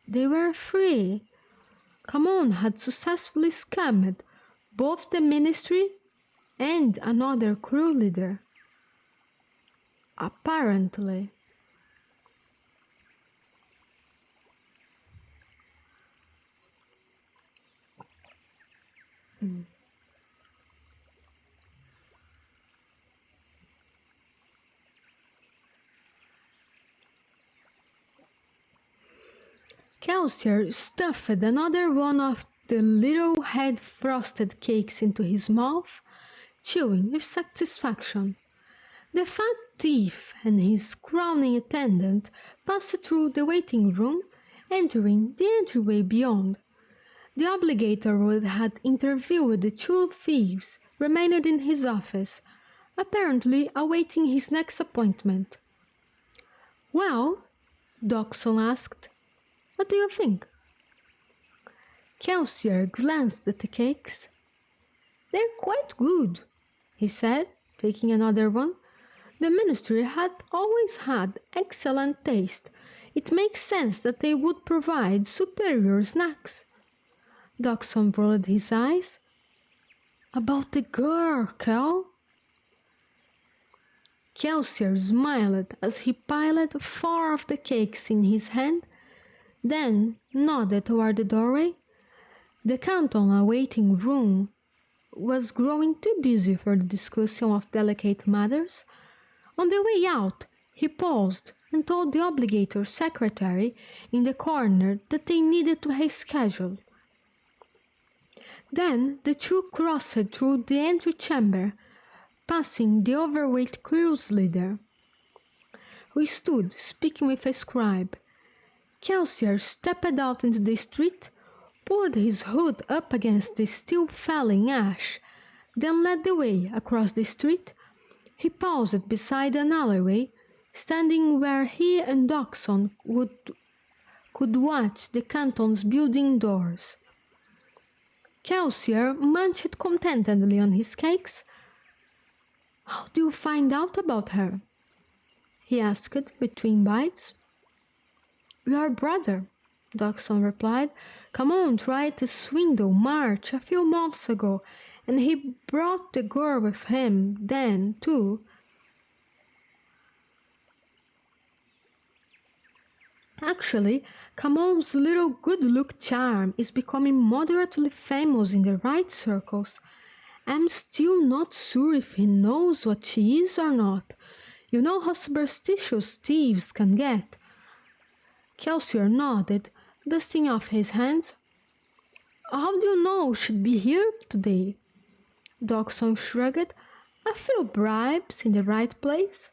They were free. Camon had successfully scammed both the ministry and another crew leader. Apparently. Kelsier stuffed another one of the little head-frosted cakes into his mouth, chewing with satisfaction. The fat thief and his crowning attendant passed through the waiting room, entering the entryway beyond. The obligator who had interviewed the two thieves remained in his office, apparently awaiting his next appointment. "Well," Dawson asked, "what do you think?" Kelsier glanced at the cakes. "They're quite good," he said, taking another one. "The ministry had always had excellent taste. It makes sense that they would provide superior snacks." Dawson rolled his eyes. "About the girl, Kel?" Kelsier smiled as he piled 4 of the cakes in his hand, then nodded toward the doorway. The canton awaiting room was growing too busy for the discussion of delicate matters. On the way out, he paused and told the obligator's secretary in the corner that they needed to reschedule. Then the two crossed through the antechamber, passing the overweight cruise leader, who stood speaking with a scribe. Kelsier stepped out into the street, pulled his hood up against the still falling ash, then led the way across the street. He paused beside an alleyway, standing where he and Dawson could watch the canton's building doors. Kelsier munched contentedly on his cakes. "How do you find out about her?" he asked between bites. Your brother, Dawson replied. Come on, tried to swindle March a few months ago, and he brought the girl with him then, too. Actually, Camon's little good-look charm is becoming moderately famous in the right circles. I'm still not sure if he knows what she is or not. You know how superstitious thieves can get. Kelsier nodded, dusting off his hands. How do you know she'd be here today? Dawson shrugged. A few bribes in the right place.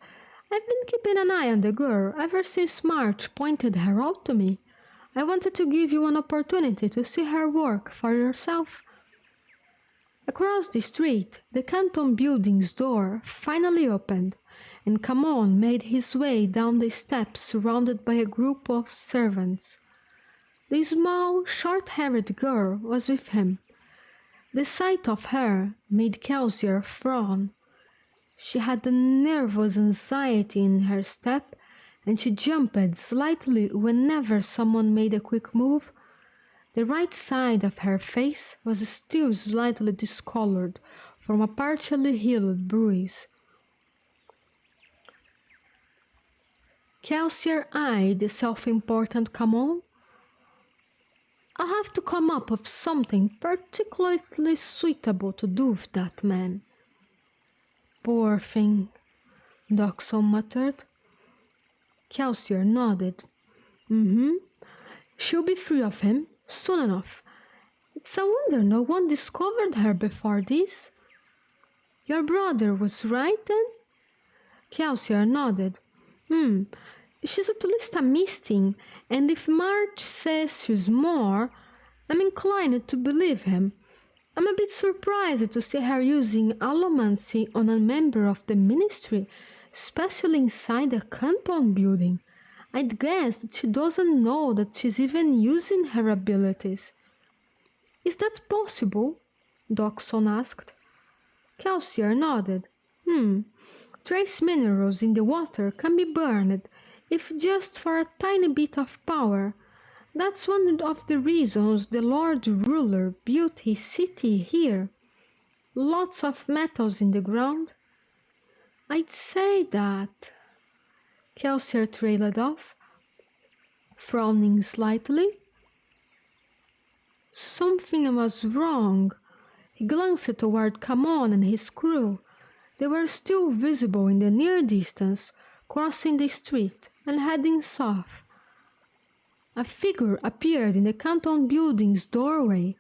I've been keeping an eye on the girl ever since March pointed her out to me. I wanted to give you an opportunity to see her work for yourself. Across the street, the Canton building's door finally opened, and Camon made his way down the steps surrounded by a group of servants. The small, short-haired girl was with him. The sight of her made Kelsier frown. She had a nervous anxiety in her step, and she jumped slightly whenever someone made a quick move. The right side of her face was still slightly discolored from a partially healed bruise. Kelsier eyed the self-important Camon. I have to come up with something particularly suitable to do with that man. Poor thing, Dawson muttered. Kelsier nodded. She'll be free of him soon enough. It's a wonder no one discovered her before this. Your brother was right then? Kelsier nodded. She's at least a misting, and if March says she's more, I'm inclined to believe him. I'm a bit surprised to see her using allomancy on a member of the ministry, especially inside the Canton building. I'd guess that she doesn't know that she's even using her abilities. Is that possible? Dawson asked. Kelsier nodded. Trace minerals in the water can be burned, if just for a tiny bit of power. That's one of the reasons the Lord Ruler built his city here. Lots of metals in the ground. I'd say that. Kelsier trailed off, frowning slightly. Something was wrong. He glanced toward Camon and his crew. They were still visible in the near distance, crossing the street and heading south. A figure appeared in the Canton building's doorway.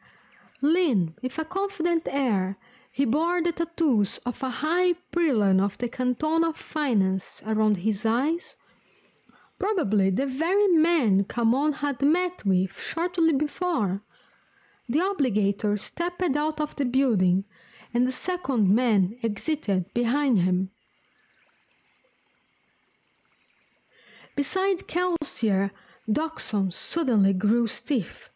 Lean, with a confident air, he bore the tattoos of a high prelate of the Canton of Finance around his eyes. Probably the very man Camon had met with shortly before. The obligator stepped out of the building, and the second man exited behind him. Beside Kelsier, Dawson suddenly grew stiff.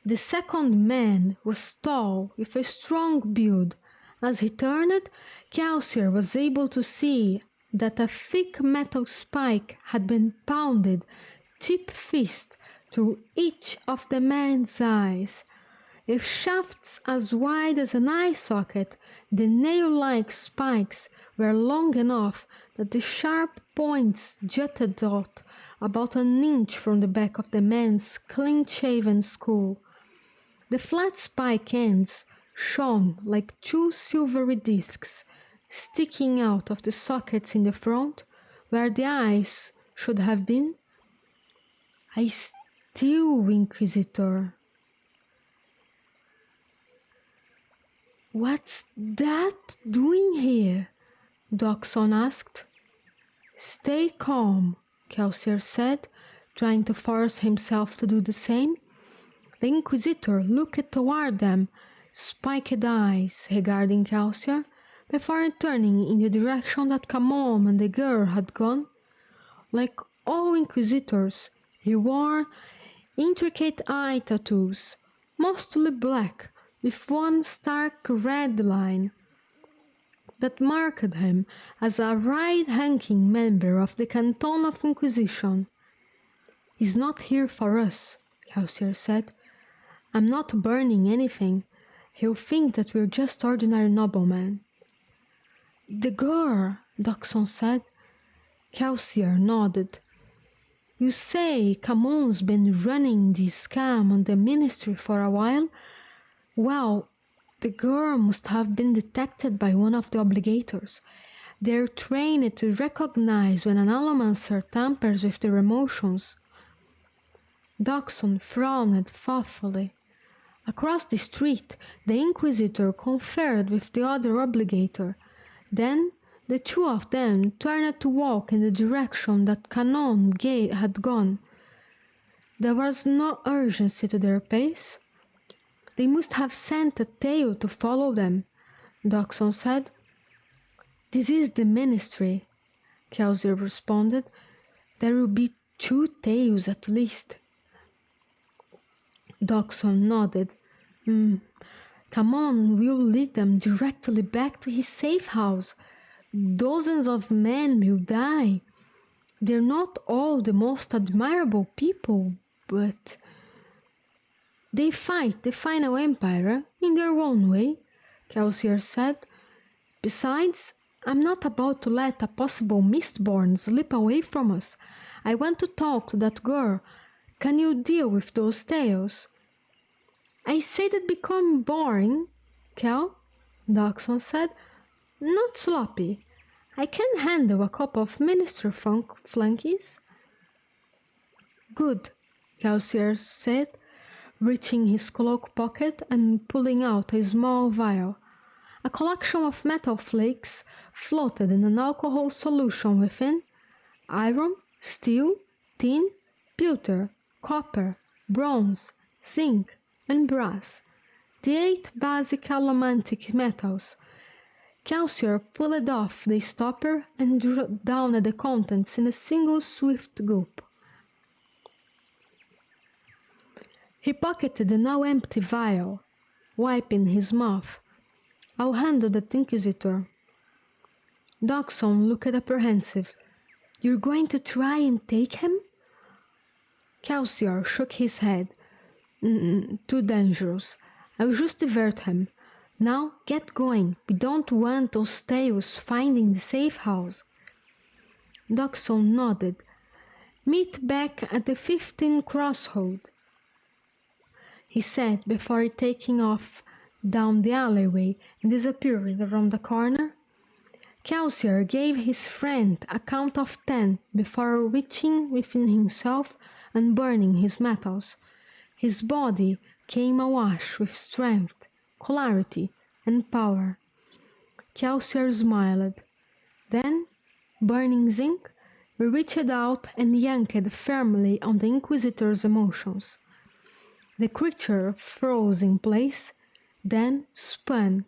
The second man was tall, with a strong build. As he turned, Kelsier was able to see that a thick metal spike had been pounded tip-fist through each of the man's eyes. With shafts as wide as an eye socket, the nail-like spikes were long enough that the sharp points jutted out about an inch from the back of the man's clean-shaven skull. The flat spike ends shone like two silvery discs, sticking out of the sockets in the front, where the eyes should have been. A steel inquisitor. What's that doing here? Dawson asked. Stay calm, Kelsier said, trying to force himself to do the same. The Inquisitor looked toward them, spiked eyes regarding Kelsier, before turning in the direction that Camon and the girl had gone. Like all Inquisitors, he wore intricate eye tattoos, mostly black, with one stark red line. that marked him as a right-ranking member of the Canton of Inquisition. "He's not here for us," Kelsier said. "I'm not burning anything. He'll think that we're just ordinary noblemen." "The girl," Doxon said. Kelsier nodded. "You say Camon's been running this scam on the ministry for a while? Well, the girl must have been detected by one of the obligators. They're trained to recognize when an allomancer tampers with their emotions." Doxon frowned thoughtfully. Across the street, the Inquisitor conferred with the other obligator. Then the two of them turned to walk in the direction that Canon had gone. There was no urgency to their pace. "They must have sent a tail to follow them," Doxon said. "This is the ministry," Kelsier responded. "There will be 2 tails at least." Doxon nodded. "Camon will lead them directly back to his safe house. Dozens of men will die. They're not all the most admirable people, but they fight the final empire in their own way," Kelsier said. "Besides, I'm not about to let a possible mistborn slip away from us. I want to talk to that girl. Can you deal with those tales?" "I say that become boring, Kel," Doxon said. "Not sloppy. I can handle a couple of minister flunkies." "Good," Kelsier said, reaching his cloak pocket and pulling out a small vial. A collection of metal flakes floated in an alcohol solution within. Iron, steel, tin, pewter, copper, bronze, zinc, and brass. The 8 basic allomantic metals. Kelsier pulled off the stopper and drew down the contents in a single swift gulp. He pocketed the now empty vial, wiping his mouth. "I'll handle that Inquisitor." Doxon looked apprehensive. "You're going to try and take him?" Kelsier shook his head. Too dangerous. I'll just divert him. Now get going. We don't want those tales finding the safe house." Doxon nodded. "Meet back at the 15 crossroad," he said before taking off down the alleyway and disappearing around the corner. Kelsier gave his friend a count of 10 before reaching within himself and burning his metals. His body came awash with strength, clarity, and power. Kelsier smiled. Then, burning zinc, he reached out and yanked firmly on the Inquisitor's emotions. The creature froze in place, then spun,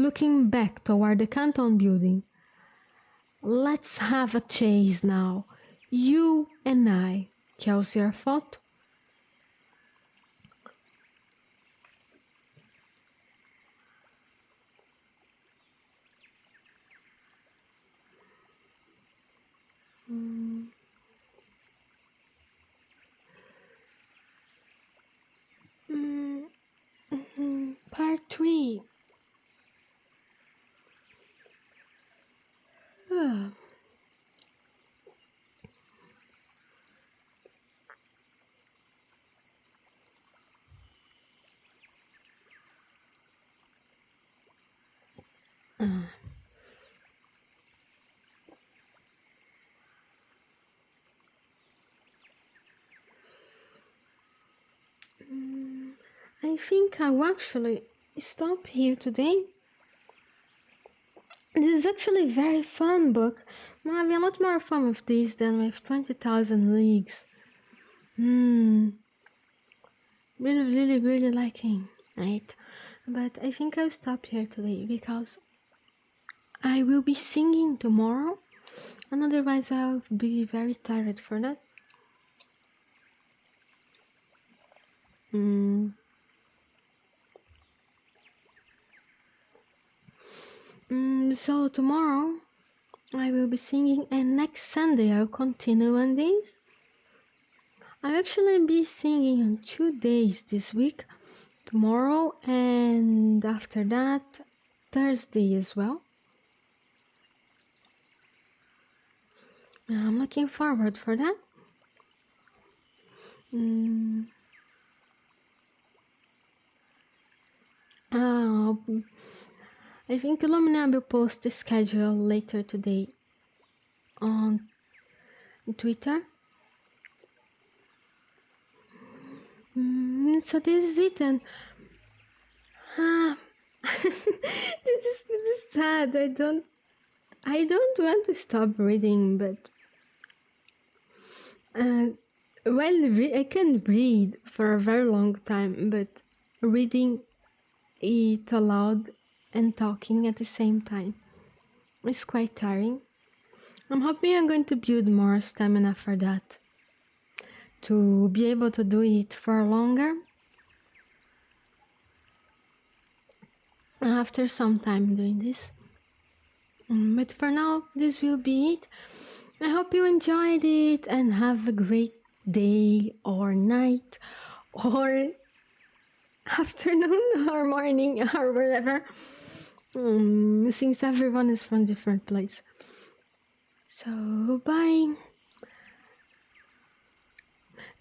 looking back toward the Canton building. "Let's have a chase now, you and I," Kelsier thought. Part 3. I think I'll actually stop here today. This is actually a very fun book. I'm having a lot more fun with this than with 20,000 Leagues. Really liking it. But I think I'll stop here today because I will be singing tomorrow, and otherwise I'll be very tired for that. So tomorrow I will be singing, and next Sunday I'll continue on this. I'll actually be singing on 2 days this week, tomorrow and after that Thursday as well. I'm looking forward for that. I think Illumina will post the schedule later today on Twitter. So this is it, and this is sad. I don't want to stop reading, but I can read for a very long time, but reading it aloud and talking at the same time is quite tiring. I'm hoping I'm going to build more stamina for that, to be able to do it for longer after some time doing this. But for now, this will be it. I hope you enjoyed it and have a great day or night or afternoon or morning or wherever, since everyone is from different place. So bye.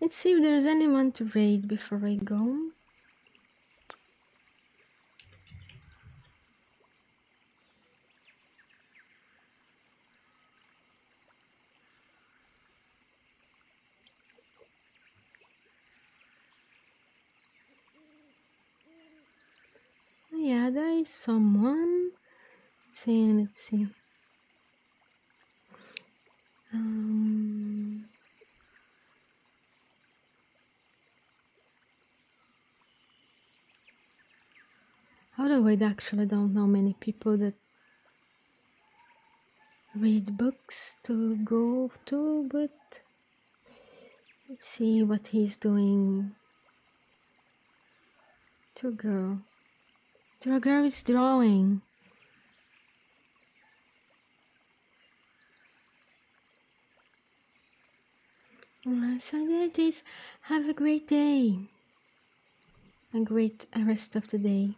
Let's see if there's anyone to raid before I go. Yeah, there is someone. Let's see. Although I actually don't know many people that read books to go to, but let's see what he's doing. Turger is drawing. So there it is. Have a great day. A great rest of the day.